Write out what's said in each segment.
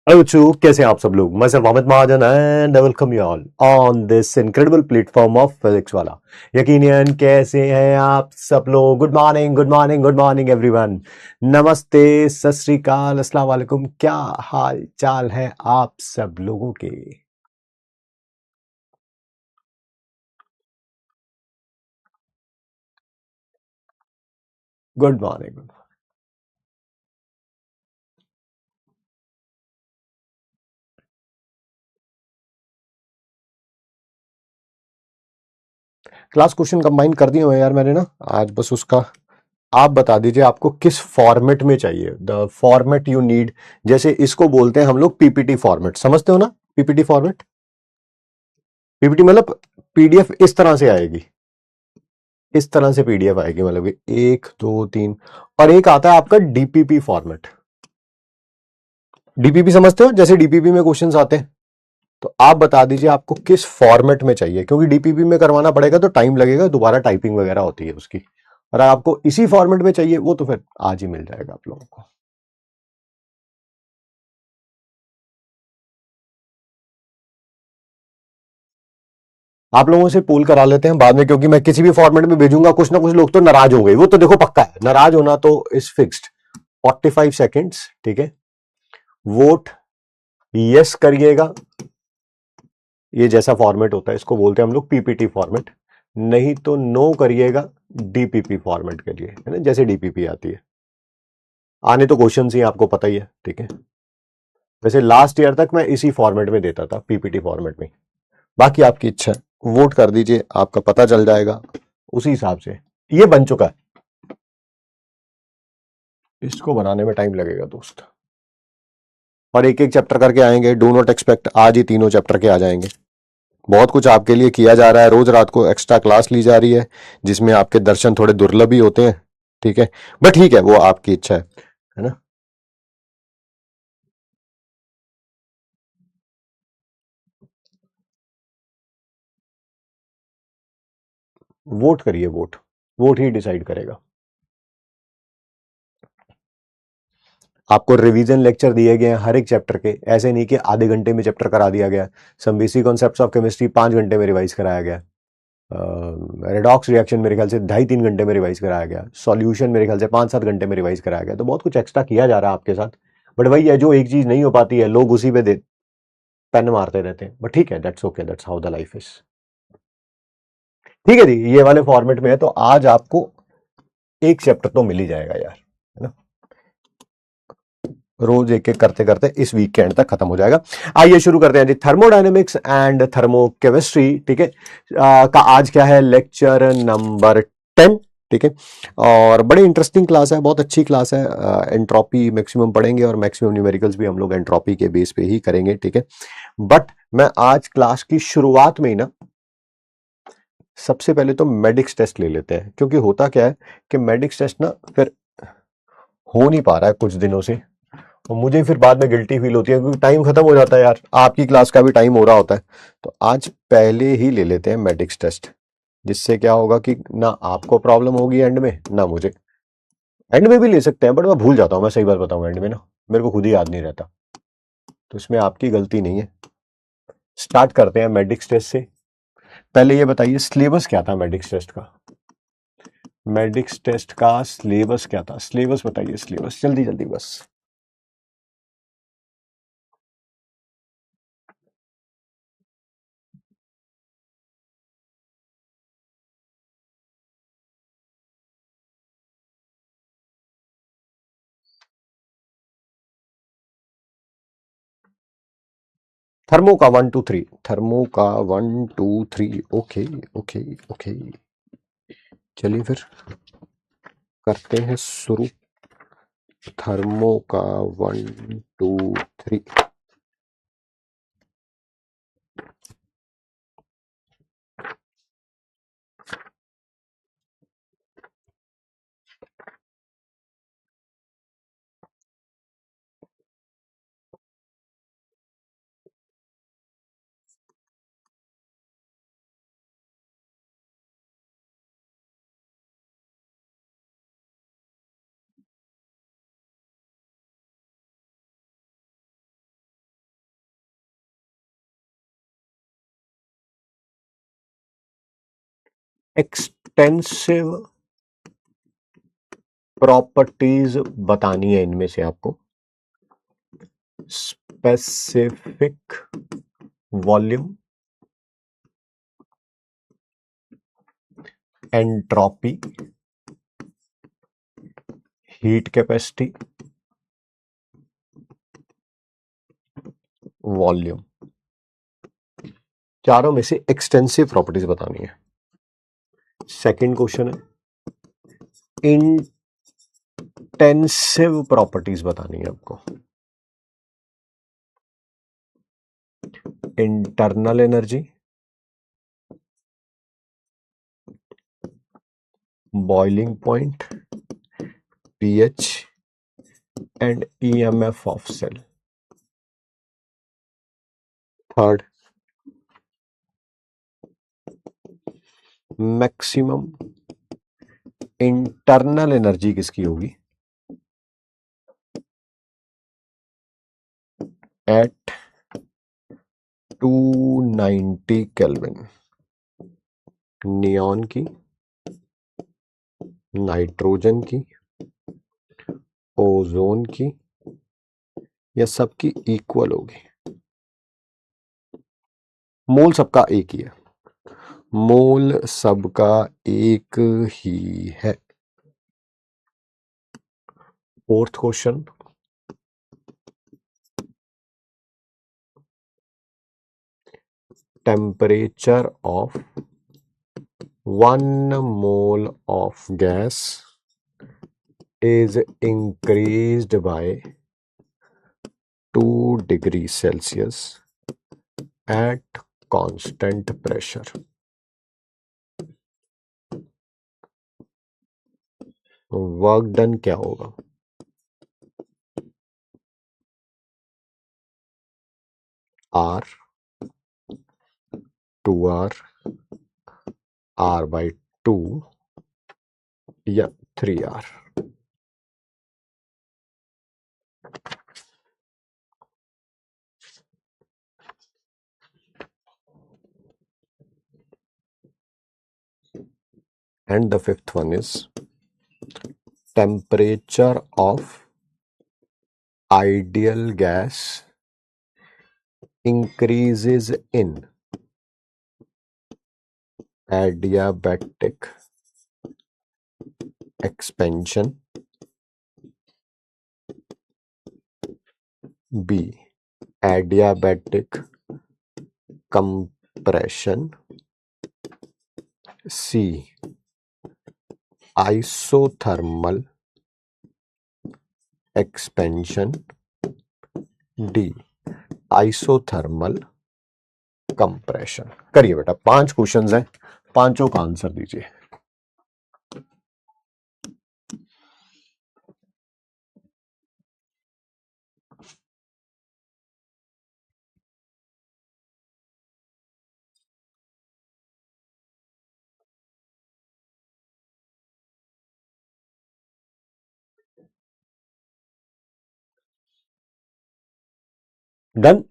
Hello बच्चों, कैसे हैं आप सब लोग। मैं sir Mohammad Mahajan and welcome you all on this incredible platform of Physics Wallah. यकीनन कैसे हैं आप सब लोग। Good morning, good morning, good morning everyone. नमस्ते, सत श्री अकाल, अस्सलाम वालेकुम। क्या हाल चाल है आप सब लोगों के। Good morning. Class question combine कर दिए हुए यार मैंने ना। आज बस उसका आप बता दीजिए आपको किस फॉर्मेट में चाहिए। The format you need. जैसे इसको बोलते हैं हम लोग पीपीटी फॉर्मेट, समझते हो ना। पीपीटी फॉर्मेट, पीपीटी मतलब पीडीएफ इस तरह से आएगी। इस तरह से पीडीएफ आएगी, मतलब कि एक दो तीन। और एक आता है आपका डीपीपी फॉर्मेट। डीपीपी समझते हो, जैसे डीपीपी में क्वेश्चंस आते हैं। तो आप बता दीजिए आपको किस फॉर्मेट में चाहिए, क्योंकि डीपीपी में करवाना पड़ेगा तो टाइम लगेगा, दोबारा टाइपिंग वगैरह होती है उसकी। और आपको इसी फॉर्मेट में चाहिए वो तो फिर आज ही मिल जाएगा आप लोगों को। आप लोगों से पोल करा लेते हैं बाद में, क्योंकि मैं किसी भी फॉर्मेट में भेजूंगा कुछ ना कुछ लोग तो नाराज होंगे, वो तो देखो पक्का है, नाराज होना तो इज फिक्स्ड। 45 सेकेंड्स, ठीक है। वोट यस करिएगा। ये जैसा फॉर्मेट होता है इसको बोलते हैं हम लोग पीपीटी फॉर्मेट। नहीं तो नो करिएगा डीपीपी फॉर्मेट के लिए, है ना, जैसे डीपीपी आती है। आने तो क्वेश्चन ही आपको पता ही है, ठीक है। वैसे लास्ट ईयर तक मैं इसी फॉर्मेट में देता था, पीपीटी फॉर्मेट में। बाकी आपकी इच्छा है, वोट कर दीजिए, आपका पता चल जाएगा उसी हिसाब से। ये बन चुका है, इसको बनाने में टाइम लगेगा दोस्त। और एक एक चैप्टर करके आएंगे, डू नॉट एक्सपेक्ट आज ही तीनों चैप्टर के आ जाएंगे। बहुत कुछ आपके लिए किया जा रहा है, रोज रात को एक्स्ट्रा क्लास ली जा रही है, जिसमें आपके दर्शन थोड़े दुर्लभ ही होते हैं, ठीक है। बट ठीक है, वो आपकी इच्छा है ना। वोट करिए, वोट। वोट ही डिसाइड करेगा। आपको रिवीजन लेक्चर दिए गए हैं हर एक चैप्टर के, ऐसे नहीं कि आधे घंटे में चैप्टर करा दिया गया। Some basic concepts of chemistry 5 घंटे में रिवाइज कराया गया। रेडॉक्स रिएक्शन मेरे ख्याल से 2.5-3 घंटे में रिवाइज कराया गया। सॉल्यूशन मेरे ख्याल से 5-7 घंटे में रिवाइज कराया गया। तो बहुत कुछ एक्स्ट्रा किया जा रहा है आपके साथ। बट वही है, जो एक चीज नहीं हो पाती है लोग उसी पे दे पेन मारते रहते हैं। बट ठीक है, that's okay, that's how the life is. ठीक है जी, ये वाले फॉर्मेट में है तो आज आपको एक चैप्टर तो मिल ही जाएगा यार, है ना। रोज एक एक करते करते इस वीक के एंड तक खत्म हो जाएगा। आइए शुरू करते हैं जी, थर्मोडायनेमिक्स एंड थर्मोकेमिस्ट्री, ठीक है। का आज क्या है, लेक्चर नंबर 10, ठीक है। और बड़े इंटरेस्टिंग क्लास है, बहुत अच्छी क्लास है। एंट्रोपी मैक्सिमम पढ़ेंगे और मैक्सिमम न्यूमेरिकल्स भी हम लोग एंट्रोपी के बेस पे ही करेंगे, ठीक है। बट मैं आज क्लास की शुरुआत में ही ना सबसे पहले तो मेडिक्स टेस्ट ले लेते हैं, क्योंकि होता क्या है कि मेडिक्स टेस्ट ना फिर हो नहीं पा रहा है कुछ दिनों से। और मुझे फिर बाद में गिल्टी फील होती है, क्योंकि टाइम खत्म हो जाता है यार, आपकी क्लास का भी टाइम हो रहा होता है। तो आज पहले ही ले लेते हैं मेडिक्स टेस्ट, जिससे क्या होगा कि ना आपको प्रॉब्लम होगी एंड में, ना मुझे। एंड में भी ले सकते हैं बट मैं भूल जाता हूँ, मैं सही बात बताऊँ, एंड में ना मेरे को खुद ही याद नहीं रहता। तो इसमें आपकी गलती नहीं है। स्टार्ट करते हैं मेडिक्स टेस्ट से। पहले ये बताइए सिलेबस क्या था मेडिक्स टेस्ट का। मेडिक्स टेस्ट का सिलेबस क्या था, सिलेबस बताइए, सिलेबस जल्दी जल्दी बस। थर्मो का 1 2 3, थर्मो का 1 2 3, ओके ओके ओके। चलिए फिर करते हैं शुरू। थर्मो का 1 2 3। एक्सटेंसिव प्रॉपर्टीज बतानी है इनमें से आपको। Specific volume, entropy, heat capacity, volume, चारों में से एक्सटेंसिव प्रॉपर्टीज बतानी है। सेकंड क्वेश्चन है इंटेंसिव प्रॉपर्टीज बतानी है आपको। Internal energy, boiling point, pH and EMF of cell. Third, maximum internal energy किसकी होगी? At 290 kelvin. नियॉन की, नाइट्रोजन की, ओजोन की, या सबकी इक्वल होगी? मोल सबका एक ही है, मोल सबका एक ही है। Fourth question, temperature of 1 mole of gas is increased by 2 degrees Celsius at constant pressure. Work done क्या होगा? R, 2R, R/2 या 3R? And the fifth one is temperature of ideal gas increases in adiabatic expansion, B, adiabatic compression, C, isothermal expansion, D, isothermal compression। करिए बेटा, 5 questions हैं, पांचों का answer दीजिए। Done.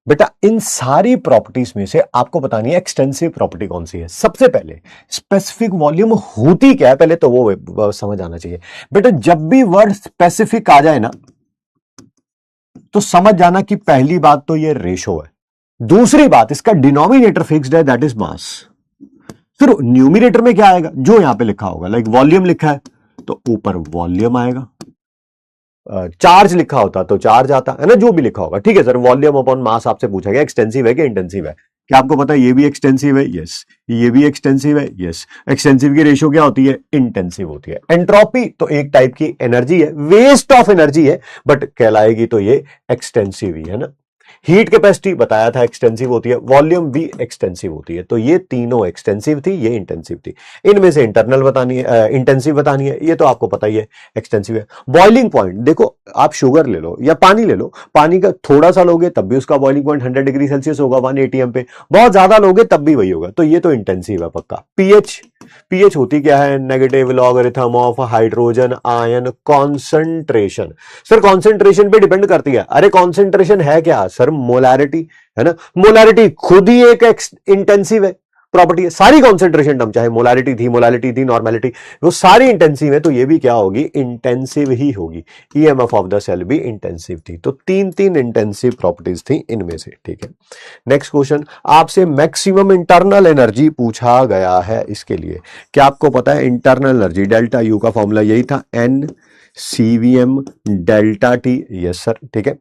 बेटा इन सारी प्रॉपर्टीज में से आपको बतानी है एक्सटेंसिव प्रॉपर्टी कौन सी है। सबसे पहले स्पेसिफिक वॉल्यूम होती क्या है, पहले तो वो समझ आना चाहिए। बेटा जब भी वर्ड स्पेसिफिक आ जाए ना, तो समझ जाना कि पहली बात तो ये रेशो है, दूसरी बात इसका डिनोमिनेटर फिक्स्ड है, दैट इज मास। फिर न्यूमिनेटर में क्या आएगा? जो यहां पे लिखा होगा, लाइक वॉल्यूम लिखा है तो ऊपर वॉल्यूम आएगा, चार्ज लिखा होता तो चार्ज आता है ना, जो भी लिखा होगा। ठीक है सर, वॉल्यूम अपॉन मास आपसे पूछा गया, एक्सटेंसिव है कि इंटेंसिव है? क्या आपको पता है ये भी एक्सटेंसिव है? यस। ये भी एक्सटेंसिव है? यस। एक्सटेंसिव की रेशियो क्या होती है? इंटेंसिव होती है। एंट्रोपी तो एक टाइप की एनर्जी है, वेस्ट ऑफ एनर्जी है, बट कहलाएगी तो ये एक्सटेंसिव ही है ना। हीट कैपेसिटी बताया था एक्सटेंसिव होती है, वॉल्यूम भी एक्सटेंसिव होती है। तो ये तीनों एक्सटेंसिव थी, ये इंटेंसिव थी। इनमें से इंटरनल बतानी है, इंटेंसिव बतानी है, ये तो आपको पता ही है एक्सटेंसिव है। बॉइलिंग पॉइंट देखो, आप शुगर ले लो या पानी ले लो, पानी का थोड़ा सा लोगे तब भी उसका बॉइलिंग पॉइंट 100 डिग्री सेल्सियस होगा 1 एटीएम पे, बहुत ज्यादा लोगे तब भी वही होगा। तो ये तो इंटेंसिव है पक्का। पीएच, पीएच होती क्या है? Negative logarithm of hydrogen ion concentration. Sir concentration पे डिपेंड करती है। अरे कॉन्सेंट्रेशन है क्या सर? मोलैरिटी है ना। मोलैरिटी खुद ही एक इंटेंसिव है, प्रॉपर्टी है। सारी कॉन्सेंट्रेशन टर्म, चाहे मोलैरिटी थी, नॉर्मेलिटी, वो सारी इंटेंसिव है। तो ये भी क्या होगी? इंटेंसिव ही होगी। ईएमएफ ऑफ द सेल भी इंटेंसिव थी। तो तीन तीन इंटेंसिव प्रॉपर्टीज थी इनमें से, ठीक है। नेक्स्ट क्वेश्चन, आपसे मैक्सिमम इंटरनल एनर्जी पूछा गया है। इसके लिए क्या आपको पता है? इंटरनल एनर्जी डेल्टा यू का फॉर्मूला यही था, n CVM delta T. Yes sir, ठीक है।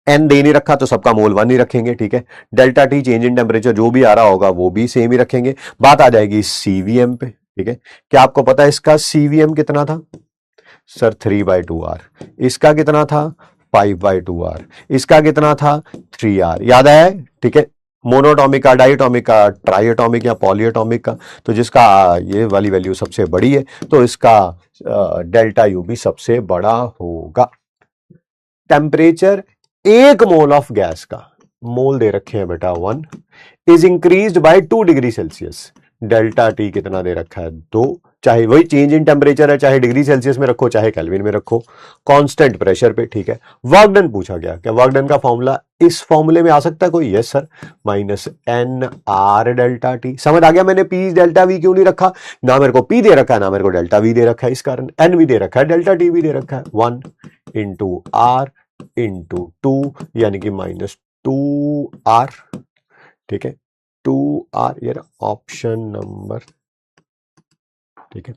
एन दे नहीं रखा तो सबका मोल 1 ही रखेंगे, ठीक है। Delta T change in temperature जो भी आ रहा होगा वो भी सेम ही रखेंगे। बात आ जाएगी सीवीएम पे, ठीक है। क्या आपको पता है इसका सीवीएम कितना था? Sir 3/2R। इसका कितना था? 5/2R। इसका कितना था? 3R। याद आया है? ठीक है। मोनोटॉमिक का, डाइटॉमिक का, ट्राइएटॉमिक या पॉलीएटॉमिक का, तो जिसका ये वाली वैल्यू सबसे बड़ी है तो इसका डेल्टा यू भी सबसे बड़ा होगा। टेम्परेचर 1 मोल ऑफ गैस का, मोल दे रखे हैं बेटा 1, is increased by 2 degree Celsius. Delta T कितना दे रखा है? 2। चाहे वही चेंज इन टेम्परेचर है, चाहे डिग्री सेल्सियस में रखो चाहे केल्विन में रखो, कांस्टेंट प्रेशर पे, ठीक है। वर्क डन पूछा गया, क्या वर्क डन का फॉर्मूला इस फॉर्मूले में आ सकता है कोई? Yes sir, minus N R delta T. समझ आ गया मैंने पी डेल्टा वी क्यों नहीं रखा? ना मेरे को पी दे रखा है ना मेरे को डेल्टा वी दे रखा है, इस कारण एन भी दे रखा है, डेल्टा टी भी दे रखा है। 1 इंटू आर इंटू 2 यानी कि -2R, ठीक है। 2R, ये ऑप्शन नंबर, ठीक है।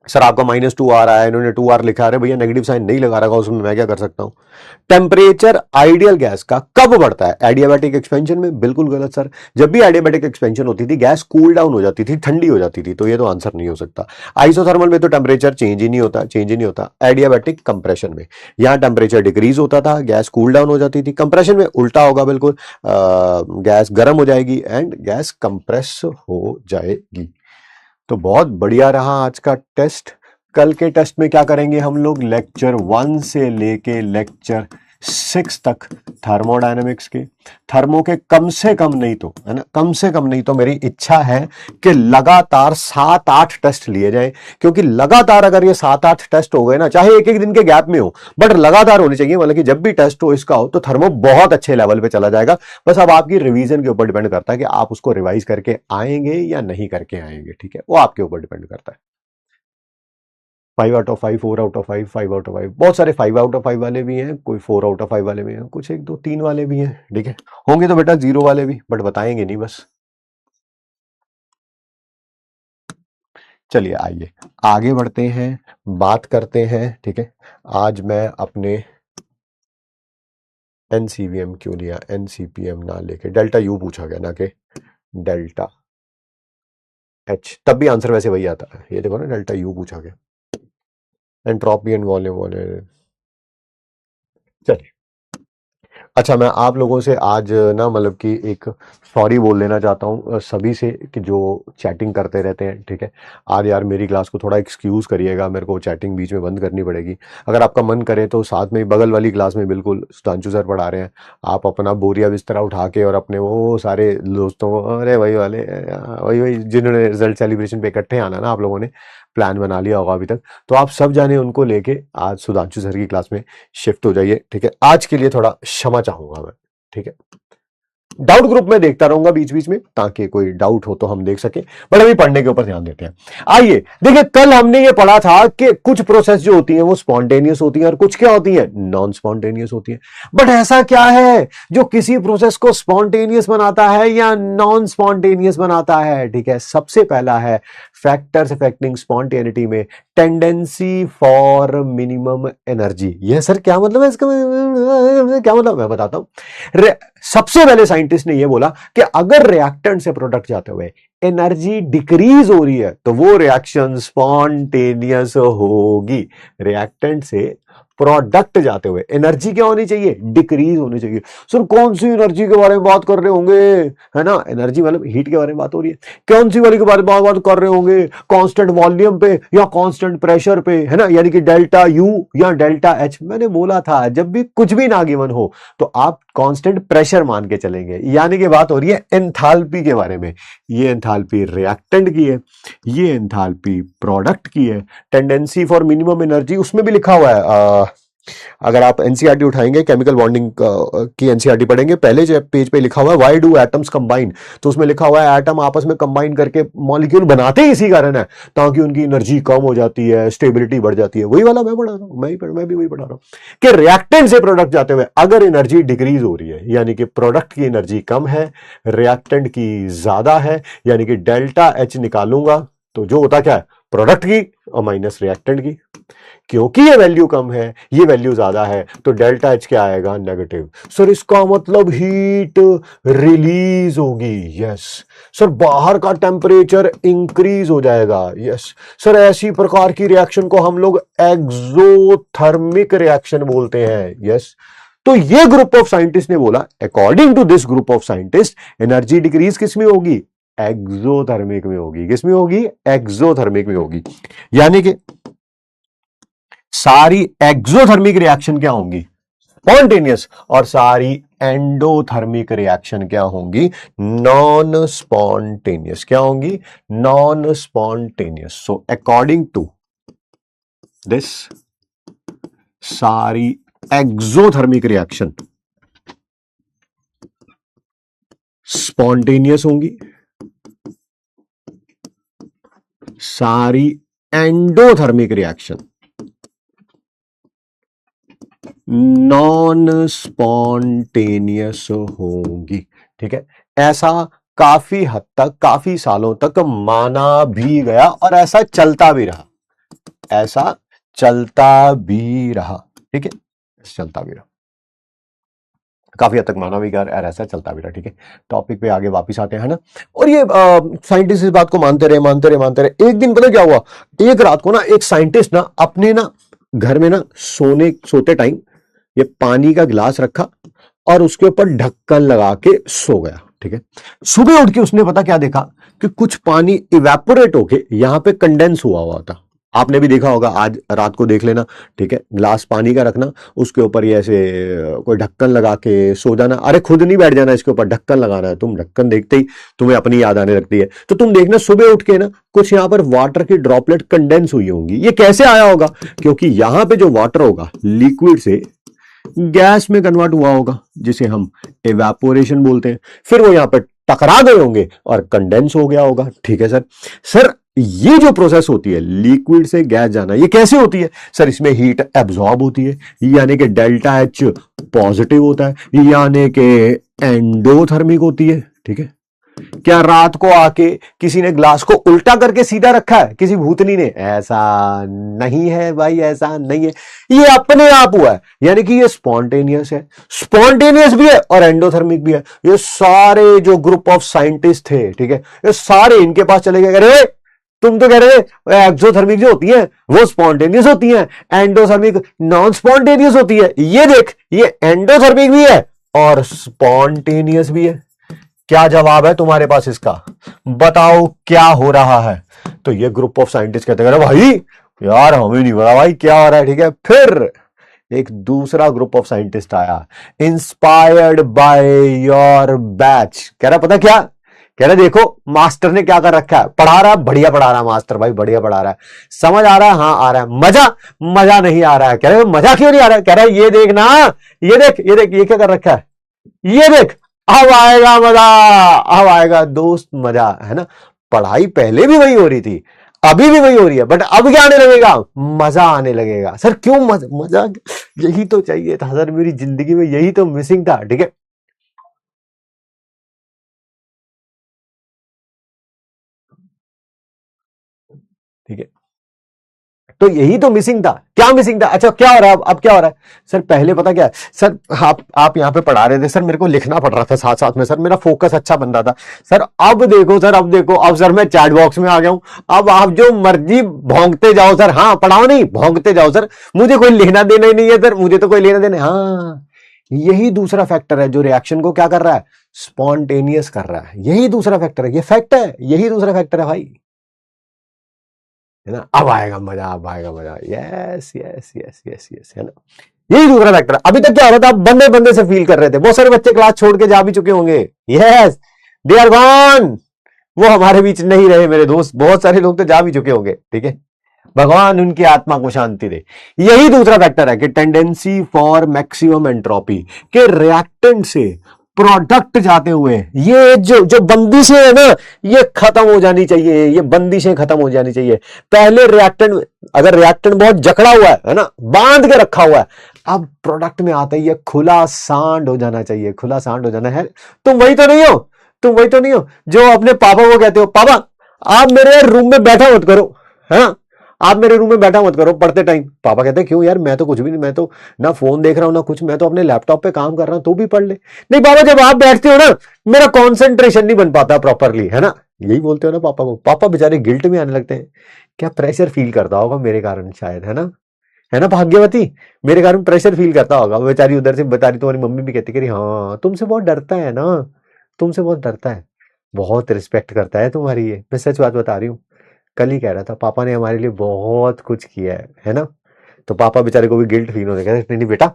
सर आपका -2R आया, इन्होंने 2R लिखा है। भैया नेगेटिव साइन नहीं लगा रखा उसमें, मैं क्या कर सकता हूं? टेम्परेचर आइडियल गैस का कब बढ़ता है? एडियाबैटिक एक्सपेंशन में। बिल्कुल गलत सर, जब भी एडियाबैटिक एक्सपेंशन होती थी गैस कूल डाउन हो जाती थी, ठंडी हो जाती थी, तो ये तो आंसर नहीं हो सकता। आइसोथर्मल में तो टेम्परेचर चेंज ही नहीं होता। एडियाबैटिक कंप्रेशन में यहां टेम्परेचर डिक्रीज होता था, गैस कूल डाउन हो जाती थी। कंप्रेशन में उल्टा होगा बिल्कुल, गैस गर्म हो जाएगी एंड गैस कंप्रेस हो जाएगी। तो बहुत बढ़िया रहा आज का टेस्ट। कल के टेस्ट में क्या करेंगे हम लोग? लेक्चर 1 से लेके लेक्चर 6 तक थर्मोडायनेमिक्स के, थर्मो के कम से कम नहीं तो, है ना, कम से कम नहीं तो मेरी इच्छा है कि लगातार 7-8 टेस्ट लिए जाएं। क्योंकि लगातार अगर ये 7-8 टेस्ट हो गए ना, चाहे एक एक दिन के गैप में हो, बट लगातार होने चाहिए। मतलब कि जब भी टेस्ट हो इसका हो तो थर्मो बहुत अच्छे लेवल पे चला जाएगा। बस अब आपकी रिवीजन के ऊपर डिपेंड करता है कि आप उसको रिवाइज करके आएंगे या नहीं करके आएंगे, ठीक है। वो आपके ऊपर डिपेंड करता है। 5/5, 4/5, 5/5, बहुत सारे 5/5 वाले भी हैं, कोई 4/5 वाले भी हैं, कुछ 1 2 3 वाले भी हैं, ठीक है। होंगे तो बेटा 0 वाले भी, बट बताएंगे नहीं बस। चलिए आइए आगे बढ़ते हैं, बात करते हैं, ठीक है। आज मैं अपने एनसीवीएम क्यों लिया, एनसीपीएम ना लेके डेल्टा यू पूछा गया ना कि डेल्टा एच, तब भी आंसर वैसे वही आता है। ये देखो ना, डेल्टा यू पूछा गया, एंट्रोपी एंड वॉल्यूम वाले। चलिए, अच्छा मैं आप लोगों से आज ना मतलब कि एक सॉरी बोल लेना चाहता हूँ सभी से कि जो चैटिंग करते रहते हैं, ठीक है। आज यार मेरी क्लास को थोड़ा एक्सक्यूज़ करिएगा, मेरे को चैटिंग बीच में बंद करनी पड़ेगी। अगर आपका मन करे तो साथ में बगल वाली क्लास में बिल्कुल सुधांशु सर पढ़ा रहे हैं, आप अपना बोरिया बिस्तरा उठा के और अपने वो सारे दोस्तों को, अरे वही वाले वही जिन्होंने रिजल्ट सेलिब्रेशन पे इकट्ठे आना ना, आप लोगों ने प्लान बना लिया होगा अभी तक, तो आप सब जाने उनको लेके आज सुधांशु सर की क्लास में शिफ्ट हो जाइए, ठीक है। आज के लिए थोड़ा क्षमा चाहूंगा मैं, ठीक है। डाउट ग्रुप में देखता रहूंगा बीच बीच में, ताकि कोई डाउट हो तो हम देख सके, बट अभी पढ़ने के ऊपर ध्यान देते हैं। आइए देखिए, कल हमने ये पढ़ा था कि कुछ प्रोसेस जो होती हैं वो स्पॉन्टेनियस होती हैं और कुछ क्या होती हैं, नॉन स्पॉन्टेनियस होती हैं। बट ऐसा क्या है जो किसी प्रोसेस को स्पॉन्टेनियस बनाता है या नॉन स्पॉन्टेनियस बनाता है, ठीक है। सबसे पहला है फैक्टर्स अफेक्टिंग स्पॉन्टेनिटी में टेंडेंसी फॉर मिनिमम एनर्जी। यह सर क्या मतलब है इसका, क्या मतलब, मैं बताता हूं। सबसे पहले साइंटिस्ट ने यह बोला कि अगर रिएक्टेंट से प्रोडक्ट जाते हुए एनर्जी डिक्रीज हो रही है तो वो रिएक्शन स्पॉन्टेनियस होगी। रिएक्टेंट से प्रोडक्ट जाते हुए एनर्जी क्या होनी चाहिए, डिक्रीज होनी चाहिए। सर कौन सी एनर्जी के बारे में बात कर रहे होंगे, है ना, एनर्जी मतलब हीट के बारे में बात हो रही है, कौन सी वाली के बारे में बात कर रहे होंगे, कांस्टेंट वॉल्यूम पे या कांस्टेंट प्रेशर पे, है ना, यानी कि डेल्टा यू या डेल्टा एच। मैंने बोला था जब भी कुछ भी ना गिवन हो तो आप कांस्टेंट प्रेशर मान के चलेंगे, यानी कि बात हो रही है एंथैल्पी के बारे में। ये एंथैल्पी रिएक्टेंट की है, ये एंथैल्पी प्रोडक्ट की है। टेंडेंसी फॉर मिनिमम एनर्जी उसमें भी लिखा हुआ है। अगर आप एनसीईआरटी उठाएंगे, केमिकल बॉन्डिंग की एनसीईआरटी पढ़ेंगे, पहले जो पेज पे लिखा हुआ है व्हाई डू एटम्स कंबाइन, तो उसमें लिखा हुआ है एटम आपस में कंबाइन करके मॉलिक्यूल बनाते ही इसी कारण है ताकि उनकी एनर्जी कम हो जाती है, स्टेबिलिटी बढ़ जाती है। वही वाला मैं पढ़ा रहा हूं, मैं भी वही पढ़ा रहा हूं कि रिएक्टेंट से प्रोडक्ट जाते हुए अगर एनर्जी डिक्रीज हो रही है यानी कि प्रोडक्ट की एनर्जी कम है, रिएक्टेंट की ज्यादा है, यानी कि डेल्टा एच निकालूंगा तो जो होता क्या है, प्रोडक्ट की और माइनस रिएक्टेंट की। क्योंकि ये वैल्यू कम है, ये वैल्यू ज्यादा है, तो डेल्टा एच क्या आएगा, नेगेटिव। सर इसका मतलब हीट रिलीज होगी, यस। सर बाहर का टेम्परेचर इंक्रीज हो जाएगा, यस। सर ऐसी प्रकार की रिएक्शन को हम लोग एक्सोथर्मिक रिएक्शन बोलते हैं, यस। तो ये ग्रुप ऑफ साइंटिस्ट ने बोला, according to this group of scientist, energy decrease किस में होगी, एक्सोथर्मिक में होगी। किस में होगी, एक्सोथर्मिक में होगी। यानी कि सारी एक्सोथर्मिक रिएक्शन क्या होंगी, स्पॉन्टेनियस, और सारी एंडोथर्मिक रिएक्शन क्या होंगी, नॉन स्पॉन्टेनियस। क्या होंगी, non spontaneous. So according to this सारी एक्सोथर्मिक रिएक्शन स्पॉन्टेनियस होंगी, सारी एंडोथर्मिक रिएक्शन नॉन स्पॉन्टेनियस होगी। ठीक है, ऐसा काफी हद तक, काफी सालों तक माना भी गया और ऐसा चलता भी रहा, ऐसा चलता भी रहा। ठीक है, चलता भी रहा, काफी हद तक माना भी गया और ऐसा चलता भी रहा। ठीक है, टॉपिक पे आगे वापस आते हैं ना। और ये साइंटिस्ट इस बात को मानते रहे, मानते रहे, मानते रहे। एक दिन पता क्या हुआ, एक रात को ना एक साइंटिस्ट ना अपने ना घर में ना सोते टाइम ये पानी का गिलास रखा और उसके ऊपर ढक्कन लगा के सो गया। ठीक है, सुबह उठ के उसने पता क्या देखा कि कुछ पानी इवेपोरेट होके यहां पे कंडेंस हुआ हुआ था। आपने भी देखा होगा, आज रात को देख लेना। ठीक है, गिलास पानी का रखना, उसके ऊपर ये ऐसे कोई ढक्कन लगा के सो जाना। अरे खुद नहीं बैठ जाना, इसके ऊपर ढक्कन लगाना है। तुम ढक्कन देखते ही तुम्हें अपनी याद आने लगती है। तो तुम देखना सुबह उठ के ना कुछ यहां पर वाटर की ड्रॉपलेट कंडेंस हुई होंगी। ये कैसे आया होगा, क्योंकि यहां पे जो वाटर होगा लिक्विड से गैस में कन्वर्ट हुआ होगा, जिसे हम इवेपोरेशन बोलते हैं। फिर वो यहां पर टकरा गए होंगे और कंडेंस हो गया होगा। ठीक है सर, सर ये जो प्रोसेस होती है लिक्विड से गैस जाना, ये कैसे होती है सर, इसमें हीट एब्जॉर्ब होती है, यानी कि डेल्टा एच पॉजिटिव होता है, यानी कि एंडोथर्मिक होती है। ठीक है, क्या रात को आके किसी ने ग्लास को उल्टा करके सीधा रखा है, किसी भूतनी ने? ऐसा नहीं है भाई, ऐसा नहीं है, ये अपने आप हुआ है। यानी कि ये स्पॉन्टेनियस है, स्पॉन्टेनियस भी है और एंडोथर्मिक भी है। ये सारे जो ग्रुप ऑफ साइंटिस्ट थे, ठीक है, ये सारे इनके पास चले गए, अरे तुम तो कह रहे थे एक्सोथर्मिक जो होती है वो स्पॉन्टेनियस होती है, एंडोथर्मिक नॉन स्पॉन्टेनियस होती है। ये देख, ये एंडोथर्मिक भी है और स्पॉन्टेनियस भी है। क्या जवाब है तुम्हारे पास इसका, बताओ क्या हो रहा है? तो ये ग्रुप ऑफ साइंटिस्ट कहते हैं भाई यार हमें नहीं पता भाई क्या हो रहा है। ठीक है, फिर एक दूसरा ग्रुप ऑफ साइंटिस्ट आया, इंस्पायर्ड बाय योर बैच। कह रहा पता क्या, कह रहा देखो मास्टर ने क्या कर रखा है, पढ़ा रहा बढ़िया पढ़ा रहा मास्टर भाई, बढ़िया पढ़ा रहा है, समझ आ रहा है, हाँ आ रहा है, मजा मजा नहीं आ रहा है। कह रहे मजा क्यों नहीं आ रहा है, कह रहा ये देख ना, ये देख, ये देख, ये क्या कर रखा है, ये देख, अब आएगा मजा, अब आएगा दोस्त मजा, है ना। पढ़ाई पहले भी वही हो रही थी, अभी भी वही हो रही है, बट अब क्या आने लगेगा, मजा आने लगेगा। सर क्यों मजा, मजा यही तो चाहिए था सर, मेरी जिंदगी में यही तो मिसिंग था। ठीक है, ठीक है, तो यही तो मिसिंग था। क्या मिसिंग था? अच्छा क्या हो रहा है अब क्या हो रहा है सर? पहले पता क्या है सर, आप यहाँ पे पढ़ा रहे थे सर, मेरे को लिखना पड़ रहा था साथ साथ में सर, मेरा फोकस अच्छा बन रहा था सर। अब देखो सर, अब देखो, अब सर मैं चैट बॉक्स में आ गया हूं, अब आप जो मर्जी भौंकते जाओ सर। हाँ, पढ़ाओ नहीं, भौंकते जाओ सर, मुझे कोई लेना देना ही नहीं है सर, मुझे तो कोई लेना देना। हाँ, यही दूसरा फैक्टर है जो रिएक्शन को क्या कर रहा है, स्पॉन्टेनियस कर रहा है। यही दूसरा फैक्टर है, ये फैक्ट है, यही दूसरा फैक्टर है भाई, है ना। अब आएगा मजा, अब आएगा मजा। Yes yes yes yes yes, है ना। यही दूसरा फैक्टर है। अभी तक क्या हो रहा था, आप बंदे बंदे से फील कर रहे थे, बहुत सारे बच्चे क्लास छोड़ के जा भी चुके होंगे। यस, दे आर गॉन, वो हमारे बीच नहीं रहे मेरे दोस्त, बहुत सारे लोग तो जा भी चुके होंगे, ठीक है। भगवान उनकी आत्मा को शांति दे। यही दूसरा फैक्टर है कि टेंडेंसी फॉर मैक्सिमम एंट्रोपी, के रिएक्टेंट से प्रोडक्ट जाते हुए ये जो जो बंदिशें है ना, ये खत्म हो जानी चाहिए, ये बंदिशें खत्म हो जानी चाहिए। पहले रिएक्टेंट, अगर रिएक्टेंट बहुत जकड़ा हुआ है ना, बांध के रखा हुआ है, अब प्रोडक्ट में आता ही है, खुला सांड हो जाना चाहिए, खुला सांड हो जाना है। तुम वही तो नहीं हो, तुम वही तो नहीं हो जो अपने पापा को कहते हो, पापा आप मेरे रूम में बैठा मत करो, है ना, आप मेरे रूम में बैठा मत करो पढ़ते टाइम। पापा कहते हैं क्यों यार, मैं तो कुछ भी नहीं, मैं तो ना फोन देख रहा हूं ना कुछ, मैं तो अपने लैपटॉप पे काम कर रहा हूं, तो भी पढ़ ले। नहीं पापा, जब आप बैठते हो ना, मेरा कॉन्सेंट्रेशन नहीं बन पाता प्रॉपरली, है ना। यही बोलते हो ना पापा को। पापा बेचारे गिल्ट में आने लगते हैं, क्या प्रेशर फील करता होगा मेरे कारण शायद, है ना भाग्यवती, मेरे कारण प्रेशर फील करता होगा बेचारी। उधर से बता रही, तुम्हारी मम्मी भी कहती कि हाँ तुमसे बहुत डरता है ना, तुमसे बहुत डरता है, बहुत रिस्पेक्ट करता है तुम्हारी, ये मैं सच बात बता रही हूँ। कल ही कह रहा था, पापा ने हमारे लिए बहुत कुछ किया है ना। तो पापा बेचारे को भी गिल्ट फील होने, कहते नहीं नहीं बेटा,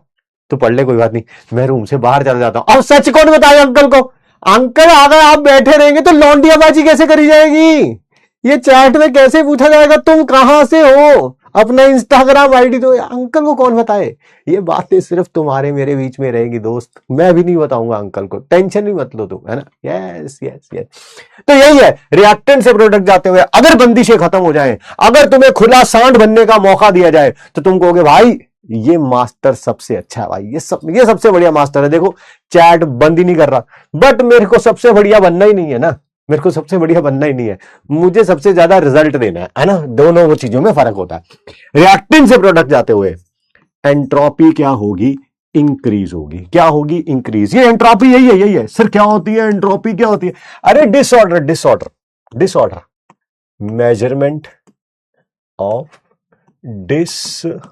तू पढ़ ले, कोई बात नहीं, मैं रूम से बाहर चला जाता हूँ। अब सच कौन बताया अंकल को? अंकल अगर आप बैठे रहेंगे तो लौंडियाबाजी कैसे करी जाएगी, ये चैट में कैसे पूछा जाएगा तुम कहां से हो, अपना इंस्टाग्राम आईडी दो। अंकल को कौन बताए? ये बातें सिर्फ तुम्हारे मेरे बीच में रहेगी दोस्त, मैं भी नहीं बताऊंगा अंकल को, टेंशन भी मत लो तुम, है ना। Yes yes yes. तो यही है, रिएक्टेंट से प्रोडक्ट जाते हुए अगर बंदिशें खत्म हो जाए, अगर तुम्हें खुला सांड बनने का मौका दिया जाए, तो तुम कहोगे भाई ये मास्टर सबसे अच्छा है भाई, ये सबसे बढ़िया मास्टर है। देखो चैट बंद ही नहीं कर रहा, बट मेरे को सबसे बढ़िया बनना ही नहीं है ना, मेरे को सबसे बढ़िया बनना ही नहीं है, मुझे सबसे ज्यादा रिजल्ट देना है ना। दोनों वो चीजों में फर्क होता है। रिएक्टेंट से प्रोडक्ट जाते हुए एंट्रोपी क्या होगी, इंक्रीज होगी। क्या होगी? इंक्रीज। ये एंट्रोपी यही है सर। क्या होती है एंट्रोपी? क्या होती है? अरे disorder, disorder measurement of disorder.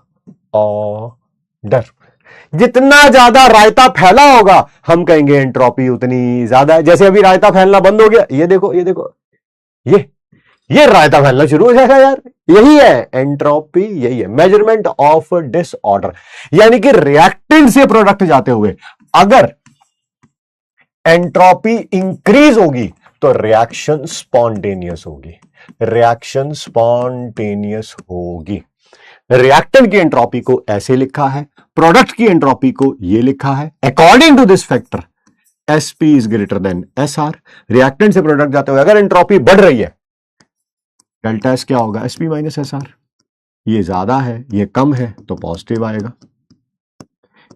जितना ज्यादा रायता फैला होगा, हम कहेंगे एंट्रोपी उतनी ज्यादा है। जैसे अभी रायता फैलना बंद हो गया, ये देखो ये देखो, ये ये रायता फैलना शुरू हो जाएगा यार। यही है एंट्रोपी, यही है मेजरमेंट ऑफ डिसऑर्डर। यानी कि रिएक्टेंट से प्रोडक्ट जाते हुए अगर एंट्रोपी इंक्रीज होगी तो रिएक्शन स्पॉन्टेनियस होगी, रिएक्शन स्पॉन्टेनियस होगी। रिएक्टेंट की एंट्रोपी को ऐसे लिखा है, प्रोडक्ट की एंट्रोपी को ये लिखा है, according to this factor SP is greater than SR. Reactant से प्रोडक्ट जाते हुए अगर एंट्रोपी बढ़ रही है, डेल्टा एस क्या होगा, एसपी माइनस एसआर। ये ज्यादा है, ये कम है, तो पॉजिटिव आएगा।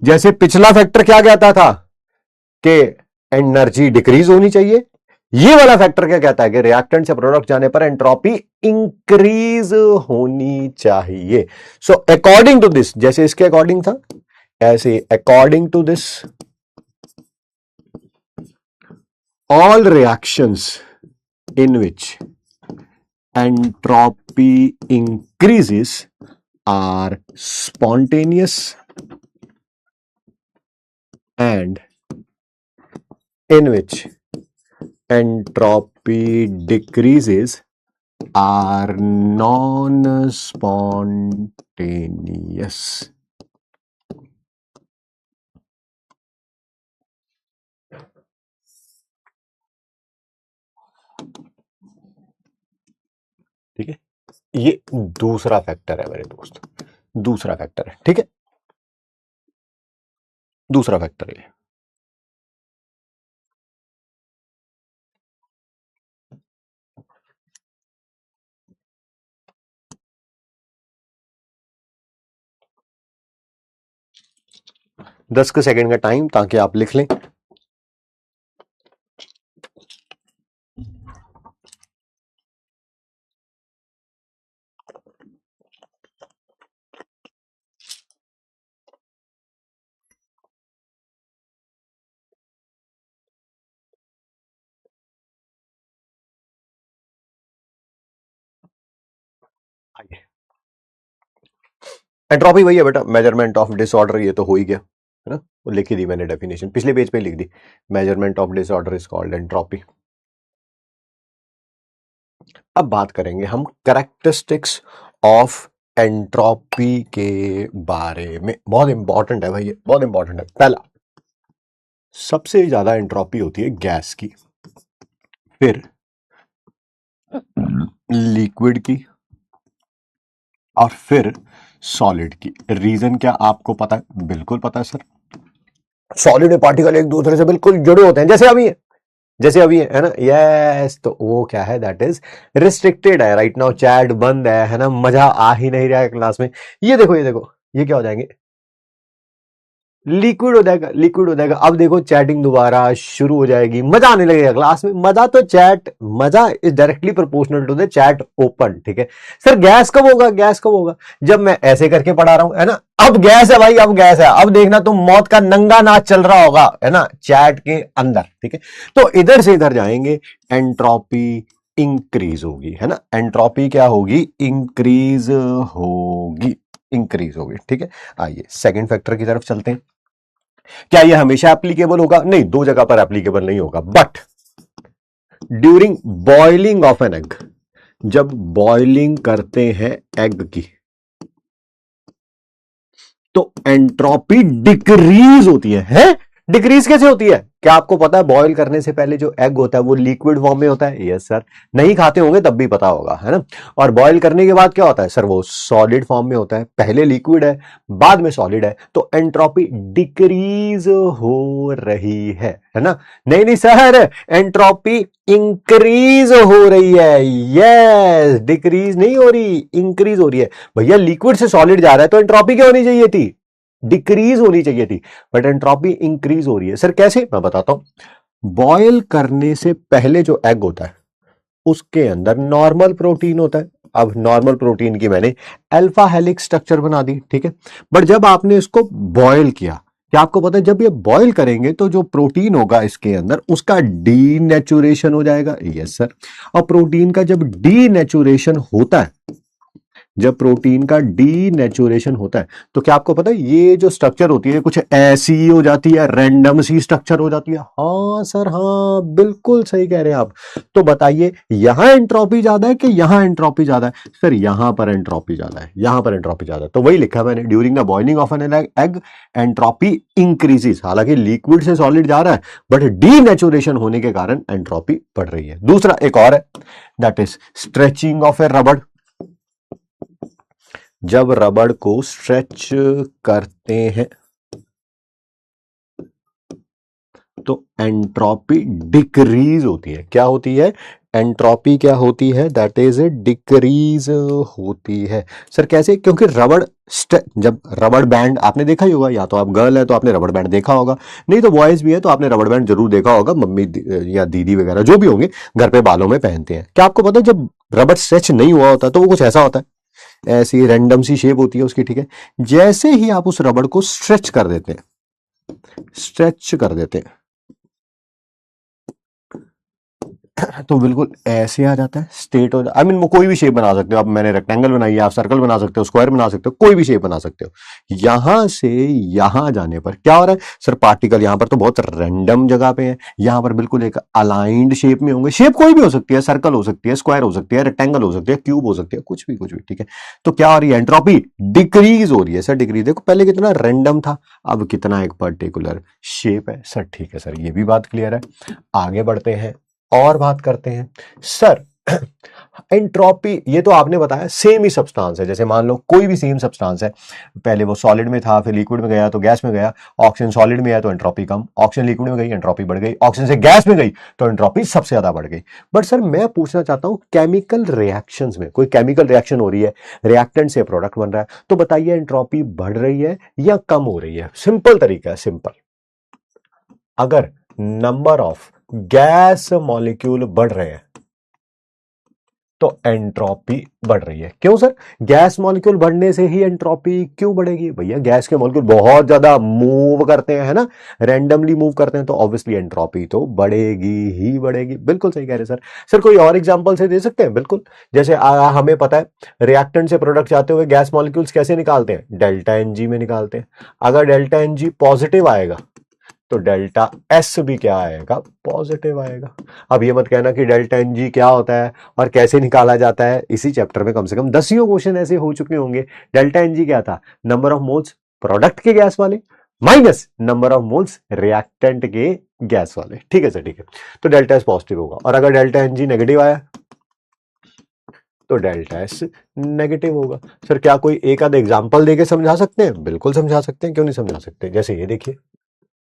जैसे पिछला फैक्टर क्या कहता था कि एनर्जी डिक्रीज होनी चाहिए, ये वाला फैक्टर क्या कहता है कि रिएक्टेंट से प्रोडक्ट जाने पर एंट्रोपी इंक्रीज होनी चाहिए। सो अकॉर्डिंग टू दिस, जैसे इसके अकॉर्डिंग था, ऐसे according to this all reactions in which entropy increases are spontaneous and in which entropy decreases are non-spontaneous। ठीक है, ये दूसरा फैक्टर है मेरे दोस्त, दूसरा फैक्टर है, ठीक है, दूसरा फैक्टर है। 10 सेकंड का टाइम ताकि आप लिख लें। एंट्रोपी वही है बेटा, मेजरमेंट ऑफ डिसऑर्डर, ये तो हो ही गया है ना, वो लिखी दी मैंने डेफिनेशन, पिछले पेज पे लिख दी, measurement of disorder is called entropy. अब बात करेंगे हम कैरेक्टरिस्टिक्स ऑफ एंट्रोपी के बारे में, बहुत इंपॉर्टेंट है भाई ये, बहुत इंपॉर्टेंट है। पहला, सबसे ज्यादा एंट्रोपी होती है गैस की, फिर लिक्विड की, और फिर सॉलिड की। रीजन क्या आपको पता है? बिल्कुल पता है सर, सॉलिड पार्टिकल एक दूसरे से बिल्कुल जुड़े होते हैं, जैसे अभी है, जैसे अभी है ना, यस। तो वो क्या है, दैट इज रिस्ट्रिक्टेड है। राइट नाउ चैट बंद है ना, मजा आ ही नहीं रहा है क्लास में। ये देखो, ये देखो, ये क्या हो जाएंगे, लिक्विड हो जाएगा, लिक्विड हो जाएगा। अब देखो चैटिंग दोबारा शुरू हो जाएगी, मजा आने लगेगा क्लास में। मजा तो चैट, मजा is directly proportional to the chat open, ठीक है सर। गैस कब होगा, गैस कब होगा? जब मैं ऐसे करके पढ़ा रहा हूं, है ना। अब गैस है भाई, अब गैस है। अब देखना तुम मौत का नंगा नाच चल रहा होगा, है ना, चैट के अंदर, ठीक है। तो इधर से इधर जाएंगे, एंट्रोपी इंक्रीज होगी, है ना। एंट्रोपी क्या होगी, इंक्रीज होगी, इंक्रीज होगी, ठीक है। आइए सेकंड फैक्टर की तरफ चलते हैं। क्या यह हमेशा एप्लीकेबल होगा? नहीं, दो जगह पर एप्लीकेबल नहीं होगा, but during boiling of an egg, जब बॉइलिंग करते हैं एग की, तो एंट्रोपी डिक्रीज होती है? डिक्रीज कैसे होती है? क्या आपको पता है बॉयल करने से पहले जो एग होता है वो लिक्विड फॉर्म में होता है? यस सर, नहीं खाते होंगे तब भी पता होगा, है ना। और बॉयल करने के बाद क्या होता है सर, वो सॉलिड फॉर्म में होता है। पहले लिक्विड है, बाद में सॉलिड है, तो एंट्रोपी डिक्रीज हो रही है ना। नहीं नहीं सर, एंट्रोपी इंक्रीज हो रही है। यस, डिक्रीज नहीं हो रही, इंक्रीज हो रही है। भैया लिक्विड से सॉलिड जा रहा है तो एंट्रोपी क्या होनी चाहिए थी, डिक्रीज होनी चाहिए थी, बट एंट्रोपी इंक्रीज हो रही है। सर कैसे, मैं बताता हूं। बॉयल करने से पहले जो एग होता है उसके अंदर नॉर्मल प्रोटीन होता है। अब नॉर्मल प्रोटीन की मैंने अल्फा हेलिक्स स्ट्रक्चर बना दी, ठीक है। बट जब आपने इसको बॉयल किया, क्या आपको पता है जब ये बॉयल करेंगे तो जो प्रोटीन होगा इसके अंदर उसका डीनेचुरेशन हो जाएगा? Yes sir. और प्रोटीन का जब डीनेचुरेशन होता है, जब प्रोटीन का डीनेचुरेशन होता है, तो क्या आपको पता है ये जो स्ट्रक्चर होती है कुछ ऐसी हो जाती है, रैंडम सी स्ट्रक्चर हो जाती है? हाँ सर, हाँ बिल्कुल सही कह रहे हैं आप। तो बताइए यहां एंट्रोपी ज्यादा है कि यहां एंट्रोपी ज्यादा है? सर यहां पर एंट्रोपी ज्यादा है, यहां पर एंट्रोपी ज्यादा है। तो वही लिखा मैंने, during the boiling of an egg entropy increases. हालांकि लिक्विड से सॉलिड जा रहा है, बट डीनेचुरेशन होने के कारण एंट्रोपी बढ़ रही है। दूसरा एक और है, दैट इज स्ट्रेचिंग ऑफ ए रबड़। जब रबड़ को स्ट्रेच करते हैं तो एंट्रोपी डिक्रीज होती है। क्या होती है, एंट्रोपी क्या होती है, दैट इज डिक्रीज होती है। सर कैसे? क्योंकि रबड़, जब रबड़ बैंड आपने देखा ही होगा, या तो आप गर्ल है तो आपने रबड़ बैंड देखा होगा, नहीं तो बॉयज भी है तो आपने रबड़ बैंड जरूर देखा होगा, मम्मी या दीदी वगैरह जो भी होंगे घर पे बालों में पहनते हैं। क्या आपको पता है जब रबड़ स्ट्रेच नहीं हुआ होता तो वो कुछ ऐसा होता है, ऐसी रैंडम सी शेप होती है उसकी, ठीक है। जैसे ही आप उस रबड़ को स्ट्रेच कर देते हैं, स्ट्रेच कर देते हैं, तो बिल्कुल ऐसे आ जाता है, स्टेट हो जाता है। आई मीन वो कोई भी शेप बना सकते हो आप, मैंने रेक्टेंगल बनाई है, आप सर्कल बना सकते हो, स्क्वायर बना सकते हो, कोई भी शेप बना सकते हो। यहां से यहां जाने पर क्या हो रहा है सर, पार्टिकल यहां पर तो बहुत रैंडम जगह पे है, यहां पर बिल्कुल एक अलाइंड शेप में होंगे। शेप कोई भी हो सकती है, सर्कल हो सकती है, स्क्वायर हो सकती है, रेक्टेंगल हो सकती है, क्यूब हो सकती है, कुछ भी कुछ भी, ठीक है। तो क्या हो रही है, एंट्रोपी डिक्रीज हो रही है। सर डिक्रीज देखो, पहले कितना रैंडम था, अब कितना एक पर्टिकुलर शेप है। सर ठीक है सर, ये भी बात क्लियर है। आगे बढ़ते हैं और बात करते हैं सर। एंट्रोपी, ये तो आपने बताया सेम ही सब्सटेंस है, जैसे मान लो कोई भी सेम सब्सटेंस है, पहले वो सॉलिड में था, फिर लिक्विड में गया तो गैस में गया, ऑक्सीजन सॉलिड में आया तो एंट्रोपी कम, ऑक्सीजन लिक्विड में गई एंट्रोपी बढ़ गई, ऑक्सीजन से गैस में गई तो एंट्रोपी सबसे ज्यादा बढ़ गई। बट सर मैं पूछना चाहता हूं, केमिकल रिएक्शंस में कोई केमिकल रिएक्शन हो रही है, रिएक्टेंट से प्रोडक्ट बन रहा है, तो बताइए एंट्रोपी बढ़ रही है या कम हो रही है? सिंपल तरीका है, सिंपल। अगर नंबर ऑफ गैस मॉलिक्यूल बढ़ रहे हैं तो एंट्रोपी बढ़ रही है। क्यों सर? गैस मॉलिक्यूल बढ़ने से ही एंट्रोपी क्यों बढ़ेगी? भैया गैस के मॉलिक्यूल बहुत ज्यादा मूव करते हैं, है ना, रैंडमली मूव करते हैं, तो ऑब्वियसली एंट्रोपी तो बढ़ेगी ही बढ़ेगी। बिल्कुल सही कह रहे हैं सर। सर कोई और एग्जांपल से दे सकते हैं? बिल्कुल। जैसे हमें पता है रिएक्टेंट से प्रोडक्ट जाते हुए गैस मॉलिक्यूल्स कैसे निकालते हैं? डेल्टा एनजी में निकालते हैं। अगर डेल्टा एनजी पॉजिटिव आएगा तो डेल्टा एस भी क्या आएगा? पॉजिटिव आएगा। अब ये मत कहना कि डेल्टा एन जी क्या होता है और कैसे निकाला जाता है, इसी चैप्टर में कम से कम 10 क्वेश्चन ऐसे हो चुके होंगे। डेल्टा एन जी क्या था? नंबर ऑफ मोल्स प्रोडक्ट के गैस वाले minus number of moles reactant के गैस वाले। ठीक है सर, ठीक है। तो डेल्टा एस पॉजिटिव होगा, और अगर डेल्टा एन जी नेगेटिव आया तो डेल्टा एस नेगेटिव होगा। सर क्या कोई एक आध एग्जांपल देके समझा सकते हैं? बिल्कुल समझा सकते हैं, क्यों नहीं समझा सकते। जैसे ये देखिए,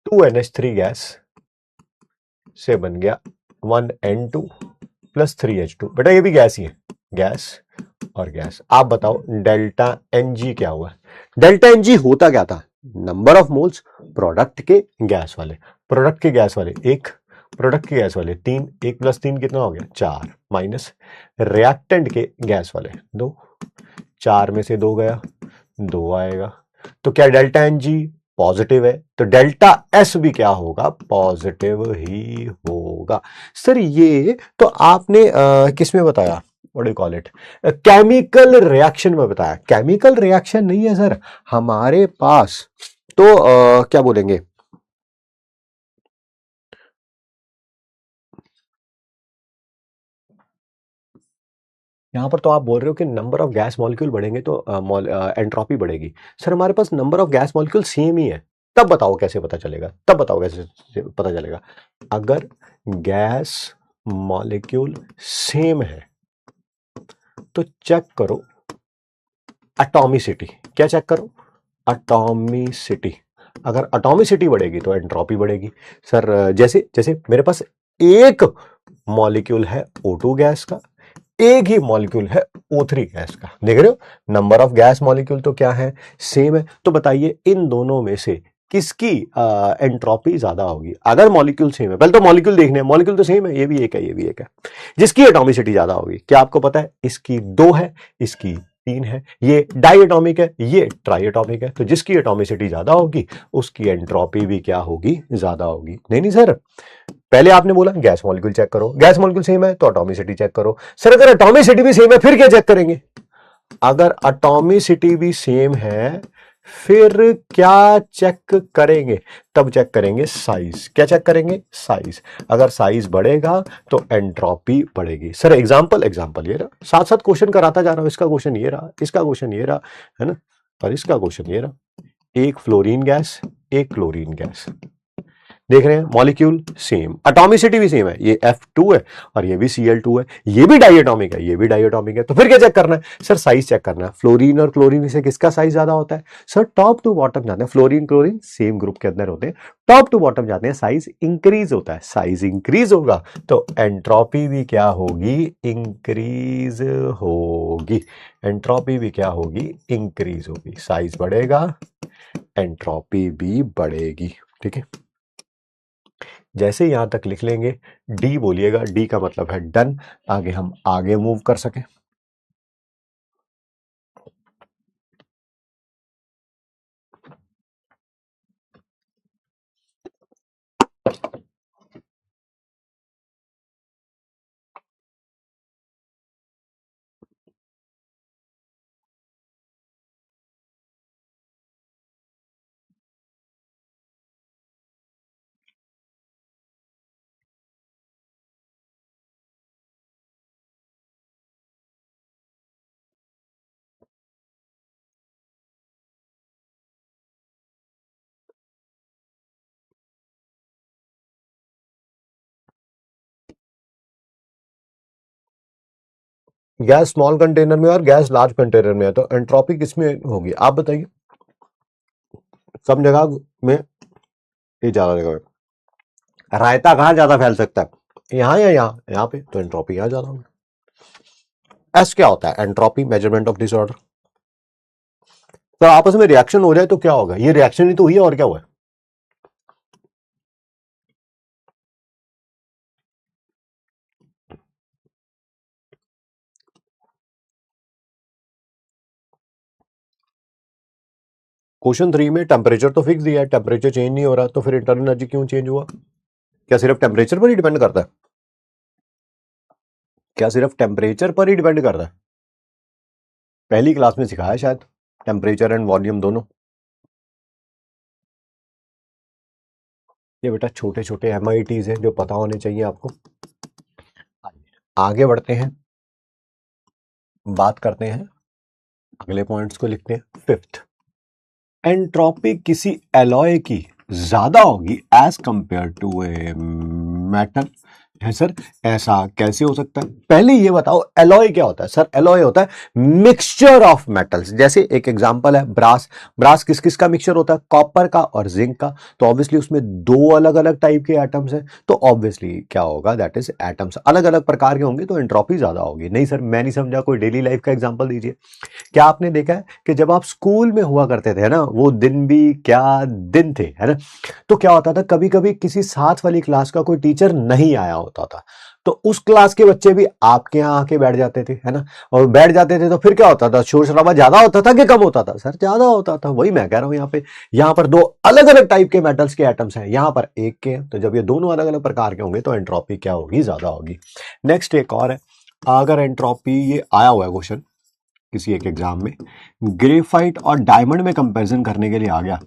2NH3 गैस से बन गया 1N2 प्लस 3H2। बेटा ये भी गैस ही है, गैस और गैस। आप बताओ डेल्टा Ng क्या हुआ? डेल्टा Ng होता क्या था? नंबर ऑफ मोल्स प्रोडक्ट के गैस वाले, प्रोडक्ट के गैस वाले एक, प्रोडक्ट के गैस वाले तीन, एक प्लस तीन कितना हो गया? चार, माइनस रिएक्टेंट के गैस वाले दो, चार में से दो गया, दो आएगा। तो क्या डेल्टा एन जी पॉजिटिव है? तो डेल्टा एस भी क्या होगा? पॉजिटिव ही होगा। सर ये तो आपने किस में बताया? What do call it, chemical reaction में बताया। केमिकल रिएक्शन नहीं है सर हमारे पास, तो क्या बोलेंगे, यहां पर तो आप बोल रहे हो कि नंबर ऑफ गैस मॉलिक्यूल बढ़ेंगे तो एंट्रोपी बढ़ेगी। सर हमारे पास number of gas molecule same ही है, तब बताओ कैसे पता चलेगा? तब बताओ कैसे पता चलेगा? अगर गैस मॉलिक्यूल सेम है तो चेक करो एटॉमिसिटी। क्या चेक करो? एटॉमिसिटी। अगर एटॉमिसिटी बढ़ेगी तो एंट्रोपी बढ़ेगी। सर जैसे जैसे मेरे पास एक मॉलिक्यूल है O2 गैस का, एक ही मॉलिक्यूल है O3 गैस का, देख रहे हो नंबर ऑफ गैस मॉलिक्यूल तो क्या है? सेम है। तो बताइए इन दोनों में से किसकी एंट्रोपी ज्यादा होगी? अगर मॉलिक्यूल सेम है, पहले तो मॉलिक्यूल देखने हैं, मॉलिक्यूल तो सेम है, ये भी एक है, ये भी एक है, जिसकी एटॉमिसिटी ज्यादा होगी। क्या आपको पता है? इसकी दो है, इसकी तीन है, ये डाई एटॉमिक है, ये ट्राई एटॉमिक है। तो जिसकी एटॉमिसिटी ज्यादा होगी उसकी एंट्रोपी भी क्या होगी? ज्यादा होगी। नहीं नहीं सर, पहले आपने बोला गैस मॉलिक्यूल चेक करो, गैस मॉलिक्यूल सेम है तो एटॉमिसिटी चेक करो। सर अगर एटॉमिसिटी भी सेम है फिर क्या चेक करेंगे? अगर एटॉमिसिटी भी सेम है फिर क्या चेक करेंगे? तब चेक करेंगे साइज। क्या चेक करेंगे? साइज। अगर साइज बढ़ेगा तो एंट्रोपी बढ़ेगी। सर एग्जांपल, एग्जांपल ये रहा, साथ साथ क्वेश्चन कराता जा रहा हूं। इसका क्वेश्चन ये रहा, इसका क्वेश्चन ये रहा, है ना, और इसका क्वेश्चन ये रहा। एक फ्लोरीन गैस, एक क्लोरीन गैस, देख रहे हैं मॉलिक्यूल सेम, एटॉमिसिटी भी सेम है, ये F2 है और ये भी Cl2 है, ये भी डाइएटॉमिक है, ये भी डाइएटॉमिक है। तो फिर क्या चेक करना है? सर साइज चेक करना है। फ्लोरीन और क्लोरीन में से किसका साइज ज्यादा होता है? सर टॉप टू बॉटम जाते हैं, फ्लोरीन क्लोरीन सेम ग्रुप के अंदर होते हैं, टॉप टू बॉटम जाते हैं, साइज इंक्रीज होता है। साइज इंक्रीज होगा तो एंट्रोपी भी क्या होगी? इंक्रीज होगी। एंट्रोपी भी क्या होगी? इंक्रीज होगी। साइज बढ़ेगा, एंट्रोपी भी बढ़ेगी। ठीक है, जैसे यहां तक लिख लेंगे, डी बोलिएगा, डी का मतलब है डन, आगे हम आगे मूव कर सके। गैस स्मॉल कंटेनर में और गैस लार्ज कंटेनर में है, तो एंट्रोपी किसमें होगी आप बताइए? सब जगह में ये ज्यादा जगह में, रायता कहाँ ज्यादा फैल सकता है, यहाँ या यहाँ? यहाँ पे, तो एंट्रोपी यहाँ ज्यादा होगी। एस क्या होता है? Entropy, measurement of disorder. तो आपस में रिएक्शन हो जाए तो क्या होगा? ये रिएक्शन ही तो हुई है, और क्या हुआ है? क्वेश्चन 3 में टेम्परेचर तो फिक्स दिया है, टेम्परेचर चेंज नहीं हो रहा, तो फिर इंटरनल एनर्जी क्यों चेंज हुआ? क्या सिर्फ टेम्परेचर पर ही डिपेंड करता है? क्या सिर्फ टेम्परेचर पर ही डिपेंड करता है? पहली क्लास में सिखाया शायद, टेम्परेचर एंड वॉल्यूम दोनों। ये बेटा छोटे छोटे MITs हैं जो पता होने चाहिए आपको। आगे बढ़ते हैं, बात करते हैं, अगले पॉइंट्स को लिखते हैं। फिफ्थ, एंट्रोपी किसी एलॉय की ज्यादा होगी as compare to a metal. है सर, ऐसा कैसे हो सकता है? पहले ये बताओ एलॉय क्या होता है? सर एलॉय होता है मिक्सचर ऑफ मेटल्स। जैसे एक एग्जांपल है ब्रास। ब्रास किस किस का मिक्सचर होता है? कॉपर का और जिंक का। तो ऑब्वियसली उसमें दो अलग अलग टाइप के एटम्स हैं, तो ऑब्वियसली क्या होगा? दैट इज एटम्स अलग अलग प्रकार के होंगे, तो एंट्रोपी ज्यादा होगी। नहीं सर मैं नहीं समझा, कोई डेली लाइफ का एग्जाम्पल दीजिए। क्या आपने देखा है कि जब आप स्कूल में हुआ करते थे ना, वो दिन भी क्या दिन थे, है ना? तो क्या होता था, कभी कभी किसी साथ वाली क्लास का कोई टीचर नहीं आया होता था, तो उस क्लास के बच्चे भी आपके यहाँ आके बैठ जाते थे, है ना? और बैठ जाते थे तो फिर क्या होता था? शोर शराबा ज्यादा होता था कि कम होता था? सर ज्यादा होता था। वही मैं कह रहा हूं, यहाँ पर दो अलग अलग टाइप के मेटल्स के एटम्स हैं, यहाँ पर एक के हैं, तो जब ये दोनों अलग अलग प्रकार के होंगे तो एंट्रोपी क्या होगी? ज्यादा होगी। नेक्स्ट एक और है, अगर एंट्रोपी, ये आया हुआ है क्वेश्चन किसी एक एग्जाम में, ग्रेफाइट और डायमंड में कंपैरिजन करने के लिए आ गया,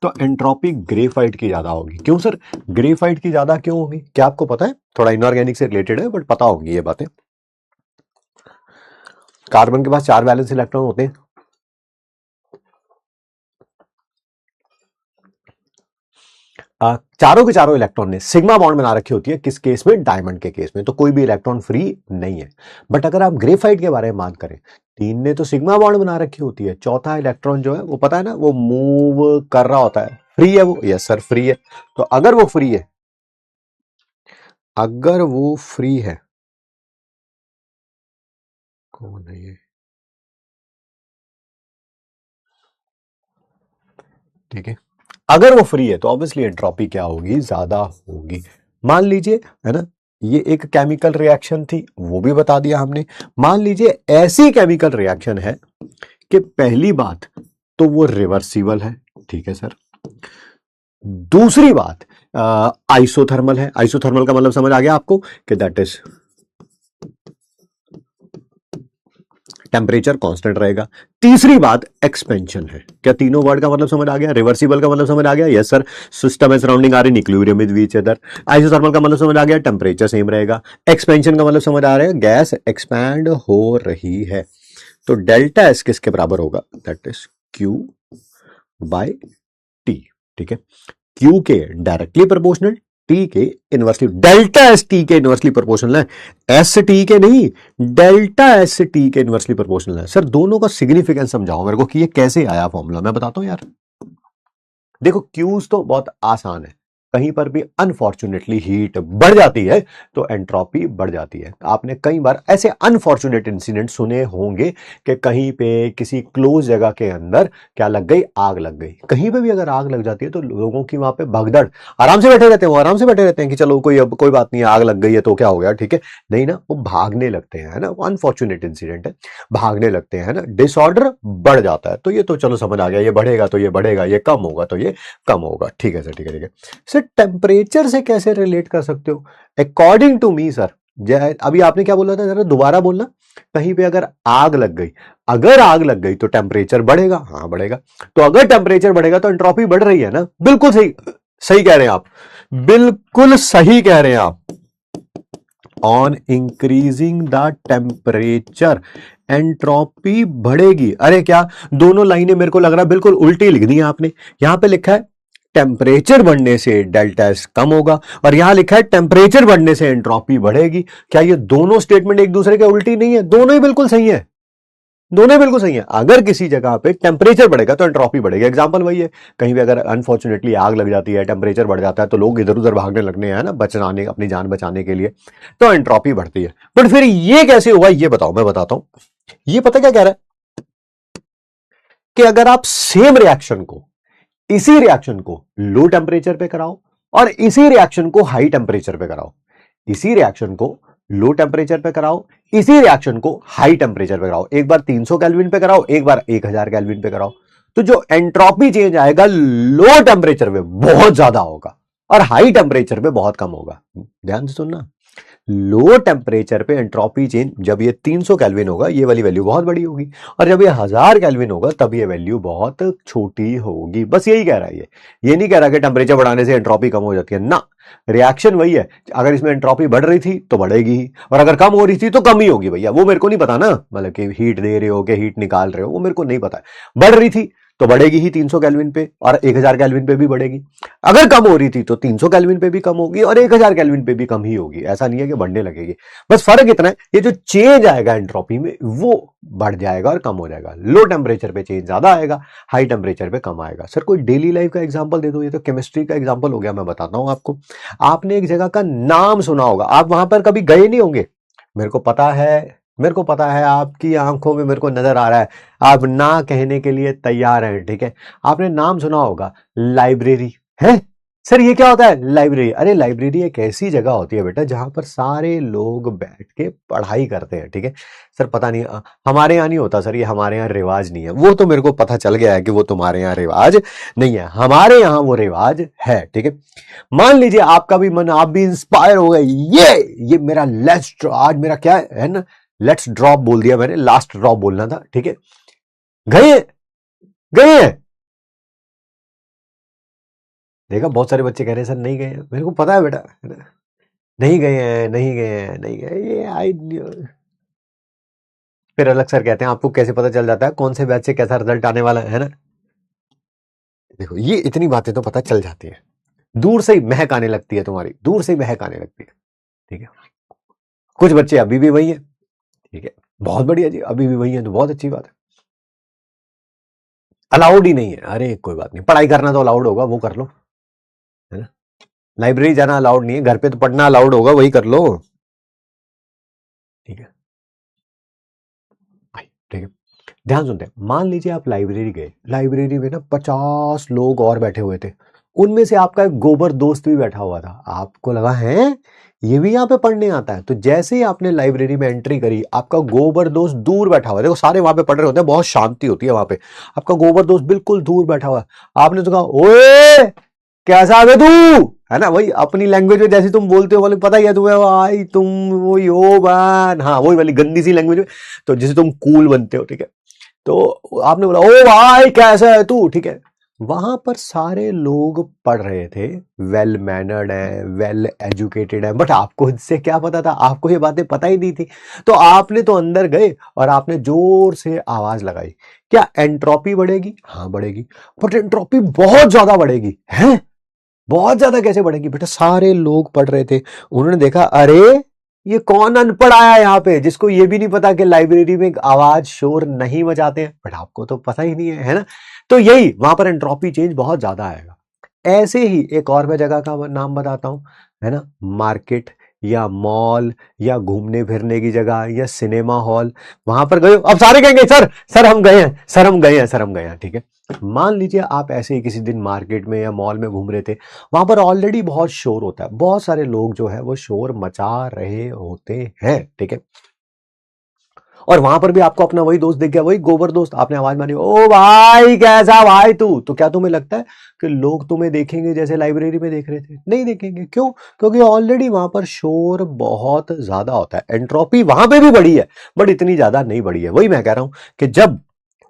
तो एंट्रोपी ग्रेफाइट की ज्यादा होगी। क्यों सर ग्रेफाइट की ज्यादा क्यों होगी? क्या आपको पता है? थोड़ा इनऑर्गेनिक से रिलेटेड है बट पता होगी ये बातें। कार्बन के पास 4 वैलेंस इलेक्ट्रॉन होते हैं, चारों के चारों इलेक्ट्रॉन ने सिग्मा बॉन्ड बना रखी होती है। किस केस में? डायमंड के केस में। तो कोई भी इलेक्ट्रॉन फ्री नहीं है। बट अगर आप ग्रेफाइट के बारे में बात करें, 3 ने तो सिग्मा बॉन्ड बना रखी होती है, चौथा इलेक्ट्रॉन जो है वो पता है ना, वो मूव कर रहा होता है। फ्री है वो? यस सर फ्री है। तो अगर वो फ्री है, अगर वो फ्री है, कौन है ये? ठीक है, अगर वो फ्री है तो ऑब्वियसली एंट्रोपी क्या होगी? ज्यादा होगी। मान लीजिए, है ना, ये एक केमिकल रिएक्शन थी, वो भी बता दिया हमने। मान लीजिए ऐसी केमिकल रिएक्शन है कि पहली बात तो वो रिवर्सिबल है, ठीक है सर। दूसरी बात आइसोथर्मल है। आइसोथर्मल का मतलब समझ आ गया आपको कि दैट इज टेम्परेचर कांस्टेंट रहेगा। तीसरी बात एक्सपेंशन है। क्या तीनों वर्ड का मतलब समझ आ गया? रिवर्सिबल का मतलब समझ आ गया? यस सर, सिस्टम है surrounding are in equilibrium with each other. Isothermal का मतलब समझ आ गया? टेम्परेचर सेम रहेगा। एक्सपेंशन का मतलब समझ आ रहा है? गैस एक्सपैंड हो रही है। तो डेल्टा एस किसके बराबर होगा? That is Q by T. ठीक है, क्यू के डायरेक्टली प्रोपोर्शनल, टी के इनवर्सली। डेल्टा एस टी के इनवर्सली प्रोपोर्शनल है, एस टी के नहीं, डेल्टा एस टी के इनवर्सली प्रोपोर्शनल है। सर दोनों का सिग्निफिकेंस समझाओ मेरे को कि ये कैसे आया फॉर्मूला। मैं बताता हूं यार, देखो क्यूज तो बहुत आसान है, कहीं पर भी अनफॉर्चुनेटली हीट बढ़ जाती है तो एंट्रोपी बढ़ जाती है। आपने कई बार ऐसे अनफॉर्चुनेट इंसिडेंट सुने होंगे कि कहीं पे किसी क्लोज जगह के अंदर क्या लग गई? आग लग गई। कहीं पे भी अगर आग लग जाती है तो लोगों की वहां पे भगदड़, आराम से बैठे रहते हैं, वो आराम से बैठे रहते हैं कि चलो कोई अब कोई बात नहीं, आग लग गई है तो क्या हो गया, ठीक है। नहीं ना, वो भागने लगते हैं, है ना, वो अनफॉर्चुनेट इंसिडेंट है, भागने लगते हैं, है ना, डिसऑर्डर बढ़ जाता है। तो ये तो चलो समझ आ गया, ये बढ़ेगा तो ये बढ़ेगा, ये कम होगा तो ये कम होगा। ठीक है सर, ठीक है, ठीक है सर। टेम्परेचर से कैसे रिलेट कर सकते हो? अकॉर्डिंग टू मी सर, अभी आपने क्या बोला था, जरा दोबारा बोलना। कहीं पे अगर आग लग गई, अगर आग लग गई तो टेम्परेचर बढ़ेगा। हाँ बढ़ेगा। तो अगर टेम्परेचर बढ़ेगा तो एंट्रोपी बढ़ रही है ना? बिल्कुल सही, सही कह रहे हैं आप, बिल्कुल सही कह रहे हैं आप। On increasing the temperature entropy बढ़ेगी। अरे क्या दोनों लाइनें मेरे को लग रहा है बिल्कुल उल्टी लिख दी है आपने। यहां पे लिखा है टेम्परेचर बढ़ने से डेल्टा एस कम होगा, और यहां लिखा है टेम्परेचर बढ़ने से एंट्रोपी बढ़ेगी। क्या ये दोनों स्टेटमेंट एक दूसरे के उल्टी नहीं है? दोनों ही बिल्कुल सही है, दोनों ही बिल्कुल सही है। अगर किसी जगह पे टेम्परेचर बढ़ेगा तो एंट्रोपी बढ़ेगी। एग्जांपल वही है, कहीं भी अगर अनफॉर्चुनेटली आग लग जाती है, टेम्परेचर बढ़ जाता है, तो लोग इधर उधर भागने लगने हैं ना, बचाने, अपनी जान बचाने के लिए, तो एंट्रोपी बढ़ती है। बट फिर ये कैसे हुआ ये बताओ, मैं बताता हूं। ये पता क्या कह रहा है कि अगर आप सेम रिएक्शन को, इसी रिएक्शन को लो टेम्परेचर पे कराओ और इसी रिएक्शन को हाई टेम्परेचर पे कराओ, इसी रिएक्शन को लो टेम्परेचर पे कराओ, इसी रिएक्शन को हाई टेम्परेचर पे कराओ, एक बार 300 केल्विन पे कराओ, एक बार 1000 केल्विन पे कराओ, तो जो एंट्रोपी चेंज आएगा लो टेम्परेचर पे बहुत ज्यादा होगा और हाई टेम्परेचर पे बहुत कम होगा। ध्यान से सुनना, लो टेम्परेचर पे एंट्रोपी चेंज जब ये 300 केल्विन होगा ये वाली वैल्यू बहुत बड़ी होगी, और जब ये 1000 केल्विन होगा तब ये वैल्यू बहुत छोटी होगी। बस यही कह रहा है ये नहीं कह रहा कि टेम्परेचर बढ़ाने से एंट्रोपी कम हो जाती है ना। रिएक्शन वही है, अगर इसमें एंट्रोपी बढ़ रही थी तो बढ़ेगी ही, और अगर कम हो रही थी तो कम ही होगी भैया। वो मेरे को नहीं पता ना, मतलब कि हीट दे रहे हो कि हीट निकाल रहे हो, वो मेरे को नहीं पता। बढ़ रही थी तो बढ़ेगी ही 300 केल्विन पे, और 1000 केल्विन पे भी बढ़ेगी। अगर कम हो रही थी तो 300 केल्विन पे भी कम होगी और 1000 केल्विन पे भी कम ही होगी। ऐसा नहीं है कि बढ़ने लगेगी। बस फर्क इतना है, ये जो चेंज आएगा एंट्रोपी में वो बढ़ जाएगा और कम हो जाएगा। लो टेम्परेचर पे चेंज ज्यादा आएगा, हाई टेम्परेचर पे कम आएगा। सर कोई डेली लाइफ का एग्जांपल दे दो। ये तो केमिस्ट्री का एग्जांपल हो गया, मैं बताता हूं आपको। आपने एक जगह का नाम सुना होगा, आप वहां पर कभी गए नहीं होंगे, मेरे को पता है, मेरे को पता है, आपकी आंखों में मेरे को नजर आ रहा है, आप ना कहने के लिए तैयार हैं, ठीक है। आपने नाम सुना होगा लाइब्रेरी, है सर ये क्या होता है लाइब्रेरी? अरे लाइब्रेरी एक ऐसी जगह होती है बेटा जहां पर सारे लोग बैठ के पढ़ाई करते हैं, ठीक है। सर पता नहीं, हमारे यहाँ नहीं होता सर, ये हमारे यहाँ रिवाज नहीं है। वो तो मेरे को पता चल गया है कि वो तुम्हारे यहाँ रिवाज नहीं है, हमारे यहाँ वो रिवाज है, ठीक है। मान लीजिए आपका भी मन, आप भी इंस्पायर हो गए, ये मेरा लास्ट, आज मेरा क्या है ना, लेट्स ड्रॉप बोल दिया मैंने, लास्ट ड्रॉप बोलना था, ठीक है। गए गए हैं, देखा बहुत सारे बच्चे कह रहे हैं सर नहीं गए हैं, मेरे को पता है बेटा, है ना? नहीं गए हैं, नहीं गए हैं, नहीं गए, ये आई। फिर अलग सर कहते हैं आपको कैसे पता चल जाता है कौन से बैच से कैसा रिजल्ट आने वाला है ना। देखो ये इतनी बातें तो पता चल जाती है, दूर से ही महक आने लगती है तुम्हारी, दूर से ही महक आने लगती है, ठीक है। कुछ बच्चे अभी भी वही है, ठीक है, बहुत बढ़िया जी, अभी भी वही है तो बहुत अच्छी बात है। अलाउड ही नहीं है, अरे कोई बात नहीं, पढ़ाई करना तो अलाउड होगा, वो कर लो, है ना। लाइब्रेरी जाना अलाउड नहीं है, घर पे तो पढ़ना अलाउड होगा, वही कर लो, ठीक है भाई, ठीक है। ध्यान सुनते हैं, मान लीजिए आप लाइब्रेरी गए, लाइब्रेरी में ना 50 लोग और बैठे हुए थे, उनमें से आपका एक गोबर दोस्त भी बैठा हुआ था। आपको लगा है ये भी यहाँ पे पढ़ने आता है, तो जैसे ही आपने लाइब्रेरी में एंट्री करी, आपका गोबर दोस्त दूर बैठा हुआ है, देखो सारे वहां पे पढ़ रहे होते हैं, बहुत शांति होती है वहां पे, आपका गोबर दोस्त बिल्कुल दूर बैठा हुआ है। आपने तो कहा ओए कैसा है तू, है ना, वही अपनी लैंग्वेज में जैसे तुम बोलते हो, बोले पता ही है तुम्हें भाई, तुम वही हो बैन, हाँ वही वाली गंदी सी लैंग्वेज में, तो जिसे तुम कूल बनते हो, ठीक है। तो आपने बोला ओ भाई कैसा है तू, ठीक है। वहां पर सारे लोग पढ़ रहे थे, वेल मैनर्ड है, वेल एजुकेटेड है, बट आपको इससे क्या पता था, आपको ये बातें पता ही नहीं थी। तो आपने तो अंदर गए और आपने जोर से आवाज लगाई, क्या एंट्रोपी बढ़ेगी? हाँ बढ़ेगी, बट एंट्रोपी बहुत ज्यादा बढ़ेगी, है बहुत ज्यादा कैसे बढ़ेगी बेटा? सारे लोग पढ़ रहे थे, उन्होंने देखा अरे ये कौन अनपढ़ आया यहाँ पे, जिसको ये भी नहीं पता कि लाइब्रेरी में आवाज शोर नहीं बजाते हैं, बट आपको तो पता ही नहीं है ना। तो यही वहां पर एंट्रोपी चेंज बहुत ज्यादा आएगा। ऐसे ही एक और मैं जगह का नाम बताता हूं, है ना, मार्केट या मॉल या घूमने फिरने की जगह या सिनेमा हॉल, वहां पर गए, अब सारे कहेंगे सर सर हम गए हैं, सर हम गए हैं, सर हम गए हैं, ठीक है। मान लीजिए आप ऐसे ही किसी दिन मार्केट में या मॉल में घूम रहे थे, वहां पर ऑलरेडी बहुत शोर होता है, बहुत सारे लोग जो है वो शोर मचा रहे होते हैं, ठीक है। और वहां पर भी आपको अपना वही दोस्त दिख गया, वही गोबर दोस्त, आपने आवाज मारी ओ भाई कैसा भाई तू, तो क्या तुम्हें लगता है कि लोग तुम्हें देखेंगे जैसे लाइब्रेरी में देख रहे थे? नहीं देखेंगे, क्यों? क्योंकि ऑलरेडी वहां पर शोर बहुत ज्यादा होता है। एंट्रोपी वहां पे भी बढ़ी है बट इतनी ज्यादा नहीं बढ़ी है। वही मैं कह रहा हूं कि जब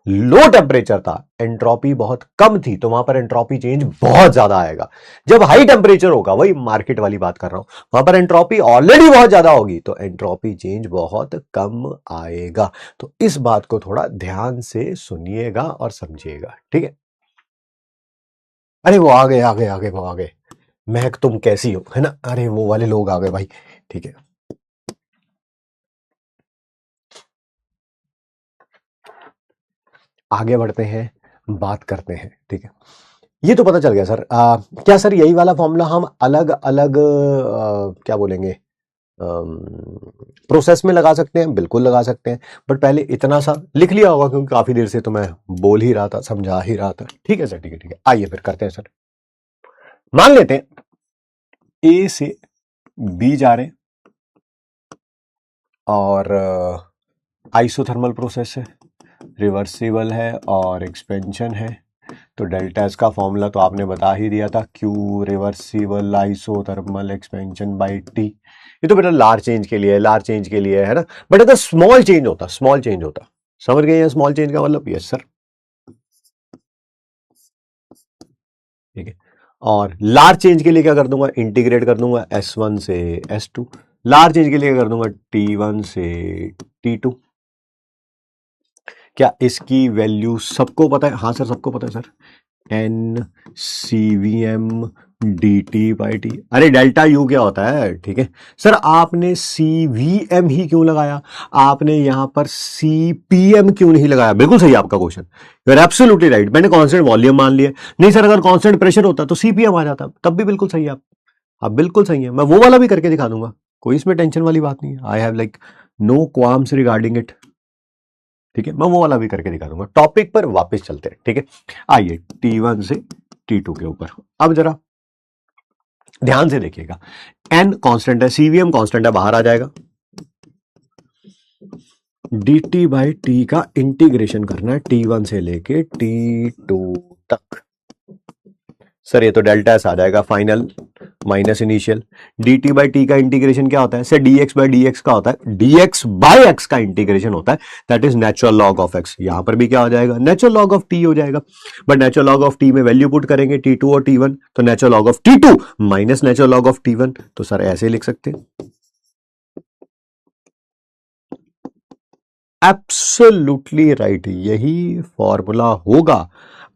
लो टेम्परेचर था, एंट्रोपी बहुत कम थी, तो वहां पर एंट्रोपी चेंज बहुत ज्यादा आएगा। जब हाई टेम्परेचर होगा, वही मार्केट वाली बात कर रहा हूं, वहां पर एंट्रोपी ऑलरेडी बहुत ज्यादा होगी, तो एंट्रोपी चेंज बहुत कम आएगा। तो इस बात को थोड़ा ध्यान से सुनिएगा और समझिएगा, ठीक है। अरे वो आ गए, आ गए, आ गए, वो आ गए, महक तुम कैसी हो, है ना, अरे वो वाले लोग आ गए भाई, ठीक है। आगे बढ़ते हैं, बात करते हैं, ठीक है। ये तो पता चल गया सर, क्या सर यही वाला फॉर्मूला हम अलग अलग क्या बोलेंगे प्रोसेस में लगा सकते हैं? बिल्कुल लगा सकते हैं, बट पहले इतना सा लिख लिया होगा क्योंकि काफी देर से तो मैं बोल ही रहा था, समझा ही रहा था, ठीक है सर, ठीक है, ठीक है। आइए फिर करते हैं सर। मान लेते हैं ए से बी जा रहे हैं और आइसोथर्मल प्रोसेस है, रिवर्सिबल है और एक्सपेंशन है, तो डेल्टा एस का फॉर्मूला तो आपने बता ही दिया था, Q reversible isothermal expansion by T. ये तो बेटा लार्ज चेंज के लिए है, लार्ज चेंज के लिए है ना, बट अगर स्मॉल चेंज होता, स्मॉल चेंज होता, समझ गए स्मॉल चेंज का मतलब? यस सर, ठीक है। और लार्ज चेंज के लिए क्या कर दूंगा, इंटीग्रेट कर दूंगा S1 से S2। लार्ज चेंज के लिए क्या कर दूंगा, T1 से T2। क्या इसकी वैल्यू सबको पता है? हाँ सर सबको पता है sir, N C V M D T by T. अरे डेल्टा यू क्या होता है, ठीक है सर। आपने सी वी एम ही क्यों लगाया, आपने यहां पर सी पी एम क्यों नहीं लगाया? बिल्कुल सही आपका question, you are absolutely right. मैंने कांस्टेंट वॉल्यूम मान लिया। नहीं सर, अगर कांस्टेंट प्रेशर होता तो सीपीएम आ जाता, तब भी बिल्कुल सही है आप बिल्कुल सही है। मैं वो वाला भी करके दिखा दूंगा, कोई इसमें टेंशन वाली बात नहीं है। I have like no qualms regarding it, ठीक है। मैं वो वाला भी करके दिखा दूंगा। टॉपिक पर वापस चलते हैं, ठीक है। आइए T1 से T2 के ऊपर अब जरा ध्यान से देखिएगा। एन कांस्टेंट है, सीवीएम कांस्टेंट है, बाहर आ जाएगा। dt बाई टी का इंटीग्रेशन करना है T1 से लेके T2 तक। सर ये तो डेल्टा एस आ जाएगा final minus initial. dt by T का इंटीग्रेशन क्या होता है सर? dx बाई dx का होता है, dx बाई x का इंटीग्रेशन होता है, that is natural log of x। यहां पर भी क्या हो जाएगा, नेचुरल लॉग ऑफ t हो जाएगा। But natural log of t में वैल्यू पुट करेंगे t2 और t1, तो natural log of t2 minus natural log of t1। तो सर ऐसे लिख सकते हैं, एब्सोल्युटली राइट, यही फॉर्मूला होगा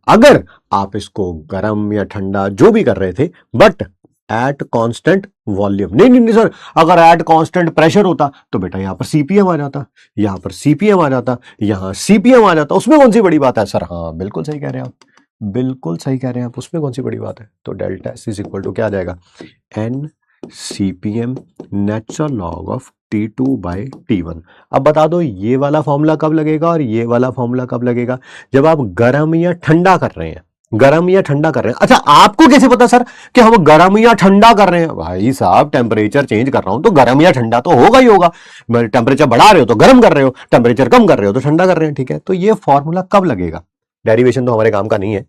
अगर आप इसको गर्म या ठंडा जो भी कर रहे थे, बट एट कांस्टेंट वॉल्यूम। नहीं नहीं नहीं सर, अगर एट कांस्टेंट प्रेशर होता तो बेटा यहां पर सीपीएम आ जाता, यहां पर सीपीएम आ जाता, यहां सीपीएम आ जाता, उसमें कौन सी बड़ी बात है सर? हाँ बिल्कुल सही कह रहे हैं आप, बिल्कुल सही कह रहे हैं आप, उसमें कौन सी बड़ी बात है। तो delta S is equal to क्या आ जाएगा, N CPM natural log of T2 by T1। अब बता दो ये वाला फॉर्मूला कब लगेगा और ये वाला फॉर्मूला कब लगेगा? जब आप गर्म या ठंडा कर रहे हैं, गर्म या ठंडा कर रहे हैं। अच्छा आपको कैसे पता सर कि हम गर्म या ठंडा कर रहे हैं? भाई साहब टेम्परेचर चेंज कर रहा हूं तो गर्म या ठंडा तो होगा ही होगा। टेम्परेचर बढ़ा रहे हो तो गर्म कर रहे हो, टेम्परेचर कम कर रहे हो तो ठंडा कर रहे हैं, ठीक है। तो ये फॉर्मूला कब लगेगा? डेरिवेशन तो हमारे काम का नहीं है,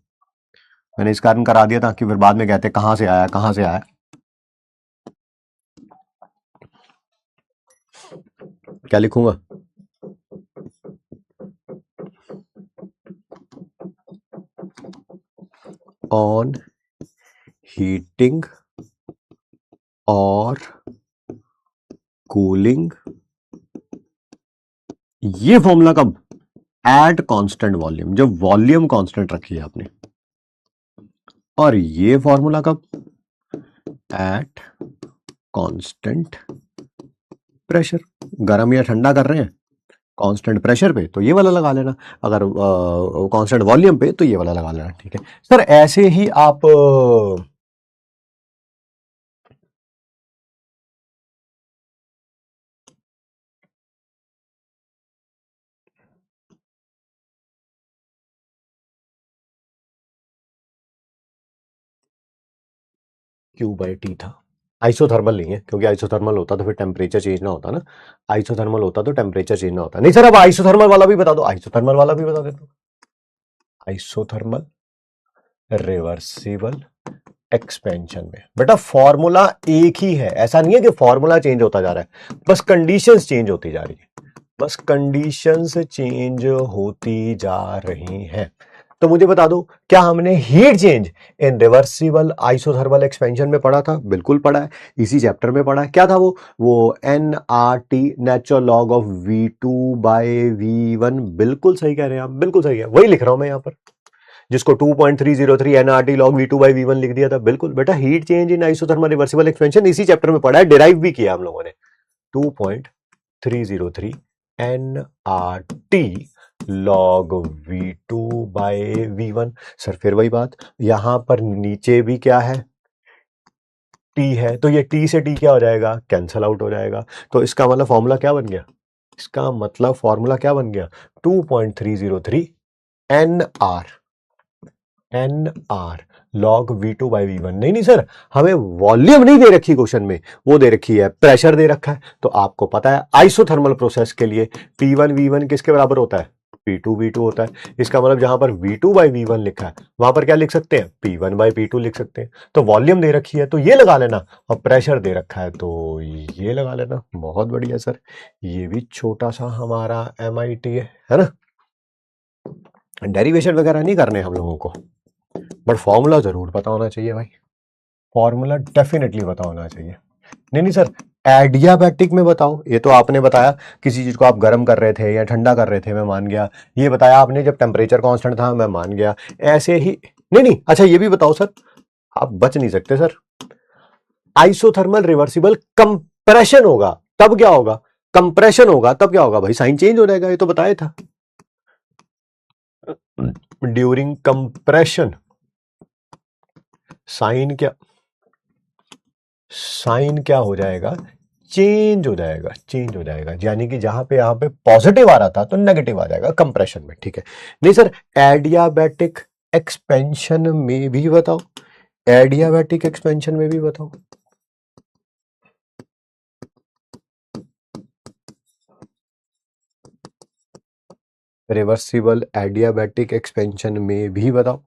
मैंने इस कारण करा दिया ताकि फिर बाद में कहते कहां से आया कहां से आया। क्या लिखूंगा, ऑन हीटिंग और कूलिंग। ये फॉर्मूला कब? एट कांस्टेंट वॉल्यूम, जब वॉल्यूम कांस्टेंट रखी है आपने। और ये फॉर्मूला कब? Eight constant pressure. गर्म या ठंडा कर रहे हैं कांस्टेंट प्रेशर पे तो ये वाला लगा लेना, अगर कांस्टेंट वॉल्यूम पे तो ये वाला लगा लेना, ठीक है सर। ऐसे ही आप क्यू बाई टी था, आइसोथर्मल नहीं है, क्योंकि आइसोथर्मल होता तो फिर टेम्परेचर चेंज ना होता ना, आइसोथर्मल होता तो टेम्परेचर चेंज ना होता। नहीं सर अब आइसोथर्मल वाला भी बता दो, आइसोथर्मल वाला भी बता देता हूं। आइसोथर्मल रिवर्सिबल एक्सपेंशन में बेटा फॉर्मूला एक ही है, ऐसा नहीं है कि फॉर्मूला चेंज होता जा रहा है, बस कंडीशंस चेंज होती जा रही है, बस कंडीशंस चेंज होती जा रही हैं। तो मुझे बता दो, क्या हमने heat change in reversible isothermal expansion में पढ़ा था? बिल्कुल पढ़ा है, इसी चैप्टर में पढ़ा है। क्या था वो NRT natural log of V2 by V1। बिल्कुल सही कह रहे हैं आप, बिल्कुल सही है, वही लिख रहा हूं मैं यहां पर, जिसको 2.303 NRT log V2 by V1 लिख दिया था। बिल्कुल बेटा, heat change in isothermal reversible expansion इसी चैप्टर में पढ़ा है, डिराइव भी किया हम लोगों ने। 2.303 NRT log V2 by V1। Sir फिर वही बात, यहां पर नीचे भी क्या है, T है, तो ये T से T क्या हो जाएगा, कैंसल आउट हो जाएगा। तो इसका मतलब फॉर्मूला क्या बन गया, इसका मतलब फॉर्मूला क्या बन गया, 2.303 NR log V2 by V1। नहीं सर, हमें वॉल्यूम नहीं दे रखी क्वेश्चन में, वो दे रखी है प्रेशर दे रखा है। तो आपको पता है आइसोथर्मल प्रोसेस के लिए P1 V1 किसके बराबर होता है, P2 V2 होता है। इसका मतलब जहां पर V2 बाई V1 लिखा है वहां पर क्या लिख सकते हैं, P1 बाई P2 लिख सकते हैं। तो वॉल्यूम दे रखी है तो ये लगा लेना, और प्रेशर दे रखा है तो ये लगा लेना। बहुत बढ़िया सर, ये भी छोटा सा हमारा MIT है ना। डेरिवेशन वगैरह नहीं करने हम लोगों को, बट फॉर्मूला जरूर पता होना चाहिए भाई, फॉर्मूला डेफिनेटली पता होना चाहिए। नहीं सर, एडियाबैटिक में बताओ, ये तो आपने बताया किसी चीज को आप गर्म कर रहे थे या ठंडा कर रहे थे, मैं मान गया। ये बताया आपने जब टेम्परेचर कांस्टेंट था, मैं मान गया। ऐसे ही नहीं, अच्छा ये भी बताओ सर, आप बच नहीं सकते सर। आइसोथर्मल रिवर्सिबल कंप्रेशन होगा तब क्या होगा, कंप्रेशन होगा तब क्या होगा भाई, साइन चेंज हो जाएगा, ये तो बताया था। ड्यूरिंग कंप्रेशन साइन क्या हो जाएगा, चेंज हो जाएगा, चेंज हो जाएगा। यानी कि जहां पे यहां पे पॉजिटिव आ रहा था तो नेगेटिव आ जाएगा कंप्रेशन में, ठीक है। नहीं सर, एडियाबैटिक एक्सपेंशन में भी बताओ, एडियाबैटिक एक्सपेंशन में भी बताओ। रिवर्सिबल एडियाबैटिक एक्सपेंशन में भी बताओ।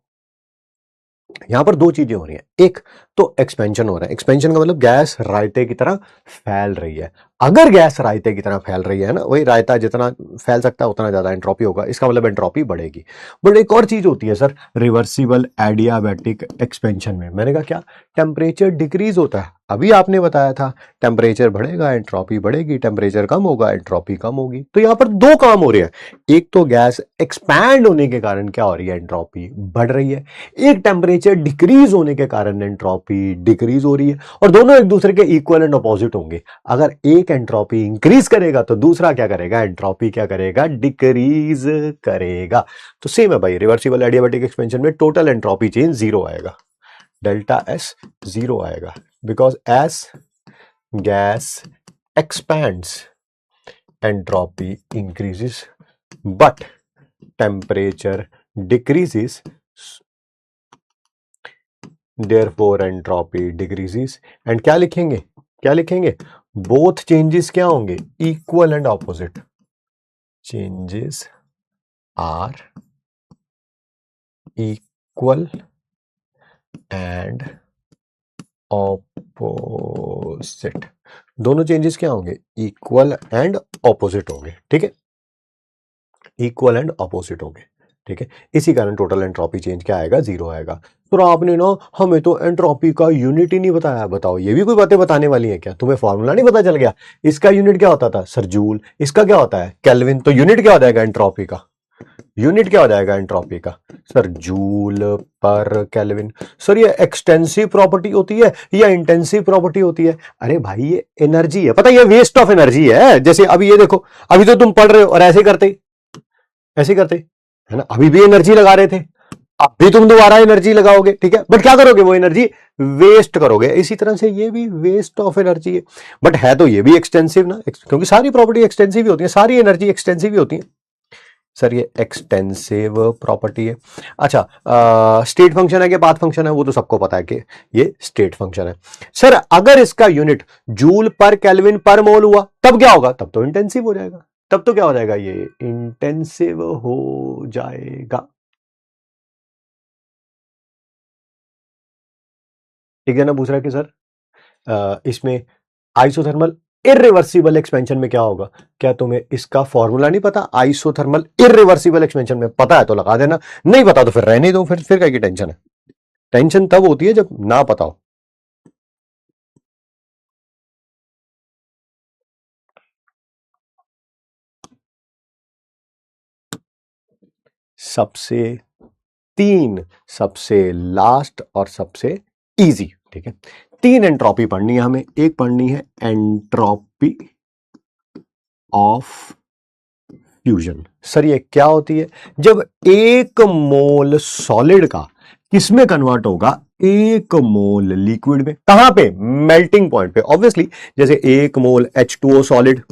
यहां पर दो चीजें हो रही हैं, एक तो एक्सपेंशन हो रहा है, एक्सपेंशन का मतलब गैस रायते की तरह फैल रही है। अगर गैस रायते की तरह फैल रही है ना, वही रायता जितना फैल सकता है उतना ज्यादा एंट्रोपी होगा, इसका मतलब एंट्रोपी बढ़ेगी। बट एक और चीज होती है सर रिवर्सिबल एडियाबैटिक एक्सपेंशन में, मैंने कहा क्या, टेम्परेचर डिक्रीज होता है। अभी आपने बताया था टेम्परेचर बढ़ेगा एंट्रोपी बढ़ेगी, टेम्परेचर कम होगा एंट्रोपी कम होगी। तो यहां पर दो काम हो रहे हैं, एक तो गैस एक्सपैंड होने के कारण क्या हो रही है, एंट्रोपी बढ़ रही है। एक टेम्परेचर डिक्रीज होने के कारण एंट्रोपी डिक्रीज हो रही है, और दोनों एक दूसरे के इक्वल एंड अपोजिट होंगे। अगर एक एंट्रोपी इंक्रीज करेगा तो दूसरा क्या करेगा, एंट्रोपी क्या करेगा, डिक्रीज करेगा। तो सेम है भाई, रिवर्सिबल एडियाबैटिक एक्सपेंशन में टोटल एंट्रोपी चेंज जीरो आएगा, डेल्टा एस जीरो आएगा, because S gas expands entropy increases but temperature decreases, therefore entropy decreases। and क्या लिखेंगे, क्या लिखेंगे, both changes क्या होंगे, equal and opposite, changes are equal and opposite. दोनों चेंजेस क्या होंगे, इक्वल एंड ऑपोजिट होंगे, ठीक है, इक्वल एंड ऑपोजिट होंगे, ठीक है। इसी कारण टोटल एंट्रोपी चेंज क्या आएगा, जीरो आएगा। तो आपने ना हमें तो एंट्रोपी का यूनिट ही नहीं बताया, बताओ ये भी कोई बातें बताने वाली है क्या, तुम्हें फॉर्मूला नहीं पता चल गया। इसका यूनिट क्या होता था सर, जूल, इसका क्या होता है केल्विन, तो यूनिट क्या हो जाएगा एंट्रोपी का, यूनिट क्या हो जाएगा एंट्रोपी का सर, जूल पर केल्विन। सर ये एक्सटेंसिव प्रॉपर्टी होती है या इंटेंसिव प्रॉपर्टी होती है, अरे भाई ये एनर्जी है, पता है ये वेस्ट ऑफ एनर्जी है। जैसे अभी ये देखो, अभी तो तुम पढ़ रहे हो और ऐसे करते है ना, अभी भी एनर्जी लगा रहे थे, अभी तुम दोबारा एनर्जी लगाओगे, ठीक है, बट क्या करोगे, वो एनर्जी वेस्ट करोगे। इसी तरह से ये भी वेस्ट ऑफ एनर्जी है, बट है तो ये भी एक्सटेंसिव ना, क्योंकि सारी प्रॉपर्टी एक्सटेंसिव ही होती है, सारी एनर्जी एक्सटेंसिव ही होती है सर, ये एक्सटेंसिव प्रॉपर्टी है। अच्छा स्टेट फंक्शन है कि पाथ फंक्शन है, वो तो सबको पता है कि ये स्टेट फंक्शन है। सर अगर इसका यूनिट जूल पर केल्विन पर मोल हुआ तब क्या होगा, तब तो इंटेंसिव हो जाएगा, तब तो क्या हो जाएगा, ये इंटेंसिव हो जाएगा, ठीक है ना। पूछ रहा है कि सर इसमें आइसोथर्मल इररिवर्सिबल एक्सपेंशन में क्या होगा, क्या तुम्हें इसका फॉर्मूला नहीं पता, आइसोथर्मल इररिवर्सिबल एक्सपेंशन में पता है तो लगा देना, नहीं पता तो फिर रहने दो, फिर क्या की टेंशन है, टेंशन तब होती है जब ना पता हो। सबसे लास्ट और सबसे इजी, ठीक है। तीन एंट्रोपी पढ़नी है हमें, एक पढ़नी है एंट्रोपी ऑफ फ्यूजन। सर ये क्या होती है, जब एक मोल सॉलिड का किसमें कन्वर्ट होगा, एक मोल लिक्विड में, कहां पे, मेल्टिंग पॉइंट पे ऑब्वियसली। जैसे एक मोल H2O सॉलिड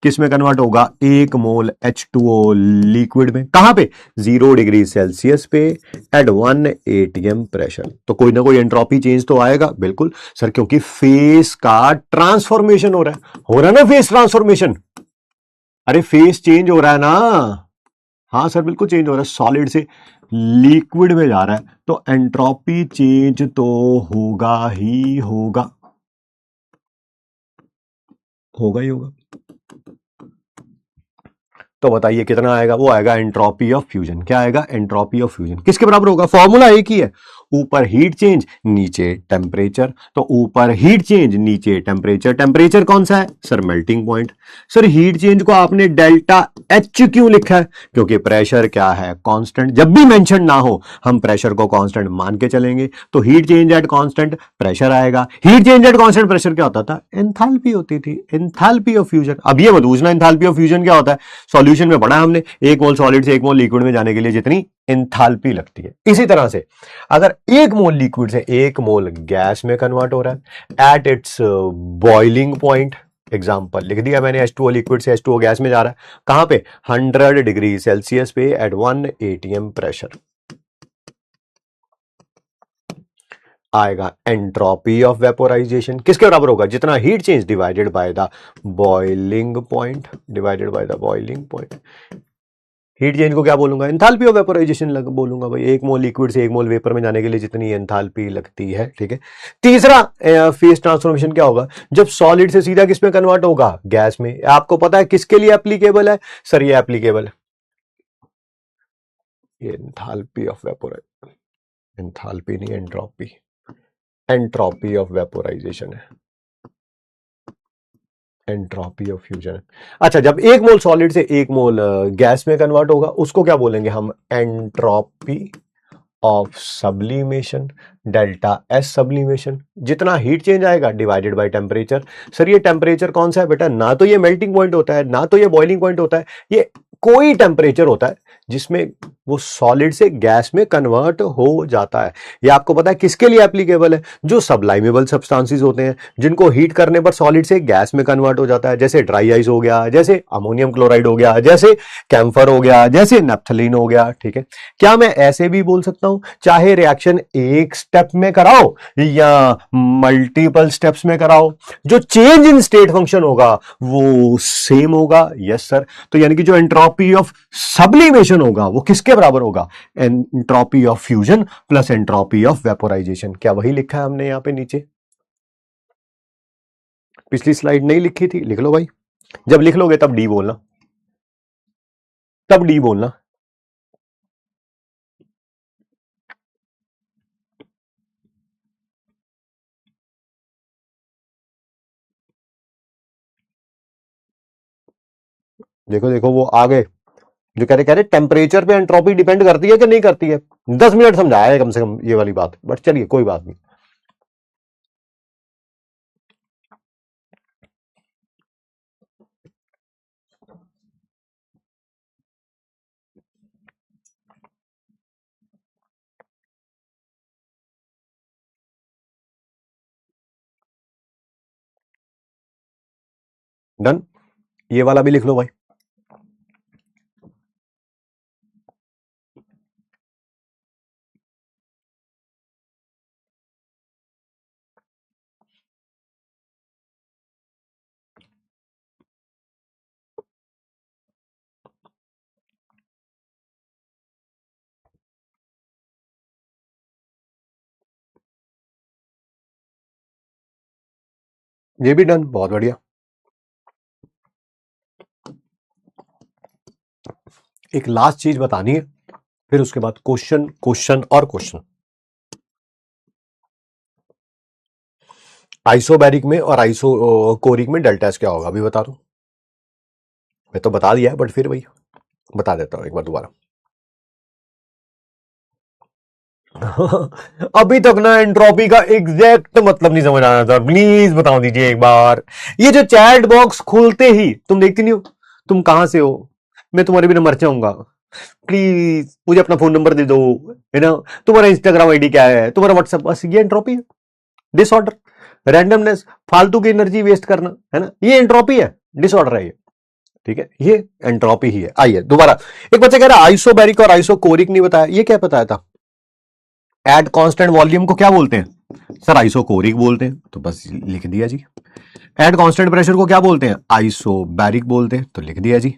किस में कन्वर्ट होगा, एक मोल H2O लिक्विड में, कहां पे, 0 डिग्री सेल्सियस पे एट 1 atm प्रेशर। तो कोई ना कोई एंट्रोपी चेंज तो आएगा, बिल्कुल सर, क्योंकि फेस का ट्रांसफॉर्मेशन हो रहा है ना, फेस ट्रांसफॉर्मेशन, अरे फेस चेंज हो रहा है ना, हाँ सर बिल्कुल चेंज हो रहा है, सॉलिड से लिक्विड में जा रहा है तो एंट्रोपी चेंज तो होगा ही होगा, होगा ही होगा। तो बताइए कितना आएगा, वो आएगा एंट्रोपी ऑफ फ्यूजन। क्या आएगा? Entropy of fusion. किसके बराबर होगा? फॉर्मूला एक ही है, ऊपर हीट चेंज नीचे टेम्परेचर। तो ऊपर हीट चेंज नीचे टेम्परेचर। टेम्परेचर कौन सा है sir? Melting point. Sir heat change को आपने डेल्टा एच क्यों लिखा है? क्योंकि प्रेशर क्या है? कांस्टेंट। जब भी मेंशन ना हो हम प्रेशर को कांस्टेंट मान के चलेंगे, तो heat change at constant pressure आएगा। Heat change at constant pressure क्या होता था? एंथैल्पी होती थी, एंथैल्पी ऑफ फ्यूजन। अब ये मत पूछना एंथैल्पी ऑफ फ्यूजन क्या होता है, सॉल्यूशन में पढ़ा हमने, एक मोल सॉलिड से एक मोल लिक्विड में जाने के लिए जितनी एंथैल्पी लगती है। इसी तरह से अगर एक मोल लिक्विड से एक मोल गैस में कन्वर्ट हो रहा है at its boiling point, example लिख दिया मैंने, H2O लिक्विड से H2O गैस में जा रहा है, कहां पे? 100 डिग्री सेल्सियस पे एट 1 atm प्रेशर, आएगा एंट्रोपी ऑफ वेपोराइजेशन। किसके बराबर होगा? जितना heat change divided by the boiling point, divided by the boiling point. Heat change को क्या बोलूंगा? एंथैल्पी ऑफ वेपोराइजेशन बोलूंगा भाई, एक मोल लिक्विड से एक मोल वेपर में जाने के लिए जितनी एंथैल्पी लगती है। ठीक है। तीसरा फेज ट्रांसफॉर्मेशन क्या होगा? जब सॉलिड से सीधा किस में कन्वर्ट होगा? गैस में। आपको पता है किसके लिए एप्लीकेबल है सर? ये एप्लीकेबल है ये एंथैल्पी ऑफ वेपोराइजेशन, एंथैल्पी नहीं एंट्रोपी, एंट्रोपी ऑफ वेपोराइजेशन है, एंट्रोपी ऑफ फ्यूजन। अच्छा, जब एक मोल सॉलिड से एक मोल गैस में कन्वर्ट होगा उसको क्या बोलेंगे हम? Entropy of sublimation, delta S sublimation. जितना हीट चेंज आएगा डिवाइडेड बाय टेम्परेचर। सर ये टेम्परेचर कौन सा है बेटा? ना तो ये मेल्टिंग पॉइंट होता है, ना तो ये बॉइलिंग पॉइंट होता है, ये कोई टेम्परेचर होता है जिसमें वो सॉलिड से गैस में कन्वर्ट हो जाता है। ये आपको पता है किसके लिए एप्लीकेबल है? जो सबलाइमेबल सब्सटेंसेस होते हैं जिनको हीट करने पर सॉलिड से गैस में कन्वर्ट हो जाता है, जैसे ड्राई आइस हो गया, जैसे अमोनियम क्लोराइड हो गया, जैसे कैम्फर हो गया, जैसे नेप्थलीन हो गया। ठीक है। क्या मैं ऐसे भी बोल सकता हूं, चाहे रिएक्शन एक स्टेप में कराओ या मल्टीपल स्टेप्स में कराओ, जो चेंज इन स्टेट फंक्शन होगा वो सेम होगा? Yes sir. तो यानी कि जो एंट्रोपी ऑफ सब्लिमेशन होगा वो किसके बराबर होगा? Entropy of fusion plus entropy of vaporisation. क्या वही लिखा है हमने यहां पे नीचे? पिछली स्लाइड नहीं लिखी थी? लिख लो भाई, जब लिख लोगे तब डी बोलना, तब डी बोलना। देखो देखो वो आगे जो कह रहे टेम्परेचर पे एंट्रोपी डिपेंड करती है कि नहीं करती है। 10 मिनट समझाया है कम से कम ये वाली बात, बट चलिए कोई बात नहीं। डन। ये वाला भी लिख लो भाई। ये भी डन, बहुत बढ़िया। एक लास्ट चीज बतानी है, फिर उसके बाद क्वेश्चन, क्वेश्चन और क्वेश्चन। आइसोबैरिक में और आइसो कोरिक में डेल्टा एस क्या होगा अभी बता दो। मैं तो बता दिया है बट फिर भाई बता देता हूं एक बार दोबारा। अभी तक ना एंट्रोपी का एग्जैक्ट मतलब नहीं समझ आना था, प्लीज बता दीजिए एक बार। ये जो चैट बॉक्स खोलते ही तुम देखती नहीं हो, तुम कहां से हो, मैं तुम्हारे बिना मर जाऊंगा, प्लीज मुझे अपना फोन नंबर दे दो, है ना, तुम्हारा इंस्टाग्राम आईडी क्या है, तुम्हारा व्हाट्सएप, बस ये एंट्रोपी है। डिसऑर्डर, रैंडमनेस, फालतू की एनर्जी वेस्ट करना, है ना, ये एंट्रोपी है, डिसऑर्डर है ये। ठीक है, ये एंट्रोपी ही है। आइए दोबारा, एक बच्चा कह रहा है आइसोबैरिक और आइसोकोरिक नहीं बताया, ये क्या बताया था? एट कांस्टेंट वॉल्यूम को क्या बोलते हैं सर? आइसोकोरिक बोलते हैं, तो बस लिख दिया जी। एट कांस्टेंट प्रेशर को क्या बोलते हैं? आइसोबैरिक बोलते हैं, तो लिख दिया जी।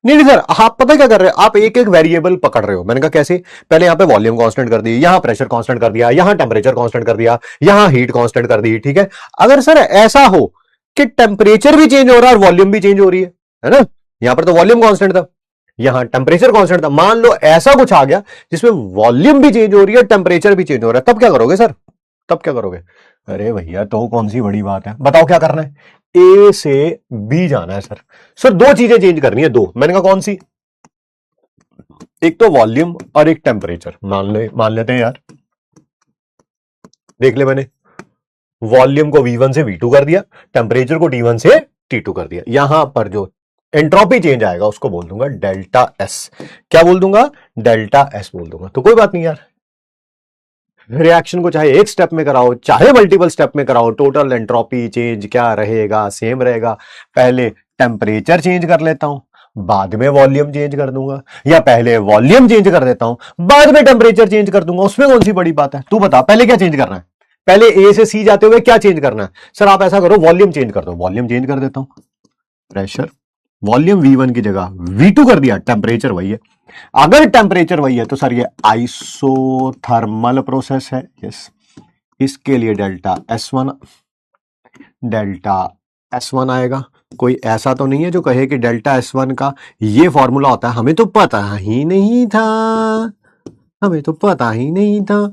नहीं नहीं सर, आप पता क्या कर रहे हो, आप एक एक वेरिएबल पकड़ रहे हो। मैंने कहा कैसे, पहले यहां पे वॉल्यूम कांस्टेंट कर दी, यहां प्रेशर कांस्टेंट कर दिया, यहां टेम्परेचर कांस्टेंट कर दिया, यहां हीट कांस्टेंट कर दी, ठीक है। अगर सर ऐसा हो कि टेम्परेचर भी चेंज हो रहा है और वॉल्यूम भी चेंज हो रही है ना, यहां पर तो वॉल्यूम कांस्टेंट था, यहां टेम्परेचर कांस्टेंट था, मान लो ऐसा कुछ आ गया जिसमें वॉल्यूम भी चेंज हो रही है, टेम्परेचर भी चेंज हो रहा है, तब क्या करोगे सर, तब क्या करोगे? अरे भैया तो कौन सी बड़ी बात है, बताओ क्या करना है, ए से बी जाना है सर। सर दो चीजें चेंज करनी है, दो, मैंने कहा कौन सी, एक तो वॉल्यूम और एक टेम्परेचर। मान लेते हैं यार, देख ले मैंने वॉल्यूम को V1 से V2 कर दिया, टेम्परेचर को T1 से T2 कर दिया। यहां पर जो एंट्रोपी चेंज आएगा उसको बोल दूंगा डेल्टा एस। क्या बोल दूंगा, डेल्टा एस बोल दूंगा। तो कोई बात नहीं यार, रिएक्शन को चाहे एक स्टेप में कराओ चाहे मल्टीपल स्टेप में कराओ, टोटल एंट्रोपी चेंज क्या रहेगा, सेम रहेगा। पहले टेम्परेचर चेंज कर लेता हूं, बाद में वॉल्यूम चेंज कर दूंगा, या पहले वॉल्यूम चेंज कर देता हूं बाद में टेम्परेचर चेंज कर दूंगा, उसमें कौन सी बड़ी बात है? तू बता पहले क्या चेंज करना है, पहले ए से सी जाते हुए क्या चेंज करना है? सर आप ऐसा करो वॉल्यूम चेंज कर दो, वॉल्यूम चेंज कर देता हूं, प्रेशर वॉल्यूम V1 की जगह V2 कर दिया, टेम्परेचर वही है। अगर टेम्परेचर वही है तो सर ये आइसोथर्मल प्रोसेस है, यस। इसके लिए डेल्टा S1 आएगा। कोई ऐसा तो नहीं है जो कहे कि डेल्टा S1 का ये फॉर्मूला होता है, हमें तो पता ही नहीं था, हमें तो पता ही नहीं था।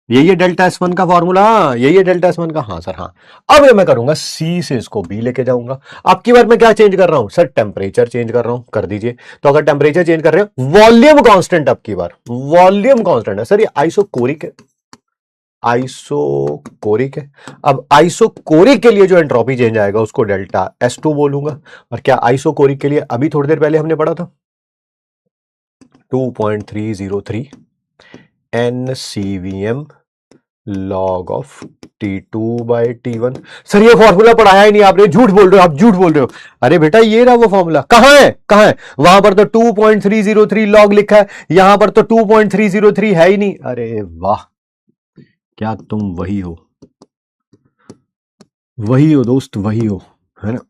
यही है डेल्टा S1 का फॉर्मूला, यही है डेल्टा S1 का। हाँ सर हाँ। अब ये मैं करूंगा C से इसको B लेके जाऊंगा। अब की बार मैं क्या चेंज कर रहा हूं सर, टेम्परेचर चेंज कर रहा हूं, कर दीजिए। तो अगर टेम्परेचर चेंज कर रहे हो, वॉल्यूम कांस्टेंट, अब की बार वॉल्यूम कांस्टेंट है सर, ये आइसोकोरिक है, आइसोकोरिक है। अब आइसोकोरिक के लिए जो एंट्रोपी चेंज आएगा उसको डेल्टा S2 बोलूंगा। और क्या आइसोकोरिक के लिए अभी थोड़ी देर पहले हमने पढ़ा था 2.303 NCVM log of T2/T1। Sir ये फॉर्मूला पढ़ाया ही नहीं आपने, झूठ बोल रहे हो, आप झूठ बोल रहे हो। अरे बेटा ये रहा वो फॉर्मूला, कहां है कहां है, वहां पर तो 2.303 लॉग लिखा है, यहां पर तो 2.303 है ही नहीं। अरे वाह, क्या तुम वही हो दोस्त, वही हो, है ना।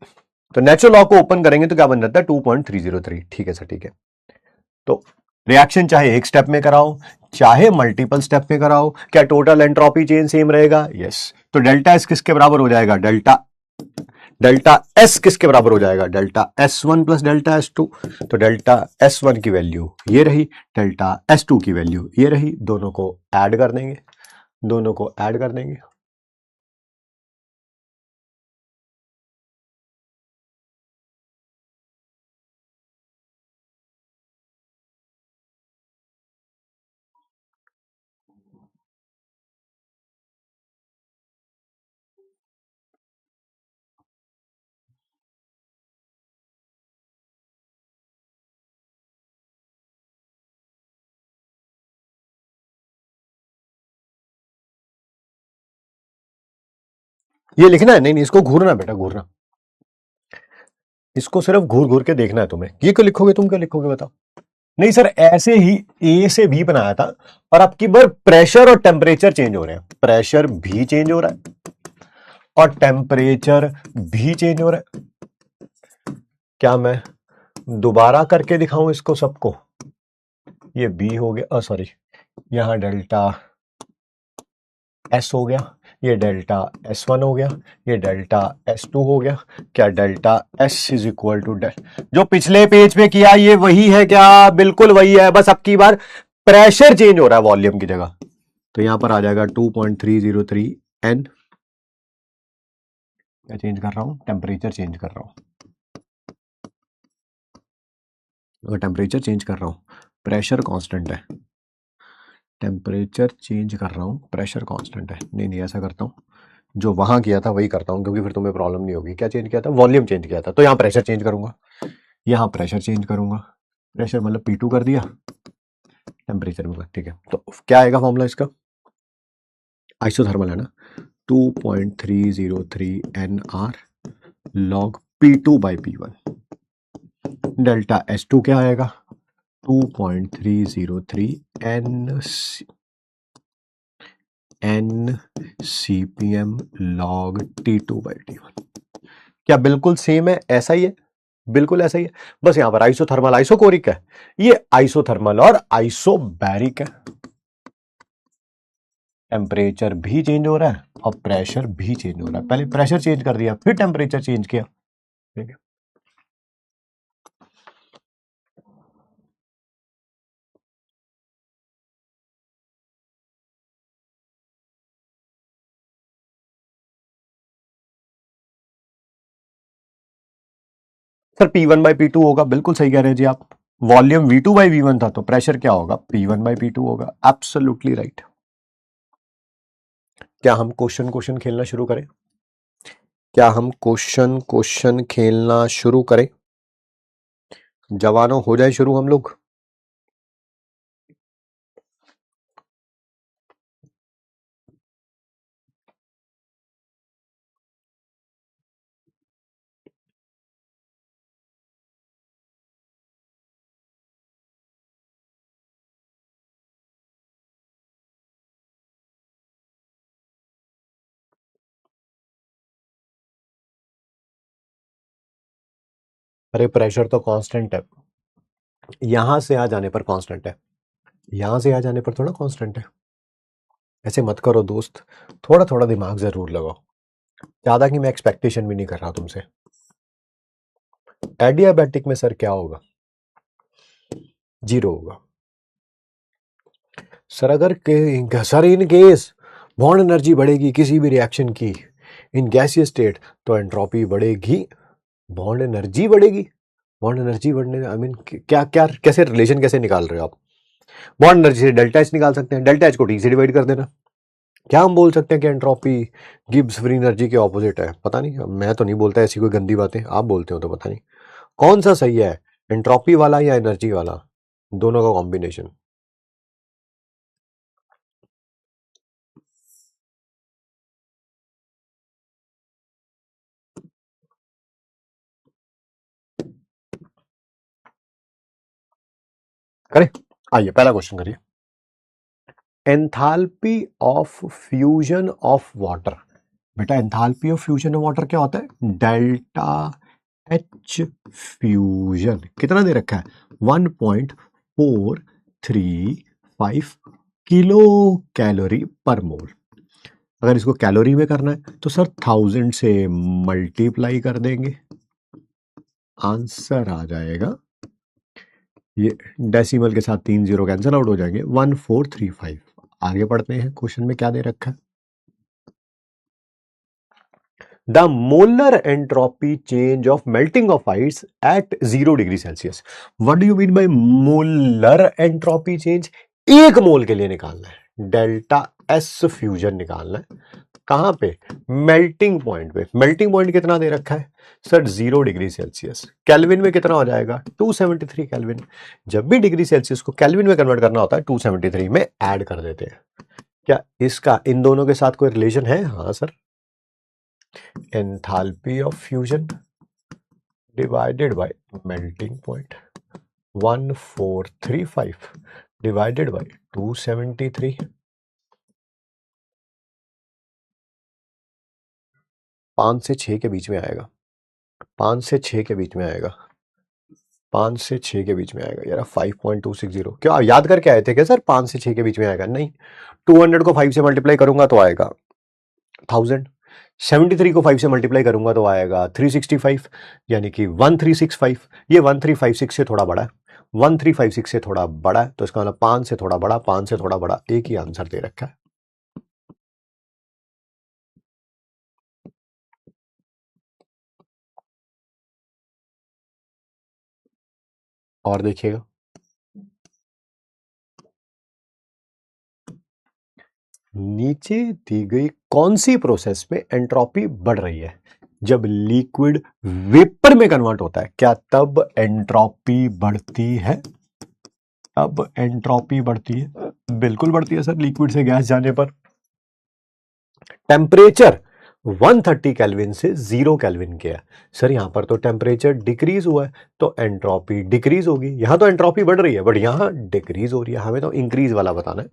तो नेचुरल लॉ को ओपन करेंगे तो क्या बन जाता है 2.303। ठीक है सर, ठीक है। तो रिएक्शन चाहे एक स्टेप में कराओ चाहे मल्टीपल स्टेप में कराओ, क्या टोटल एंट्रोपी चेंज सेम रहेगा? यस। तो डेल्टा एस किसके बराबर हो जाएगा, डेल्टा एस किसके बराबर हो जाएगा, delta S1 plus delta S2। तो डेल्टा S1 की वैल्यू ये रही, डेल्टा S2 की वैल्यू ये रही, दोनों को ऐड कर देंगे, दोनों को ऐड कर देंगे। ये लिखना है, नहीं नहीं इसको घूरना बेटा, घूरना, इसको सिर्फ घूर घूर के देखना है तुम्हें। ये क्यों लिखोगे, तुम क्या लिखोगे बताओ? नहीं सर ऐसे ही ए से बी बनाया था, और अब की बार प्रेशर और टेम्परेचर चेंज हो रहे हैं, प्रेशर भी चेंज हो रहा है और टेम्परेचर भी चेंज हो रहा है। क्या मैं दोबारा करके दिखाऊं इसको सबको? ये बी हो गया, सॉरी, यहां डेल्टा एस हो गया, ये डेल्टा S1 हो गया, ये डेल्टा S2 हो गया। क्या delta S is equal to जो पिछले पेज पे किया ये वही है क्या? बिल्कुल वही है, बस अब की बार प्रेशर चेंज हो रहा है वॉल्यूम की जगह। तो यहां पर आ जाएगा 2.303 N। क्या चेंज कर रहा हूं, टेम्परेचर चेंज कर रहा हूं। अगर टेम्परेचर चेंज कर रहा हूं, प्रेशर कांस्टेंट है, टेम्परेचर चेंज कर रहा हूं, प्रेशर कांस्टेंट है। नहीं नहीं ऐसा करता हूं, जो वहां किया था वही करता हूं, क्योंकि फिर तुम्हें प्रॉब्लम नहीं होगी। क्या चेंज किया था, वॉल्यूम चेंज किया था, तो यहां प्रेशर चेंज करूंगा, यहां प्रेशर चेंज करूंगा, प्रेशर मतलब P2 कर दिया, टेम्परेचर में, ठीक है। तो क्या आएगा फॉर्मूला इसका, आइसोथर्मल है ना, 2.303 NR log P2/P1। Delta S2 क्या आएगा, 2.303 NCPM log T2/T1। क्या बिल्कुल सेम है, ऐसा ही है? बिल्कुल ऐसा ही है, बस यहां पर आइसोथर्मल आइसोकोरिक है, ये आइसोथर्मल और आइसोबैरिक है। टेम्परेचर भी चेंज हो रहा है और प्रेशर भी चेंज हो रहा है, पहले प्रेशर चेंज कर दिया फिर टेम्परेचर चेंज किया, ठीक है। सर P1/P2 होगा, बिल्कुल सही कह रहे हैं जी आप। वॉल्यूम V2/V1 था तो प्रेशर क्या होगा, P1/P2 होगा, एब्सोल्युटली राइट। क्या हम क्वेश्चन क्वेश्चन खेलना शुरू करें? क्या हम क्वेश्चन क्वेश्चन खेलना शुरू करें? जवानों, हो जाए शुरू हम लोग। अरे प्रेशर तो कांस्टेंट है, यहां से आ जाने पर कांस्टेंट है, यहां से आ जाने पर थोड़ा कांस्टेंट है। ऐसे मत करो दोस्त, थोड़ा थोड़ा दिमाग जरूर लगाओ, ज्यादा की मैं एक्सपेक्टेशन भी नहीं कर रहा तुमसे। एडियाबैटिक में सर क्या होगा, जीरो होगा सर। अगर sir in case bond energy बढ़ेगी किसी भी रिएक्शन की इन गैसियस स्टेट तो एंट्रोपी बढ़ेगी, बॉन्ड एनर्जी बढ़ेगी। बॉन्ड एनर्जी बढ़ने आई मीन क्या क्या कैसे रिलेशन कैसे निकाल रहे हो आप? बॉन्ड एनर्जी से डेल्टा एच निकाल सकते हैं, डेल्टा एच को टी से डिवाइड कर देना। क्या हम बोल सकते हैं कि एंट्रोपी गिब्स फ्री एनर्जी के ऑपोजिट है? पता नहीं, मैं तो नहीं बोलता ऐसी कोई गंदी बातें, आप बोलते हो तो पता नहीं कौन सा सही है, एंट्रोपी वाला या एनर्जी वाला, दोनों का कॉम्बिनेशन। करें, आइए पहला क्वेश्चन करिए। Enthalpy of fusion of water. बेटा enthalpy of fusion of water क्या होता है? डेल्टा एच फ्यूजन कितना दे रखा है? 1.435 किलो कैलोरी पर मोल। अगर इसको कैलोरी में करना है तो सर 1000 से मल्टीप्लाई कर देंगे, आंसर आ जाएगा, ये डेसिमल के साथ 3 जीरो कैंसिल आउट हो जाएंगे, 1435। आगे बढ़ते हैं, क्वेश्चन में क्या दे रखा है? The molar entropy change of melting of ice eight 0 degree Celsius. What do you mean by molar entropy change? एक मोल के लिए निकालना है, डेल्टा एस फ्यूजन निकालना है। कहां पे? मेल्टिंग पॉइंट पे। मेल्टिंग पॉइंट कितना दे रखा है सर? 0 degree Celsius. केल्विन में कितना हो जाएगा? 273 केल्विन। जब भी डिग्री सेल्सियस को केल्विन में कन्वर्ट करना होता है 273 में ऐड कर देते हैं। क्या इसका इन दोनों के साथ कोई रिलेशन है? हाँ sir, enthalpy of fusion divided by melting point 1435 divided by 273। 5 से 6 के बीच में आएगा, 5 से 6 के बीच में आएगा, 5 से 6 के बीच में आएगा यार। 5.260 क्या आप याद करके आए थे क्या सर? 5 से 6 के बीच में आएगा? नहीं, 200 को 5 से मल्टीप्लाई करूंगा तो आएगा 1000, 73 को 5 से मल्टीप्लाई करूंगा तो आएगा 365, यानी कि 1365। ये 1356 से थोड़ा बड़ा है, 1356 से थोड़ा बड़ा है, तो इसका मतलब 5 से थोड़ा बड़ा, 5 से थोड़ा बड़ा, एक ही आंसर दे रखा है। और देखिएगा, नीचे दी गई कौन सी प्रोसेस में एंट्रोपी बढ़ रही है? जब लिक्विड वेपर में कन्वर्ट होता है क्या तब एंट्रोपी बढ़ती है? अब एंट्रोपी बढ़ती है, बिल्कुल बढ़ती है सर, लिक्विड से गैस जाने पर। टेम्परेचर 130 केल्विन से 0 केल्विन के है सर, यहां पर तो टेम्परेचर डिक्रीज हुआ है तो एंट्रोपी डिक्रीज होगी। यहां तो एंट्रोपी बढ़ रही है बट यहां डिक्रीज हो रही है, हमें तो इंक्रीज वाला बताना है।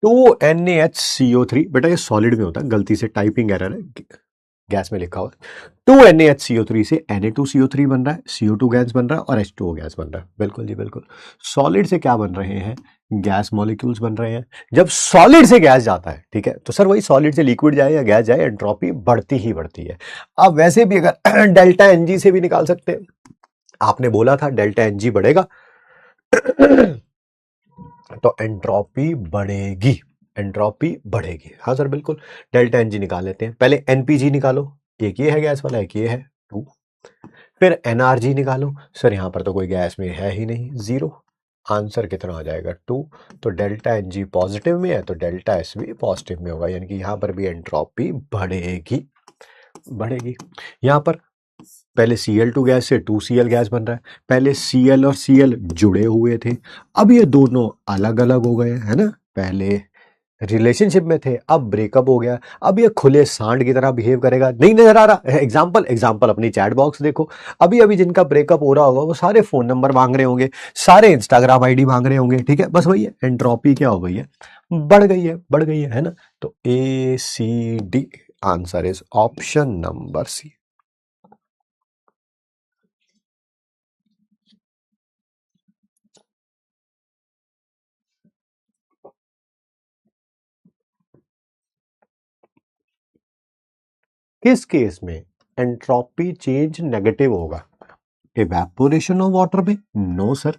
2NaHCO3, बेटा ये सॉलिड में होता है, गलती से टाइपिंग एरर है। गैस में लिखा हुआ 2NaHCO3 से Na2CO3 बन रहा है, CO2 गैस बन रहा है और H2O गैस बन रहा है। बिल्कुल जी बिल्कुल। सॉलिड से क्या बन रहे हैं, गैस मॉलिक्यूल्स बन रहे हैं। जब सॉलिड से गैस जाता है, ठीक है, तो सर वही सॉलिड से लिक्विड जाए या गैस जाए, एंट्रोपी बढ़ती ही बढ़ती है। अब वैसे भी अगर डेल्टा एनजी से भी निकाल सकते हैं, आपने बोला था डेल्टा एनजी बढ़ेगा तो एंट्रोपी बढ़ेगी, एंट्रोपी बढ़ेगी। हाँ सर बिल्कुल, डेल्टा एनजी निकाल लेते हैं। पहले एनपीजी निकालो, एक ये है गैस वाला, एक ये है 2। फिर एनआरजी निकालो, सर यहां पर तो कोई गैस में है ही नहीं, 0। आंसर कितना आ जाएगा 2। तो डेल्टा एनजी पॉजिटिव में है तो डेल्टा एस भी पॉजिटिव में होगा, यानी कि यहां पर भी एंट्रोपी बढ़ेगी, बढ़ेगी। यहां पर पहले Cl2 गैस से 2Cl गैस बन रहा है, पहले Cl और Cl जुड़े हुए थे, अब ये दोनों अलग अलग हो गए, है ना। पहले रिलेशनशिप में थे, अब ब्रेकअप हो गया, अब ये खुले सांड की तरह बिहेव करेगा। नहीं नजर आ रहा? एग्जाम्पल एग्जाम्पल अपनी चैट बॉक्स देखो, अभी अभी जिनका ब्रेकअप हो रहा होगा वो सारे फोन नंबर मांग रहे होंगे, सारे इंस्टाग्राम आईडी मांग रहे होंगे, ठीक है। बस वही है, एंट्रोपी क्या हो गई है, बढ़ गई है, बढ़ गई है ना। तो ACD answer is option number C. किस केस में एंट्रोपी चेंज नेगेटिव होगा, इवेपोरेशन ऑफ वाटर में? नो सर,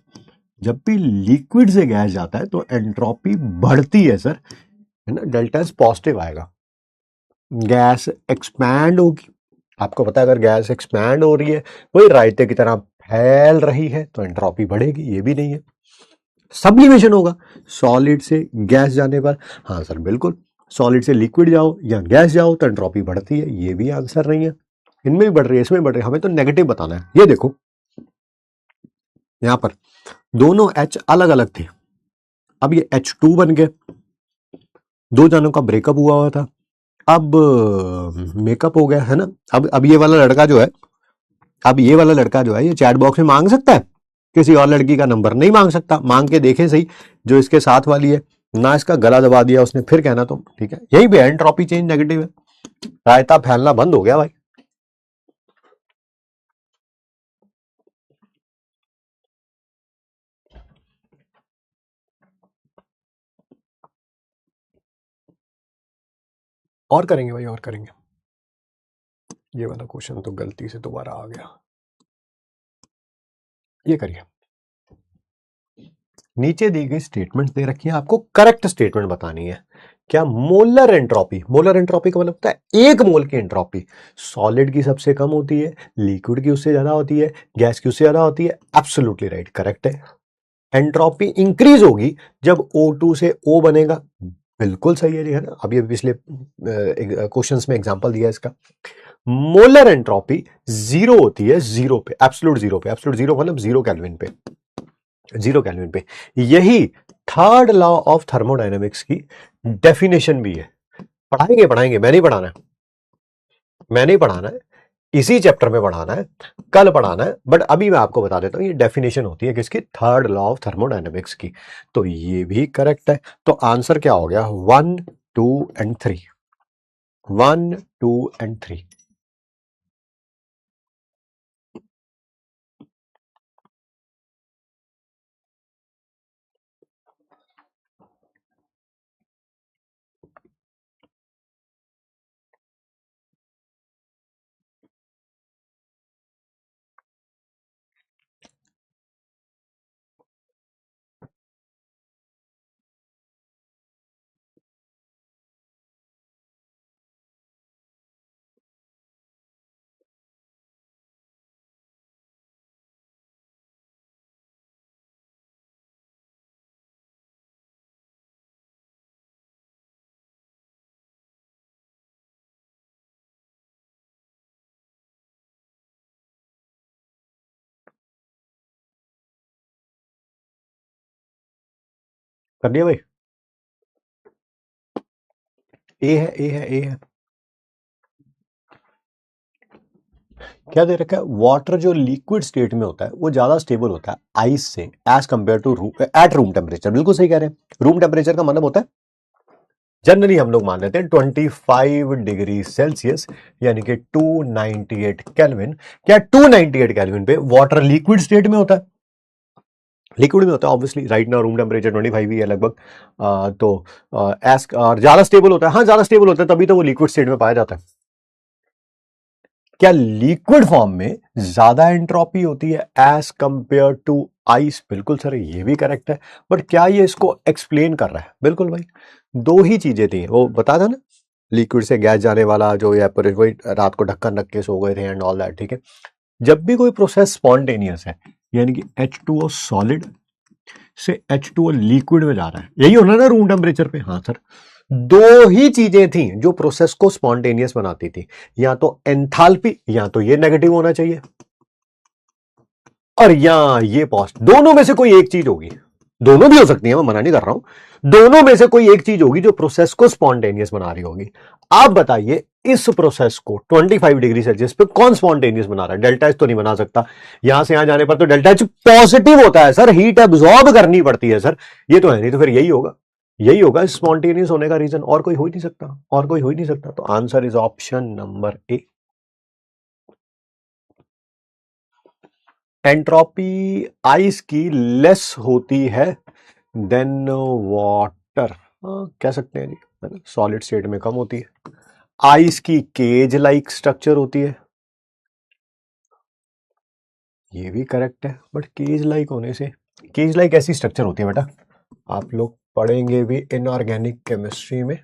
जब भी लिक्विड से गैस जाता है तो एंट्रोपी बढ़ती है सर, है ना, डेल्टा एस पॉजिटिव आएगा। गैस एक्सपैंड होगी, आपको पता है अगर गैस एक्सपैंड हो रही है, वही रायते की तरह फैल रही है, तो एंट्रोपी बढ़ेगी, ये भी नहीं है। सब्लिमेशन होगा सॉलिड से गैस जाने पर, हाँ सर बिल्कुल, सॉलिड से लिक्विड जाओ या गैस जाओ तो एंट्रोपी बढ़ती है, ये भी आंसर नहीं है। इनमें भी बढ़ रही है, इसमें बढ़ रही है, हमें तो नेगेटिव बताना है। ये देखो यहां पर दोनों H अलग अलग थे, अब ये H2 बन गए, दो जनों का ब्रेकअप हुआ था, अब मेकअप हो गया, है ना। अब ये वाला लड़का जो है, अब ये वाला लड़का जो है, ये चैट बॉक्स में मांग सकता है, किसी और लड़की का नंबर नहीं मांग सकता। मांग के देखे सही, जो इसके साथ वाली है ना, इसका गला दबा दिया उसने, फिर कहना तुम, ठीक है। यही भी एंट्रोपी चेंज नेगेटिव है, रायता फैलना बंद हो गया भाई। और करेंगे भाई, और करेंगे। ये वाला क्वेश्चन तो गलती से दोबारा आ गया, ये करिए। नीचे दी गई स्टेटमेंट दे रखी है, आपको करेक्ट स्टेटमेंट बतानी है। क्या मोलर एंट्रोपी, मोलर एंट्रोपी का मतलब होता है एक मोल की एंट्रोपी सॉलिड की सबसे कम होती है, लिक्विड की उससे ज्यादा होती है, गैस की उससे ज्यादा होती है। एब्सोल्युटली राइट, करेक्ट है। एंट्रोपी इंक्रीज होगी जब O2 से O बनेगा, बिल्कुल सही है जी, है ना। अभी पिछले क्वेश्चंस में एग्जांपल दिया इसका। मोलर एंट्रोपी जीरो होती है, जीरो पे, एब्सोल्यूट जीरो पे, एब्सोल्यूट जीरो मतलब 0 केल्विन पे, 0 केल्विन पे। यही थर्ड लॉ ऑफ थर्मोडायनेमिक्स की डेफिनेशन भी है। पढ़ाएंगे पढ़ाएंगे, मैं नहीं पढ़ाना है, मैं नहीं पढ़ाना है, इसी चैप्टर में पढ़ाना है, कल पढ़ाना है। बट अभी मैं आपको बता देता हूं, ये डेफिनेशन होती है किसकी, थर्ड लॉ ऑफ थर्मोडायनेमिक्स की। तो ये भी करेक्ट है। तो आंसर क्या हो गया, 1 2 एंड 3, 1 2 एंड 3। कर दिया भाई, ए है, ए है, ए है। क्या दे रखा है, वाटर जो लिक्विड स्टेट में होता है वो ज्यादा स्टेबल होता है आइस से, as compare to at room temperature. बिल्कुल सही कह रहे हैं, रूम टेम्परेचर का मतलब होता है जनरली हम लोग मान लेते हैं 25 डिग्री सेल्सियस यानी कि 298 केल्विन। क्या 298 केल्विन पे वाटर लिक्विड स्टेट में होता है? लिक्विड में होता है obviously, right now room temperature 25 ही है लगभग। तो और ज्यादा स्टेबल होता है, हाँ ज्यादा स्टेबल होता है, तभी तो वो लिक्विड स्टेट में पाया जाता है। क्या लिक्विड फॉर्म में ज्यादा एंट्रोपी होती है एज कंपेयर टू आइस? बिल्कुल सर, ये भी करेक्ट है, बट क्या ये इसको एक्सप्लेन कर रहा है? बिल्कुल भाई, दो ही चीजें थी, वो बता था ना, लिक्विड से गैस जाने वाला जो वही रात को ढक्कन रख के सो गए थे एंड ऑल दैट, ठीक है। जब भी कोई प्रोसेस स्पॉन्टेनियस है, यानी कि H2O सॉलिड से H2O लिक्विड में जा रहा है, यही होना ना रूम टेम्परेचर पे? हाँ सर, दो ही चीजें थी जो प्रोसेस को स्पॉन्टेनियस बनाती थी, या तो एंथैल्पी, या तो ये नेगेटिव होना चाहिए, और या ये पॉजिटिव। दोनों में से कोई एक चीज होगी, दोनों भी हो सकती है, मैं मना नहीं कर रहा हूं, दोनों में से कोई एक चीज होगी जो प्रोसेस को स्पॉन्टेनियस बना रही होगी। आप बताइए इस प्रोसेस को 25 डिग्री सेल्सियस पे कौन स्पॉन्टेनियस बना रहा है? डेल्टा एच तो नहीं बना सकता, यहां से यहां जाने पर तो डेल्टा एच पॉजिटिव होता है सर, हीट एब्जॉर्ब करनी पड़ती है सर, ये तो है नहीं, तो फिर यही होगा, यही होगा स्पॉन्टेनियस होने का रीजन, और कोई हो ही नहीं सकता, और कोई हो ही नहीं सकता। तो answer is option number A. Entropy ice की लेस होती है देन वाटर, कह सकते हैं जी, सॉलिड स्टेट में कम होती है। आइस की केज लाइक स्ट्रक्चर होती है, ये भी करेक्ट है, बट केज लाइक होने से, केज लाइक ऐसी स्ट्रक्चर होती है बेटा, आप लोग पढ़ेंगे भी इनऑर्गेनिक केमिस्ट्री में।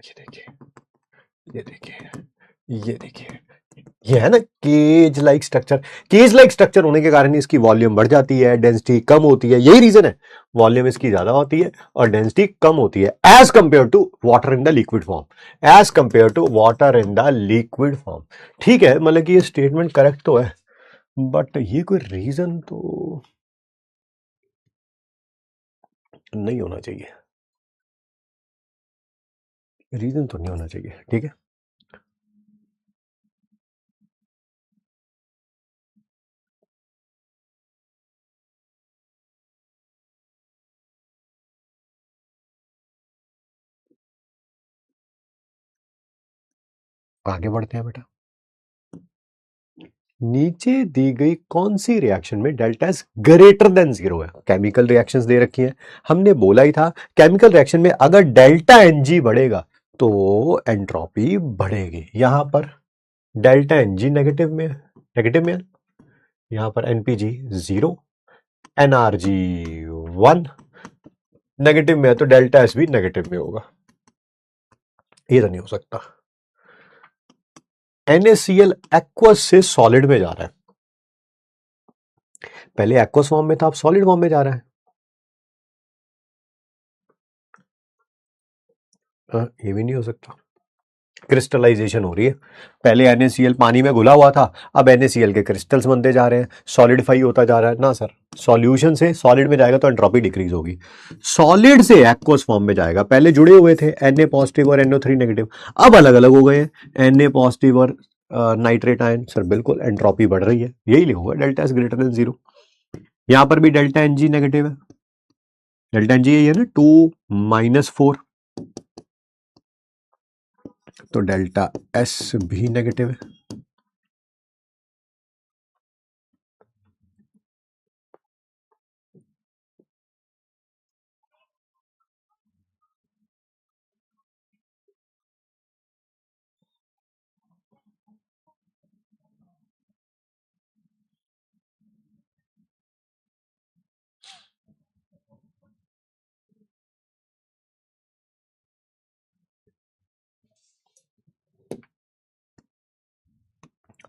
ये देखिए, ये देखिए, ये देखिए, ये है ना cage like structure. Cage like structure होने के कारण इसकी वॉल्यूम बढ़ जाती है, डेंसिटी कम होती है, यही रीजन है, वॉल्यूम इसकी ज्यादा होती है और डेंसिटी कम होती है as compare to water in the liquid form, as compare to water in the liquid form. ठीक है, मतलब कि ये स्टेटमेंट करेक्ट तो है, बट ये कोई रीजन तो नहीं होना चाहिए, रीजन तो नहीं होना चाहिए, ठीक है। आगे बढ़ते हैं बेटा। नीचे दी गई कौन सी रिएक्शन में delta S greater than zero है? केमिकल रिएक्शंस दे रखी हैं, हमने बोला ही था केमिकल रिएक्शन में अगर डेल्टा एनजी बढ़ेगा तो एंट्रोपी बढ़ेगी। यहां पर डेल्टा एनजी नेगेटिव में है, यहां पर एनपीजी 0, एनआरजी 1, नेगेटिव में है, तो डेल्टा एस भी नेगेटिव में होगा, ये तो नहीं हो सकता। NaCl एक्वस से सॉलिड में जा रहा है, पहले एक्वस फॉर्म में था, अब सॉलिड फॉर्म में जा रहा है, ये भी नहीं हो सकता। क्रिस्टलाइजेशन हो रही है, पहले NaCl पानी में घुला हुआ था, अब NaCl के क्रिस्टल्स बनते जा रहे हैं, सॉलिडिफाई होता जा रहा है ना सर। सॉल्यूशन से सॉलिड में जाएगा तो एंट्रोपी डिक्रीज होगी, सॉलिड से एक्वस फॉर्म में जाएगा, पहले जुड़े हुए थे Na पॉजिटिव और NO3 नेगेटिव, अब अलग अलग हो गए हैं, Na पॉजिटिव और नाइट्रेट आयन, सर बिल्कुल एंट्रोपी बढ़ रही है, यही लिखूंगा डेल्टा एस ग्रेटर देन 0। यहां पर भी डेल्टा एनजी नेगेटिव है, डेल्टा एनजी यही है ना 2-4, तो डेल्टा एस भी नेगेटिव है।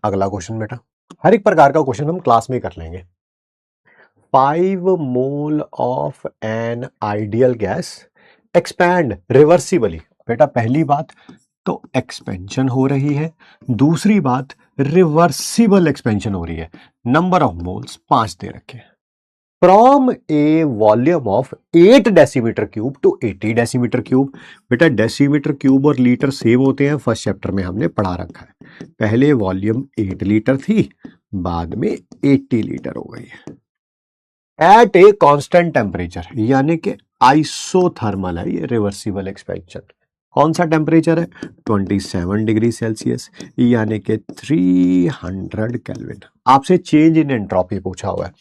अगला क्वेश्चन बेटा, हर एक प्रकार का क्वेश्चन हम क्लास में कर लेंगे। 5 mole of an ideal gas expand reversibly. बेटा पहली बात तो एक्सपेंशन हो रही है, दूसरी बात रिवर्सिबल एक्सपेंशन हो रही है, नंबर ऑफ मोल्स 5 दे रखे हैं। From A volume of 8 decimetre cube two 80 decimetre cube. बेटा डेसीमीटर क्यूब और लीटर सेम होते हैं, फर्स्ट चैप्टर में हमने पढ़ा रखा है। पहले वॉल्यूम 8 लीटर थी, बाद में 80 लीटर हो गई है। एट ए कांस्टेंट टेम्परेचर, यानी कि आइसोथर्मल है ये, रिवर्सिबल एक्सपेंशन। कौन सा टेम्परेचर है? 27 डिग्री सेल्सियस, यानी कि 300 केल्विन। आपसे चेंज इन एंट्रोपी पूछा हुआ है।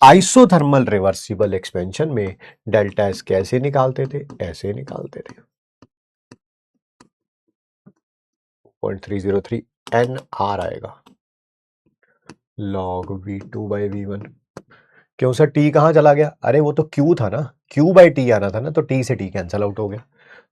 आइसोथर्मल रिवर्सिबल एक्सपेंशन में डेल्टा एस कैसे निकालते थे? ऐसे निकालते थे, 0.303 एन आर आएगा log V2/V1। क्यों सर टी कहां चला गया? अरे वो तो क्यू था ना, Q/T आना था ना, तो टी से टी कैंसल आउट हो गया।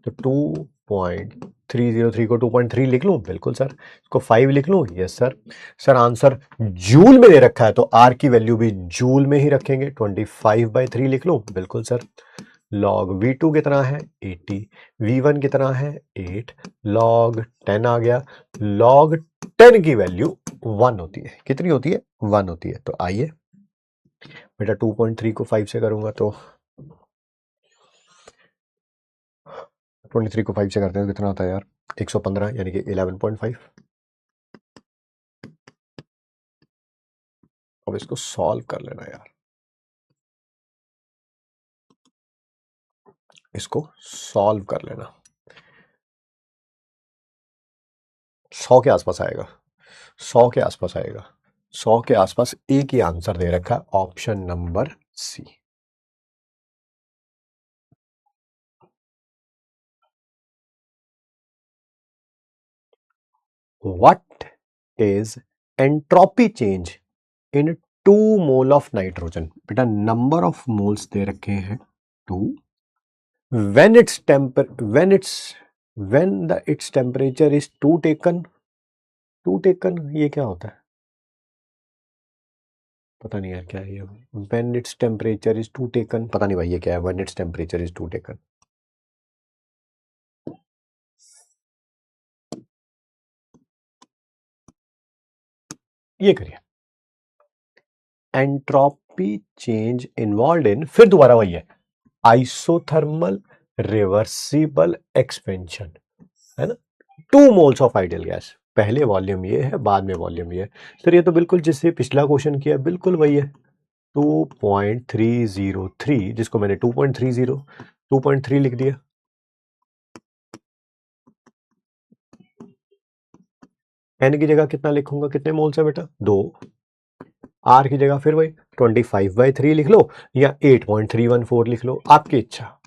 तो 2.303 को 2.3 लिख लूं? बिल्कुल सर। इसको 5 लिख लूं? Yes sir. Sir answer joule में दे रखा है तो आर की वैल्यू भी जूल में ही रखेंगे, 25/3 लिख लूं? बिल्कुल सर। log V2 कितना है? 80। V1 कितना है? 8। log 10 आ गया। log 10 की वैल्यू 1 होती है। कितनी होती है? 1 होती है। तो आइए बेटा 2.3 को 5 से करूंगा तो 23 को 5 से करते हैं तो कितना होता है यार? 115, यानी कि 11.5। अब इसको सॉल्व कर लेना यार, इसको सॉल्व कर लेना। 100 के आसपास आएगा, 100 के आसपास आएगा, 100 के आसपास। एक ही आंसर दे रखा है, option number C. What is entropy change in 2 mole of nitrogen? बेटा नंबर ऑफ मोल्स दे रखे हैं 2। when its temper when the its temperature is 2 taken, ये क्या होता है? पता नहीं यार क्या है ये। when its temperature is 2 taken, पता नहीं भाई ये क्या है when its temperature is 2 taken। ये करिए, एंट्रोपी चेंज इन्वॉल्व इन, फिर दोबारा वही है, आइसोथर्मल रिवर्सिबल एक्सपेंशन, है ना। 2 मोल्स ऑफ आइडियल गैस, पहले वॉल्यूम ये है, बाद में वॉल्यूम ये है। सर ये तो बिल्कुल जिससे पिछला क्वेश्चन किया बिल्कुल वही है। 2.303, जिसको मैंने 2.3 लिख दिया। एन की जगह कितना लिखूंगा? कितने मोल्स है बेटा? 2। आर की जगह फिर वही 25/3 लिख लो या 8.314 लिख लो, आपकी इच्छा।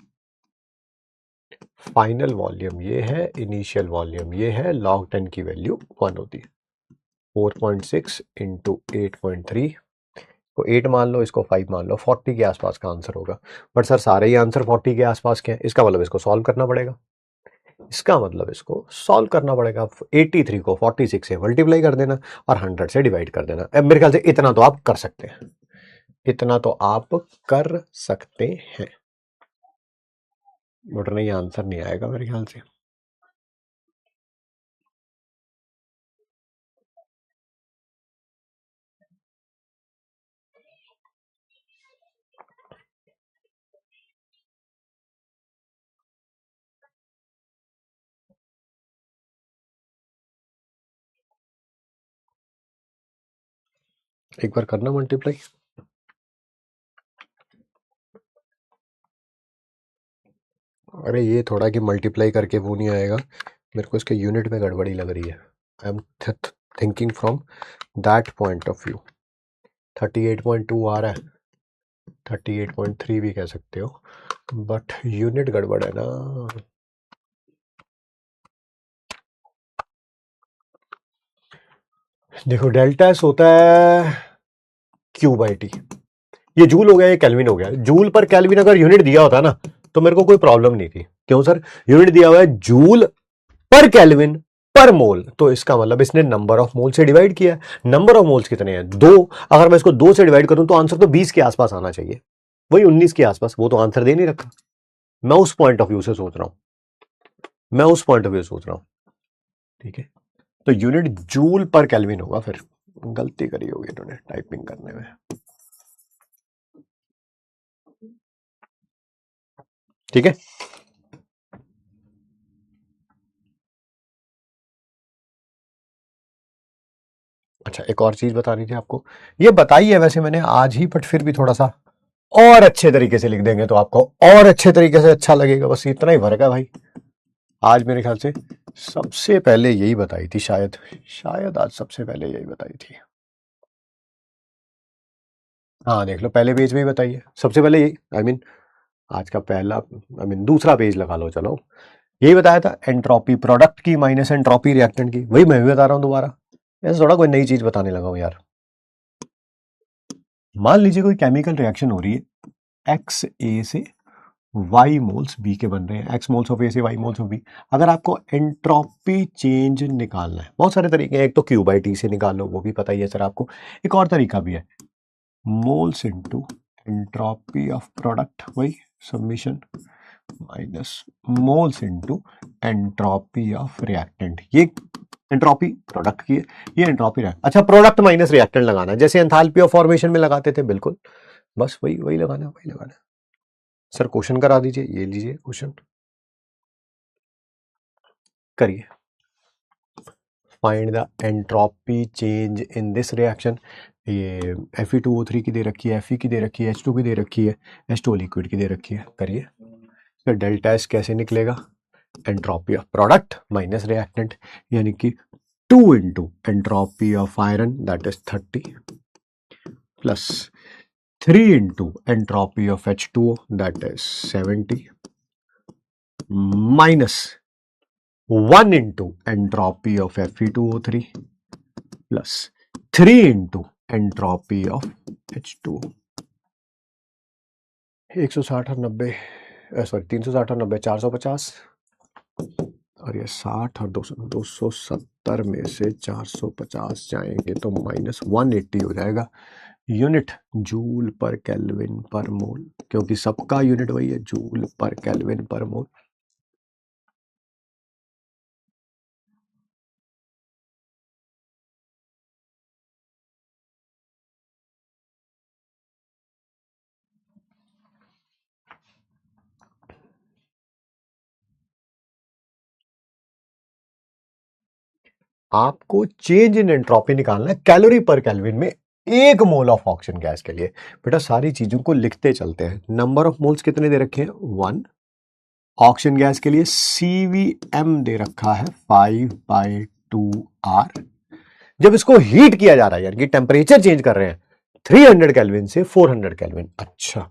फाइनल वॉल्यूम ये है, इनिशियल वॉल्यूम ये है, log 10 की वैल्यू 1 होती है। 4.6 इंटू 8.3 को 8 मान लो, इसको 5 मान लो, 40 के आसपास का आंसर होगा। बट सर सारे ही आंसर 40 के आसपास के हैं, इसका मतलब इसको सॉल्व करना पड़ेगा। इसका मतलब इसको सॉल्व करना पड़ेगा। 83 को 46 से मल्टीप्लाई कर देना और 100 से डिवाइड कर देना। अब मेरे ख्याल से इतना तो आप कर सकते हैं, इतना तो आप कर सकते हैं। बट नहीं, आंसर नहीं आएगा मेरे ख्याल से। एक बार करना मल्टीप्लाई। अरे ये थोड़ा कि मल्टीप्लाई करके वो नहीं आएगा, मेरे को इसके यूनिट में गड़बड़ी लग रही है। I am thinking from that point of view. 38.2 आ रहा है, 38.3 भी कह सकते हो, बट यूनिट गड़बड़ है ना। देखो डेल्टा एस होता है Q/T। ये जूल हो गया, ये केल्विन हो गया। जूल पर केल्विन अगर यूनिट दिया होता ना तो मेरे को कोई प्रॉब्लम नहीं थी। क्यों सर? यूनिट दिया हुआ है जूल पर केल्विन पर मोल, तो इसका मतलब इसने नंबर ऑफ मोल से डिवाइड किया। नंबर ऑफ मोल्स कितने हैं? 2। अगर मैं इसको 2 से डिवाइड करूं तो आंसर तो 20 के आसपास आना चाहिए, वही 19 के आसपास। वो तो आंसर दे नहीं रखा। मैं उस पॉइंट ऑफ व्यू से सोच रहा हूं, मैं उस पॉइंट ऑफ व्यू से सोच रहा हूं। ठीक है, तो यूनिट जूल पर केल्विन होगा। फिर गलती करी होगी इन्होंने टाइपिंग करने में। ठीक है। अच्छा, एक और चीज बतानी थी आपको, ये बताई है वैसे मैंने आज ही, बट फिर भी थोड़ा सा और अच्छे तरीके से लिख देंगे तो आपको और अच्छे तरीके से अच्छा लगेगा, बस इतना ही फर्क है भाई। आज मेरे ख्याल से सबसे पहले यही बताई थी, शायद शायद आज सबसे पहले यही बताई थी। हाँ देख लो, पहले पेज में ही बताई है सबसे पहले यही, आई मीन आज का पहला, आई मीन दूसरा पेज लगा लो, चलो यही बताया था, एंट्रोपी प्रोडक्ट की माइनस एंट्रोपी रिएक्टेंट की, वही मैं भी बता रहा हूँ दोबारा, ऐसा थोड़ा कोई नई चीज बताने लगा हूँ यार। मान लीजिए कोई केमिकल रिएक्शन हो रही है, एक्स ए से वाई मोल्स बी के बन रहे हैं, एक्स मोल्स ऑफ ए से वाई मोल्स ऑफ बी। अगर आपको एंट्रोपी चेंज निकालना है, बहुत सारे तरीके हैं, एक तो क्यू बाई टी से निकाल लो, वो भी पता ही है सर आपको, एक और तरीका भी है, moles into entropy of product, वही submission minus moles into entropy of reactant. ये एंट्रोपी प्रोडक्ट की है, ये एंट्रोपी रिएक्ट। अच्छा, प्रोडक्ट माइनस रिएक्टेंट लगाना है, जैसे एंथैल्पी ऑफ फॉर्मेशन में लगाते थे, बिल्कुल बस वही वही लगाना, वही लगाना। सर क्वेश्चन करा दीजिए, ये लीजिए क्वेश्चन करिए। Find the entropy change in this reaction. ये Fe2O3 की दे रखी है, Fe की दे रखी है, H2 की दे रखी है, H2O लिक्विड की दे रखी है, करिए। तो डेल्टा एस कैसे निकलेगा, entropy of product minus reactant, यानी कि 2 into entropy of iron that is 30 plus 3 into entropy of H2O that is 70 minus 1 into entropy of Fe2O3 plus 3 into entropy of H2O। 160 और 90, सॉरी 360 और 90 450, और ये 60 और 270 में से 450 जाएंगे तो माइनस 180 हो जाएगा। यूनिट जूल पर केल्विन पर मोल, क्योंकि सबका यूनिट वही है, जूल पर केल्विन पर मोल। आपको चेंज इन एंट्रोपी निकालना है कैलोरी पर केल्विन में 1 मोल ऑफ ऑक्सीजन गैस के लिए। बेटा सारी चीजों को लिखते चलते हैं। नंबर ऑफ मोल्स कितने दे रखे हैं, 1। ऑक्सीजन गैस के लिए CVM दे रखा है 5/2R। जब इसको हीट किया जा रहा है, यानी कि टेम्परेचर चेंज कर रहे हैं 300 केल्विन से 400 केल्विन। अच्छा,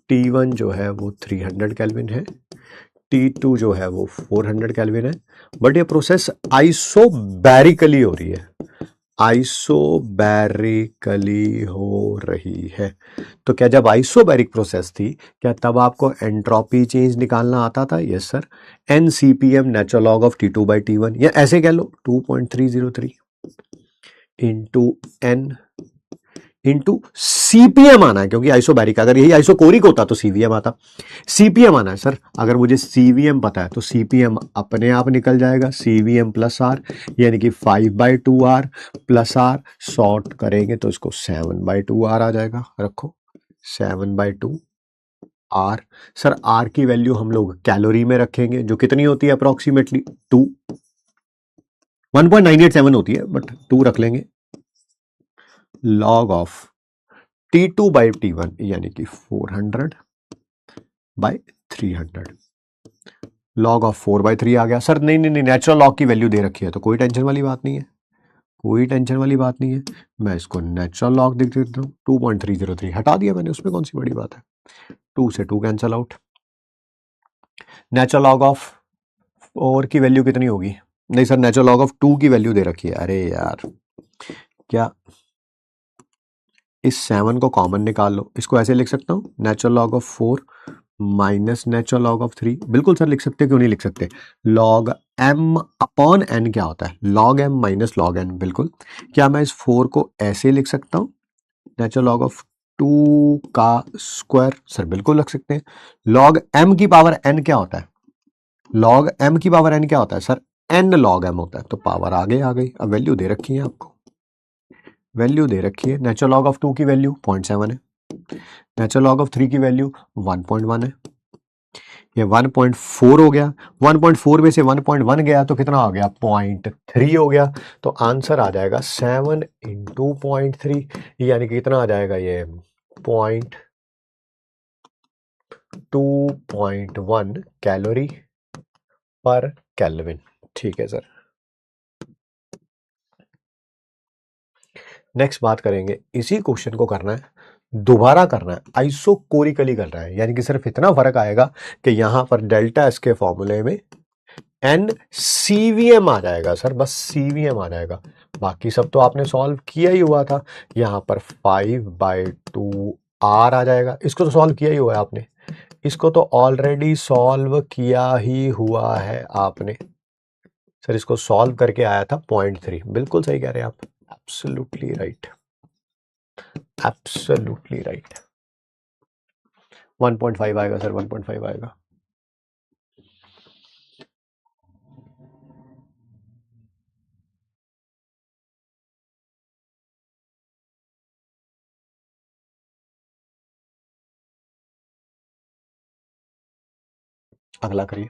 T1 जो है वो 300 केल्विन है, T2 जो है वो 400 केल्विन है, बट ये प्रोसेस आइसोबैरिकली हो रही है, आइसोबैरिकली हो रही है। तो क्या जब आइसोबैरिक प्रोसेस थी, क्या तब आपको एंट्रोपी चेंज निकालना आता था? Yes sir, NCPM natural log of T2/T1, या ऐसे कह लो 2.303 इंटू N इंटू CPM आना है, क्योंकि आइसोबैरिक, अगर यही आइसोकोरिक होता तो CVM आता। CPM आना है सर, अगर मुझे CVM पता है तो CPM अपने आप निकल जाएगा, CVM प्लस R, यानी कि 5/2R प्लस R, शॉर्ट करेंगे तो इसको 7/2R आ जाएगा। रखो 7/2R। सर R की वैल्यू हम लोग कैलोरी में रखेंगे, जो कितनी होती है अप्रोक्सीमेटली 2, 1.987 होती है, बट 2 रख लेंगे। लॉग ऑफ T2/T1 यानी कि 400/300, लॉग ऑफ 4/3 आ गया। सर नहीं नहीं नहीं, नेचुरल लॉग की वैल्यू दे रखी है तो कोई टेंशन वाली बात नहीं है, कोई टेंशन वाली बात नहीं है। मैं इसको नेचुरल लॉग लिख देता हूँ, 2.303 हटा दिया मैंने, उसमें कौन सी बड़ी बात है, 2 से 2 cancel out. Natural log of 4 की वैल्यू कितनी होगी, नहीं सर नेचुरल लॉग ऑफ 2 की वैल्यू दे रखी है। अरे यार, क्या इस 7 को कॉमन निकाल लो, इसको ऐसे लिख सकता हूँ, natural log of 4 minus natural log of 3। बिल्कुल सर लिख सकते, क्यों नहीं लिख सकते। लॉग m अपॉन n क्या होता है, log m minus log n। बिल्कुल, क्या मैं इस 4 को ऐसे लिख सकता हूँ, नेचुरल लॉग ऑफ 2 का स्क्वायर। सर बिल्कुल लिख सकते हैं। लॉग m की पावर n क्या होता है, लॉग m की पावर n क्या होता है सर, n लॉग m होता है, तो पावर आगे आ गई। अब वैल्यू दे रखी है आपको, वैल्यू दे रखी है, नेचुरल लॉग ऑफ 2 की वैल्यू 0.7 है, नेचुरल लॉग ऑफ 3 की वैल्यू 1.1 है, ये 1.4 हो गया, 1.4 में से 1.1 गया तो कितना हो गया, 0.3 हो गया। तो आंसर आ जाएगा 7 इंटू 0.3, यानी कि कितना आ जाएगा ये 2.1 कैलोरी पर केल्विन। ठीक है सर। नेक्स्ट बात करेंगे, इसी क्वेश्चन को करना है, दोबारा करना है, आइसोकोरिकली करना है, यानी कि सिर्फ इतना फर्क आएगा कि यहां पर डेल्टा एस के फॉर्मूले में एन सीवीएम आ जाएगा सर, बस सीवीएम आ जाएगा। बाकी सब तो आपने सॉल्व किया ही हुआ था। यहां पर 5/2 आर आ जाएगा, इसको तो सॉल्व किया ही हुआ है आपने, इसको तो ऑलरेडी सॉल्व किया ही हुआ है आपने सर। इसको सॉल्व करके आया था 0.3, बिल्कुल सही कह रहे हैं आप, एब्सोल्युटली राइट, एब्सोल्युटली राइट। 1.5 आएगा सर, 1.5 आएगा। अगला करिए,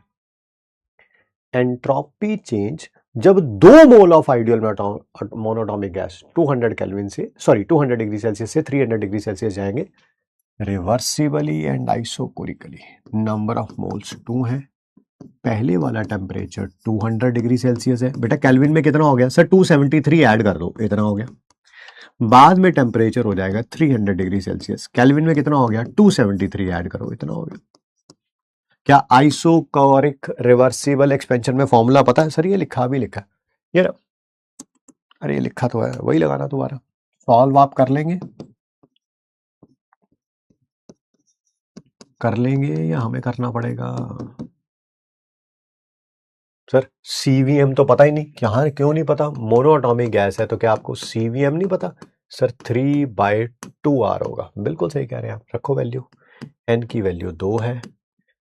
एंट्रोपी चेंज जब 2 mole of ideal monatomic gas 200 kelvin से, सॉरी 200 डिग्री सेल्सियस से 300 डिग्री सेल्सियस जाएंगे reversibly and isochorically. Number of moles 2 है, पहले वाला टेम्परेचर 200 डिग्री सेल्सियस है। बेटा केल्विन में कितना हो गया सर, 273 ऐड कर दो, इतना हो गया। बाद में टेम्परेचर हो जाएगा 300 डिग्री सेल्सियस, केल्विन में कितना हो गया, 273 ऐड करो, इतना हो गया। क्या आइसोकोरिक रिवर्सिबल एक्सपेंशन में फॉर्मूला पता है सर? ये लिखा भी लिखा यार, अरे ये लिखा तो है, वही लगाना दोबारा। सॉल्व आप कर लेंगे या हमें करना पड़ेगा सर? सीवीएम तो पता ही नहीं, यहाँ क्यों नहीं पता? मोनोएटॉमिक गैस है तो क्या आपको सीवीएम नहीं पता सर? 3/2 आर होगा, बिल्कुल सही कह रहे हैं आप। रखो वैल्यू, एन की वैल्यू 2 है,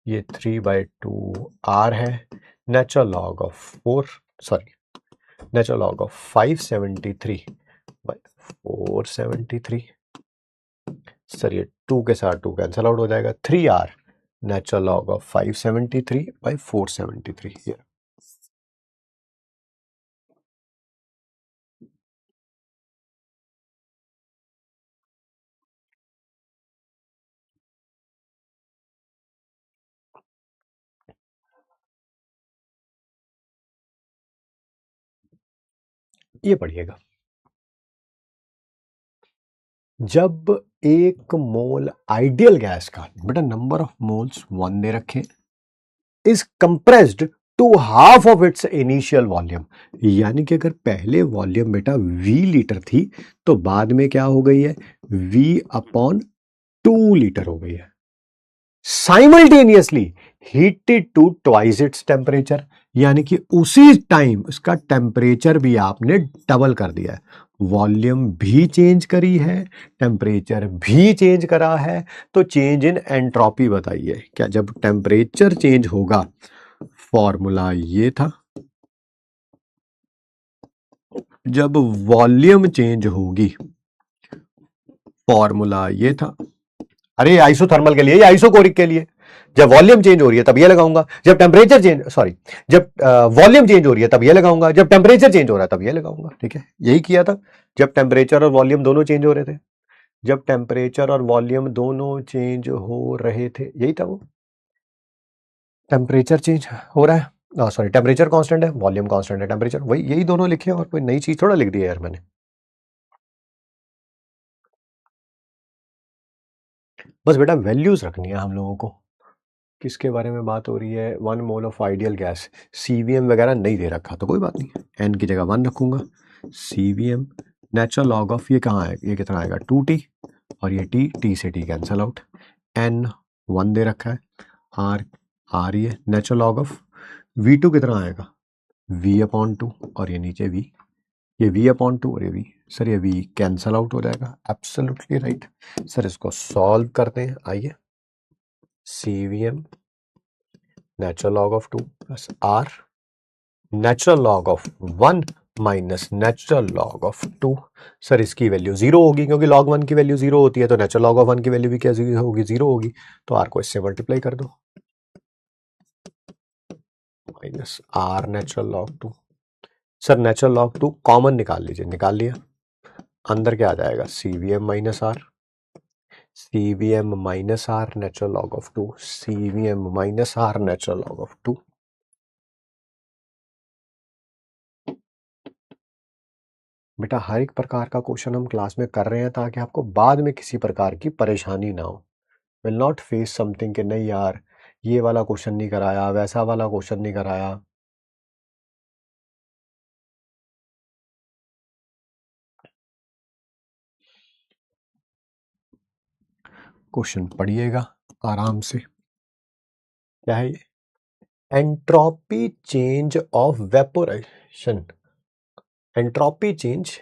ये 3/2 आर है। नेचुरल लॉग ऑफ 573/473 सर, ये 2 के साथ 2 कैंसल आउट हो जाएगा, 3R नेचुरल लॉग ऑफ 573/473। ये पढ़िएगा, जब 1 मोल आइडियल गैस का, बेटा नंबर ऑफ मोल्स 1 दे रखे, is compressed to half of its initial volume, यानी कि अगर पहले वॉल्यूम बेटा V लीटर थी तो बाद में क्या हो गई है, V/2 लीटर हो गई है। Simultaneously heated to twice its temperature, यानी कि उसी टाइम उसका टेम्परेचर भी आपने डबल कर दिया है, वॉल्यूम भी चेंज करी है, टेम्परेचर भी चेंज करा है। तो चेंज इन एंट्रोपी बताइए, क्या जब टेम्परेचर चेंज होगा, फॉर्मूला ये था, जब वॉल्यूम चेंज होगी फॉर्मूला ये था। अरे आइसोथर्मल के लिए, ये आइसोकोरिक के लिए, जब वॉल्यूम चेंज हो रही है तब ये लगाऊंगा, जब टेम्परेचर चेंज, सॉरी जब वॉल्यूम चेंज हो रही है तब ये लगाऊंगा, जब टेम्परेचर चेंज हो रहा है तब ये लगाऊंगा। ठीक है, यही किया था जब टेम्परेचर और वॉल्यूम दोनों चेंज हो रहे थे, जब टेम्परेचर और वॉल्यूम दोनों चेंज हो रहे थे, यही था वो। टेम्परेचर चेंज हो रहा है, सॉरी टेम्परेचर कांस्टेंट है, वॉल्यूम कांस्टेंट है, टेम्परेचर वही, यही दोनों लिखे और कोई नई चीज थोड़ा लिख दी है यार मैंने। बस बेटा वैल्यूज रखनी है हम लोगों को। किसके बारे में बात हो रही है? 1 मोल ऑफ आइडियल गैस, सीवीएम वगैरह नहीं दे रखा तो कोई बात नहीं, एन की जगह 1 रखूंगा। सीवीएम नेचुरल लॉग ऑफ, ये कहाँ है, ये कितना आएगा 2t, और ये टी से टी कैंसल आउट, एन 1 दे रखा है, आर ये नेचुरल लॉग ऑफ V2 कितना आएगा, V/2, और ये नीचे V, ये V/2 और ये V, सर ये V कैंसल आउट हो जाएगा, एब्सोल्युटली राइट सर। इसको सॉल्व करते हैं, आइए। CVM natural log of 2 plus R natural log of 1 minus natural log of 2, sir इसकी वैल्यू 0 होगी, क्योंकि log 1 की वैल्यू 0 होती है, तो नेचुरल लॉग ऑफ 1 की वैल्यू भी क्या होगी, 0 होगी। तो R को इससे मल्टीप्लाई कर दो, minus R natural log two. Sir natural log two common निकाल लीजिए, निकाल लिया, अंदर क्या आ जाएगा, CVM minus R, CVM minus R natural log of two, CVM minus R natural log of two. बेटा हर एक प्रकार का क्वेश्चन हम क्लास में कर रहे हैं ताकि आपको बाद में किसी प्रकार की परेशानी ना हो। विल नॉट फेस समथिंग कि नहीं यार ये वाला क्वेश्चन नहीं कराया, वैसा वाला क्वेश्चन नहीं कराया। क्वेश्चन पढ़िएगा आराम से। क्या है ये, entropy change of vaporisation, entropy change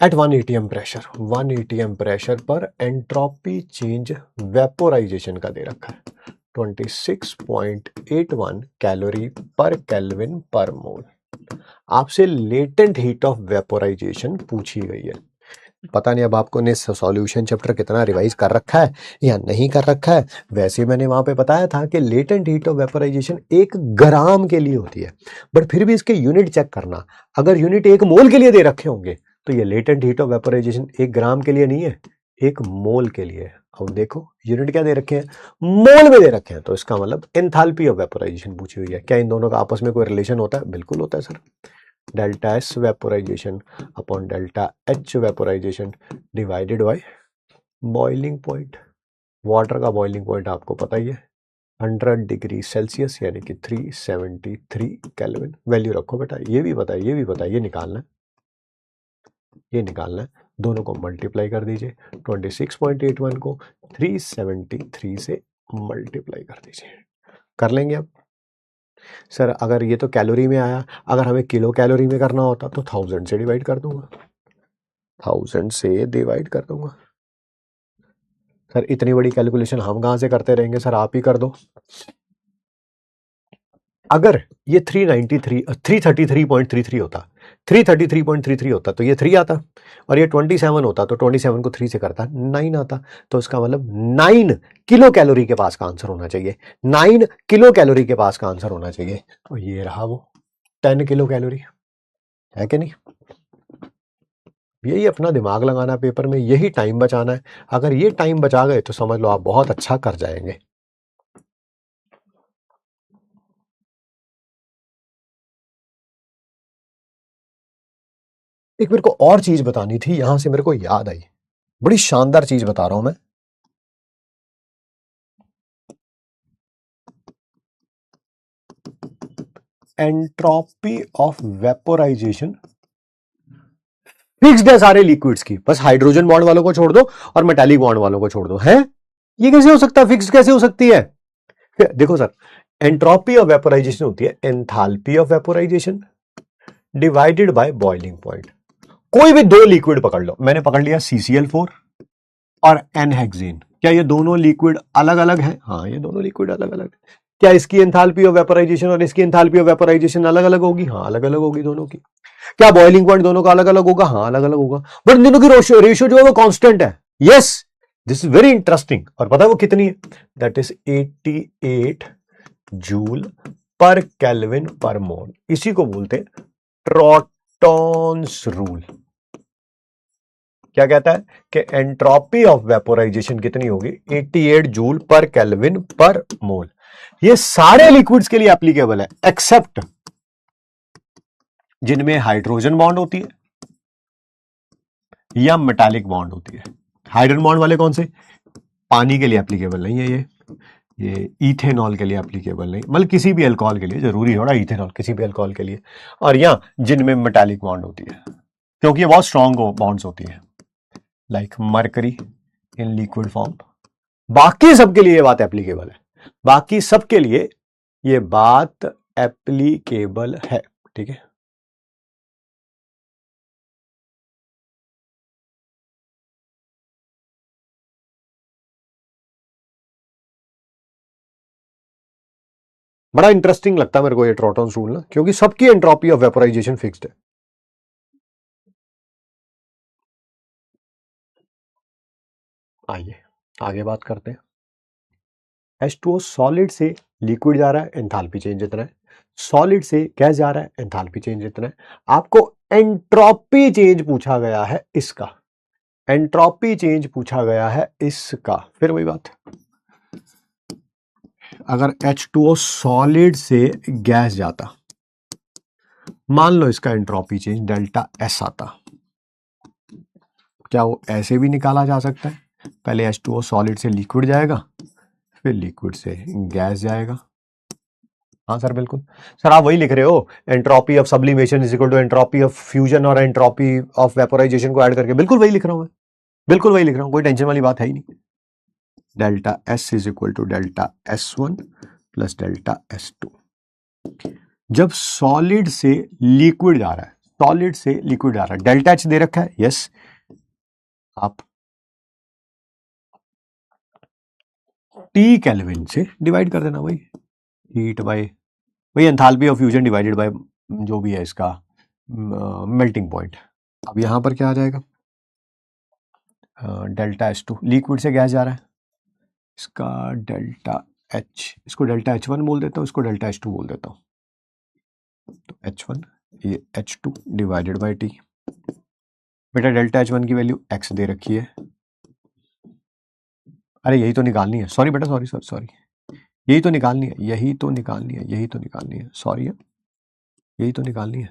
at 1 atm pressure, 1 atm pressure पर एंट्रोपी चेंज वेपोराइजेशन का दे रखा है 26.81 कैलोरी पर केल्विन पर मोल। आपसे लेटेंट हीट ऑफ वेपोराइजेशन पूछी गई है। पता नहीं अब आपको ने सॉल्यूशन चैप्टर कितना रिवाइज कर रखा है या नहीं कर रखा है। वैसे मैंने वहां पे बताया था कि लेटेंट हीट ऑफ वेपोराइजेशन 1 ग्राम के लिए होती है, बट फिर भी इसके यूनिट चेक करना, अगर यूनिट 1 मोल के लिए दे रखे होंगे तो ये लेटेंट हीट ऑफ वेपोराइजेशन 1 ग्राम के लिए नहीं है, 1 मोल के लिए है। अब देखो यूनिट क्या दे रखे हैं, मोल में दे रखे हैं, तो इसका मतलब एंथैल्पी ऑफ वेपोराइजेशन पूछी हुई है। क्या इन दोनों का आपस में कोई रिलेशन होता है? बिल्कुल होता है sir. Delta S vaporisation upon delta H vaporisation divided by boiling point. Water का बॉइलिंग पॉइंट आपको पता ही है 100 डिग्री सेल्सियस यानी कि 373 केल्विन। वैल्यू रखो बेटा, ये भी पता है, ये भी पता है, ये निकालना है, ये निकालना है। दोनों को मल्टीप्लाई कर दीजिए, 26.81 को 373 से मल्टीप्लाई कर दीजिए। कर लेंगे अब सर, अगर ये तो कैलोरी में आया, अगर हमें किलो कैलोरी में करना होता तो 1000 से डिवाइड कर दूंगा, 1000 से डिवाइड कर दूंगा। सर इतनी बड़ी कैलकुलेशन हम कहां से करते रहेंगे, सर आप ही कर दो। अगर ये 333.33 होता, 333.33 होता तो ये 3 आता, और ये 27 होता तो 27 को 3 से करता 9 आता। तो इसका मतलब 9 किलो कैलोरी के पास का आंसर होना चाहिए, 9 किलो कैलोरी के पास का आंसर होना चाहिए। और ये रहा वो 10 किलो कैलोरी, है कि नहीं? यही अपना दिमाग लगाना पेपर में, यही टाइम बचाना है। अगर ये टाइम बचा गए तो समझ लो आप बहुत अच्छा कर जाएंगे। एक मेरे को और चीज बतानी थी, यहां से मेरे को याद आई, बड़ी शानदार चीज बता रहा हूं मैं। एंट्रोपी ऑफ वेपोराइजेशन फिक्स्ड है सारे लिक्विड्स की, बस हाइड्रोजन बॉन्ड वालों को छोड़ दो और मेटालिक बॉन्ड वालों को छोड़ दो। है ये कैसे हो सकता है, फिक्स्ड कैसे हो सकती है? देखो सर, एंट्रोपी ऑफ वेपोराइजेशन होती है enthalpy of vaporisation divided by boiling point. कोई भी दो लिक्विड पकड़ लो, मैंने पकड़ लिया CCl4 और एनहेक्सेन, क्या ये दोनों लिक्विड अलग अलग हैं? हाँ ये दोनों लिक्विड अलग अलग है। क्या इसकी एंथैल्पी ऑफ वेपोराइजेशन और इसकी एंथैल्पी ऑफ वेपोराइजेशन अलग अलग होगी? हाँ अलग अलग होगी दोनों की। क्या बॉइलिंग पॉइंट दोनों का अलग अलग होगा? हाँ अलग अलग होगा, बट दोनों की रेशियो जो है वो कांस्टेंट है। Yes, this is very interesting. और पता है वो कितनी है? दैट इज 88 जूल पर केल्विन पर मोल। इसी को बोलते हैं ट्रॉटॉन्स रूल। क्या कहता है कि एंट्रोपी ऑफ वेपोराइजेशन कितनी होगी? 88 जूल पर केल्विन पर मोल। ये सारे लिक्विड्स के लिए एप्लीकेबल है एक्सेप्ट जिनमें हाइड्रोजन बॉन्ड होती है या मेटालिक बॉन्ड होती है। हाइड्रोजन बॉन्ड वाले कौन से? पानी के लिए एप्लीकेबल नहीं है ये इथेनॉल के लिए एप्लीकेबल नहीं, मतलब किसी भी अल्कोहल के लिए, जरूरी थोड़ा इथेनॉल, किसी भी अल्कोहल के लिए। और या जिनमें मेटालिक बॉन्ड होती है, क्योंकि ये बहुत स्ट्रॉन्ग बॉन्ड्स होती है, like mercury in liquid form. बाकी सबके लिए ये बात एप्लीकेबल है, बाकी सबके लिए ये बात एप्लीकेबल है। ठीक है, बड़ा इंटरेस्टिंग लगता है मेरे को ये ट्रॉटॉन्स रूल ना, क्योंकि सबकी एंट्रोपी ऑफ वेपोराइजेशन फिक्स्ड है। आइए आगे बात करते हैं। H2O सॉलिड से लिक्विड जा रहा है, एंथैल्पी चेंज इतना है। सॉलिड से गैस जा रहा है, एंथैल्पी चेंज इतना है। आपको एंट्रोपी चेंज पूछा गया है इसका, एंट्रोपी चेंज पूछा गया है इसका। फिर वही बात, अगर H2O सॉलिड से गैस जाता, मान लो इसका एंट्रोपी चेंज डेल्टा एस आता, क्या वो ऐसे भी निकाला जा सकता है? पहले H2O सॉलिड से लिक्विड जाएगा, फिर लिक्विड से गैस जाएगा। हाँ सर बिल्कुल। सर आप वही लिख रहे हो, entropy of sublimation is equal to entropy of fusion और एंट्रोपी ऑफ वेपोराइजेशन को ऐड करके, बिल्कुल वही लिख रहा हूं मैं, बिल्कुल वही लिख रहा हूं, कोई टेंशन वाली बात है ही नहीं। Delta S is equal to delta S1 plus delta S2। जब सॉलिड से लिक्विड जा रहा है, सॉलिड से लिक्विड जा रहा है, डेल्टा एच दे रखा है, यस, आप टी केल्विन से डिवाइड कर देना, वही हीट बाय वही enthalpy of fusion divided by जो भी है इसका मेल्टिंग पॉइंट। अब यहां पर क्या आ जाएगा, डेल्टा S2, लिक्विड से गैस जा रहा है, इसका डेल्टा एच, इसको डेल्टा H1 बोल देता हूँ, इसको डेल्टा H2 बोल देता हूँ। तो H1 ये H2 डिवाइडेड बाय टी। बेटा डेल्टा H1 की वैल्यू x दे रखी है, अरे यही तो निकालनी है, सॉरी बेटा, सॉरी सॉरी सॉरी, यही तो निकालनी है, यही तो निकालनी है, यही तो निकालनी है, सॉरी है, यही तो निकालनी है,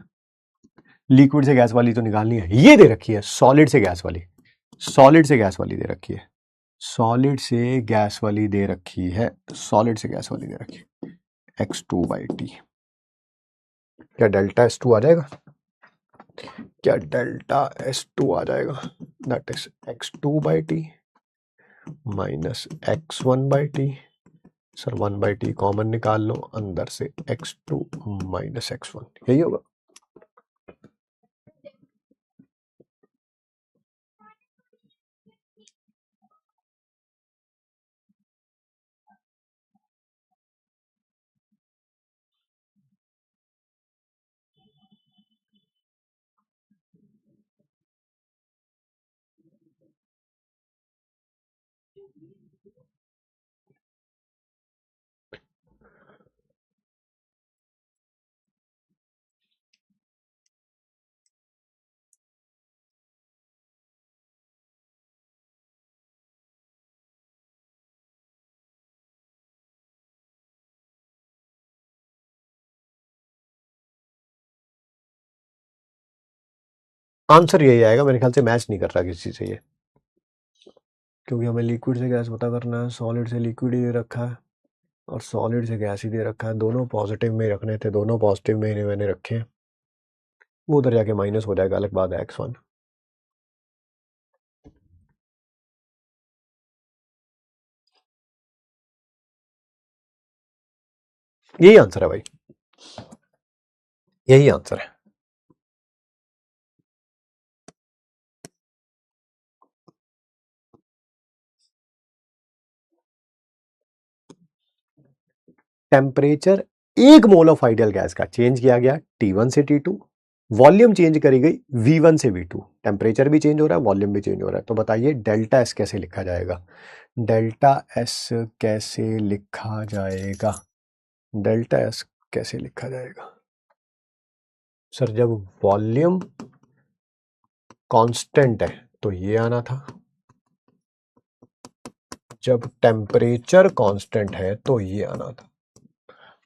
लिक्विड से गैस वाली तो निकालनी है, ये दे रखी है सॉलिड से गैस वाली, सॉलिड से गैस वाली दे रखी है, सॉलिड से गैस वाली दे रखी है, सॉलिड से गैस वाली दे रखी है, x2 बाई टी। क्या डेल्टा S2 आ जाएगा, क्या डेल्टा S2 आ जाएगा, that is x2 by T minus x1 by T. Sir 1 by T common निकाल लो, अंदर से x2 माइनस x1, यही होगा। आंसर यही आएगा मेरे ख्याल से, मैच नहीं कर रहा किसी से ये, क्योंकि हमें लिक्विड से गैस पता करना है, सॉलिड से लिक्विड ही दे रखा है और सॉलिड से गैस ही दे रखा है, दोनों पॉजिटिव में ही रखने थे, दोनों पॉजिटिव में ही मैंने रखे हैं, वो उधर जाके माइनस हो जाएगा, अलग बात है x1। यही आंसर है भाई, यही आंसर है। Temperature 1 mole of ideal gas का चेंज किया गया T1 से T2, वॉल्यूम चेंज करी गई V1 से V2, टेम्परेचर भी चेंज हो रहा है, वॉल्यूम भी चेंज हो रहा है। तो बताइए डेल्टा एस कैसे लिखा जाएगा, डेल्टा एस कैसे लिखा जाएगा, डेल्टा एस कैसे लिखा जाएगा? सर जब वॉल्यूम कांस्टेंट है तो ये आना था, जब टेम्परेचर कांस्टेंट है तो ये आना था।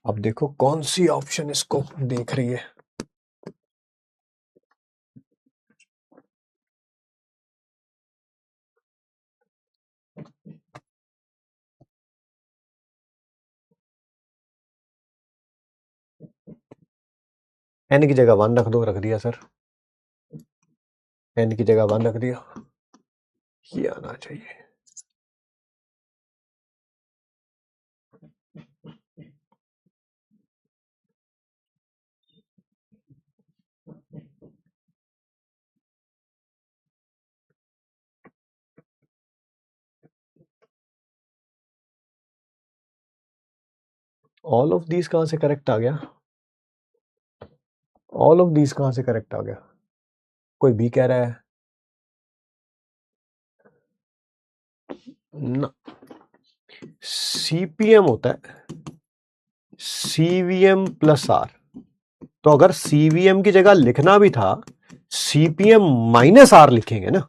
अब देखो कौन सी ऑप्शन इसको देख रही है, एन की जगह 1 रख दो, रख दिया सर, एन की जगह 1 रख दिया, ये आना चाहिए। ऑल ऑफ दीज कहां से करेक्ट आ गया, ऑल ऑफ दीज कहां से करेक्ट आ गया? कोई भी कह रहा है ना, सीपीएम होता है सीवीएम प्लस आर। तो अगर सीवीएम की जगह लिखना भी था सीपीएम माइनस आर लिखेंगे ना।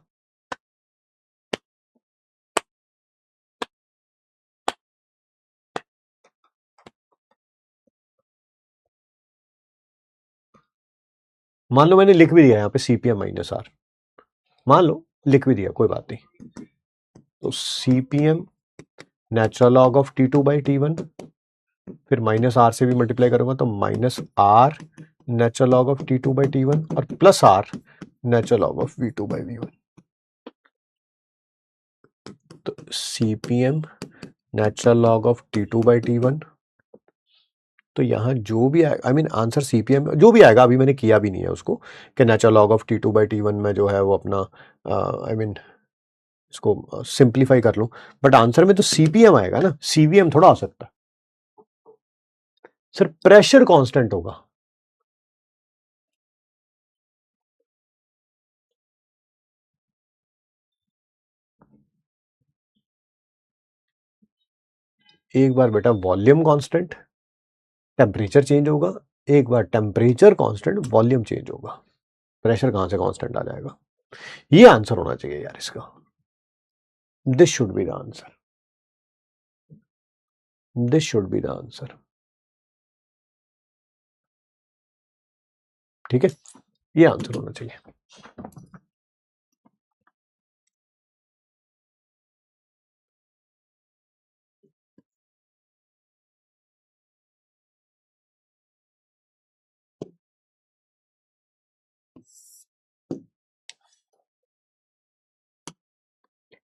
मान लो मैंने लिख भी दिया यहां पे सीपीएम माइनस आर, मान लो लिख भी दिया, कोई बात नहीं। तो CPM natural log of T2 by T1, फिर माइनस आर से भी मल्टीप्लाई करूंगा तो minus R natural log of T2 by T1 और plus R natural log of V2 by V1। तो CPM natural log of T2 by T1, तो यहाँ जो भी आएगा, आई मीन आंसर सीपीएम जो भी आएगा, अभी मैंने किया भी नहीं है उसको, कि natural log of T2 by T1 में जो है वो अपना आई मीन इसको सिंप्लीफाई कर लूं, बट आंसर में तो सीपीएम आएगा ना, सीवीएम थोड़ा आ सकता है। सर प्रेशर कांस्टेंट होगा। एक बार बेटा वॉल्यूम कांस्टेंट, टेम्परेचर चेंज होगा, एक बार टेम्परेचर कांस्टेंट वॉल्यूम चेंज होगा, प्रेशर कहां से कांस्टेंट आ जाएगा। ये आंसर होना चाहिए यार इसका। This should be the answer, this should be the answer. ठीक है, ये आंसर होना चाहिए।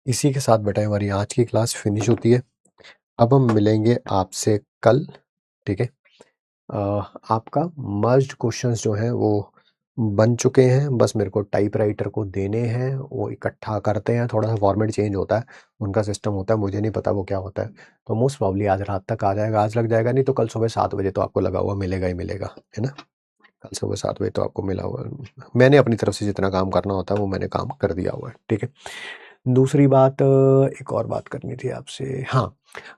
इसी के साथ बेटा हमारी आज की क्लास फिनिश होती है। अब हम मिलेंगे आपसे कल। ठीक है, आपका मर्ज्ड क्वेश्चंस जो हैं वो बन चुके हैं, बस मेरे को टाइपराइटर को देने हैं, वो इकट्ठा करते हैं, थोड़ा सा फॉर्मेट चेंज होता है, उनका सिस्टम होता है, मुझे नहीं पता वो क्या होता है। तो मोस्ट प्रॉब्ली आज रात तक आ जाएगा, आज लग जाएगा, नहीं तो कल सुबह 7 बजे तो आपको लगा हुआ मिलेगा ही मिलेगा, है ना। कल सुबह 7 बजे तो आपको मिला हुआ, मैंने अपनी तरफ से जितना काम करना होता है वो मैंने काम कर दिया हुआ है। ठीक है, दूसरी बात, एक और बात करनी थी आपसे। हाँ,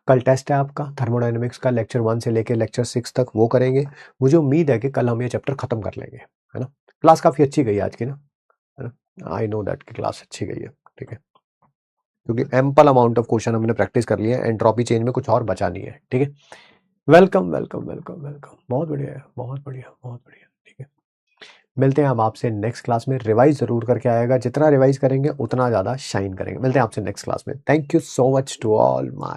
कल टेस्ट है आपका थर्मोडायनेमिक्स का, लेक्चर 1 से लेके लेक्चर 6 तक वो करेंगे। मुझे उम्मीद है कि कल हम ये चैप्टर खत्म कर लेंगे, है ना। क्लास काफ़ी अच्छी गई आज की ना, है ना। आई नो दैट की क्लास अच्छी गई है। ठीक है, क्योंकि एम्पल अमाउंट ऑफ क्वेश्चन हमने प्रैक्टिस कर लिया है, एंट्रोपी चेंज में कुछ और बचा नहीं है। ठीक है, वेलकम वेलकम वेलकम वेलकम, बहुत बढ़िया है, बहुत बढ़िया बहुत बढ़िया। ठीक है, मिलते हैं हम आपसे नेक्स्ट क्लास में। रिवाइज जरूर करके आएगा, जितना रिवाइज करेंगे उतना ज़्यादा शाइन करेंगे। मिलते हैं आपसे नेक्स्ट क्लास में। Thank you so much to all my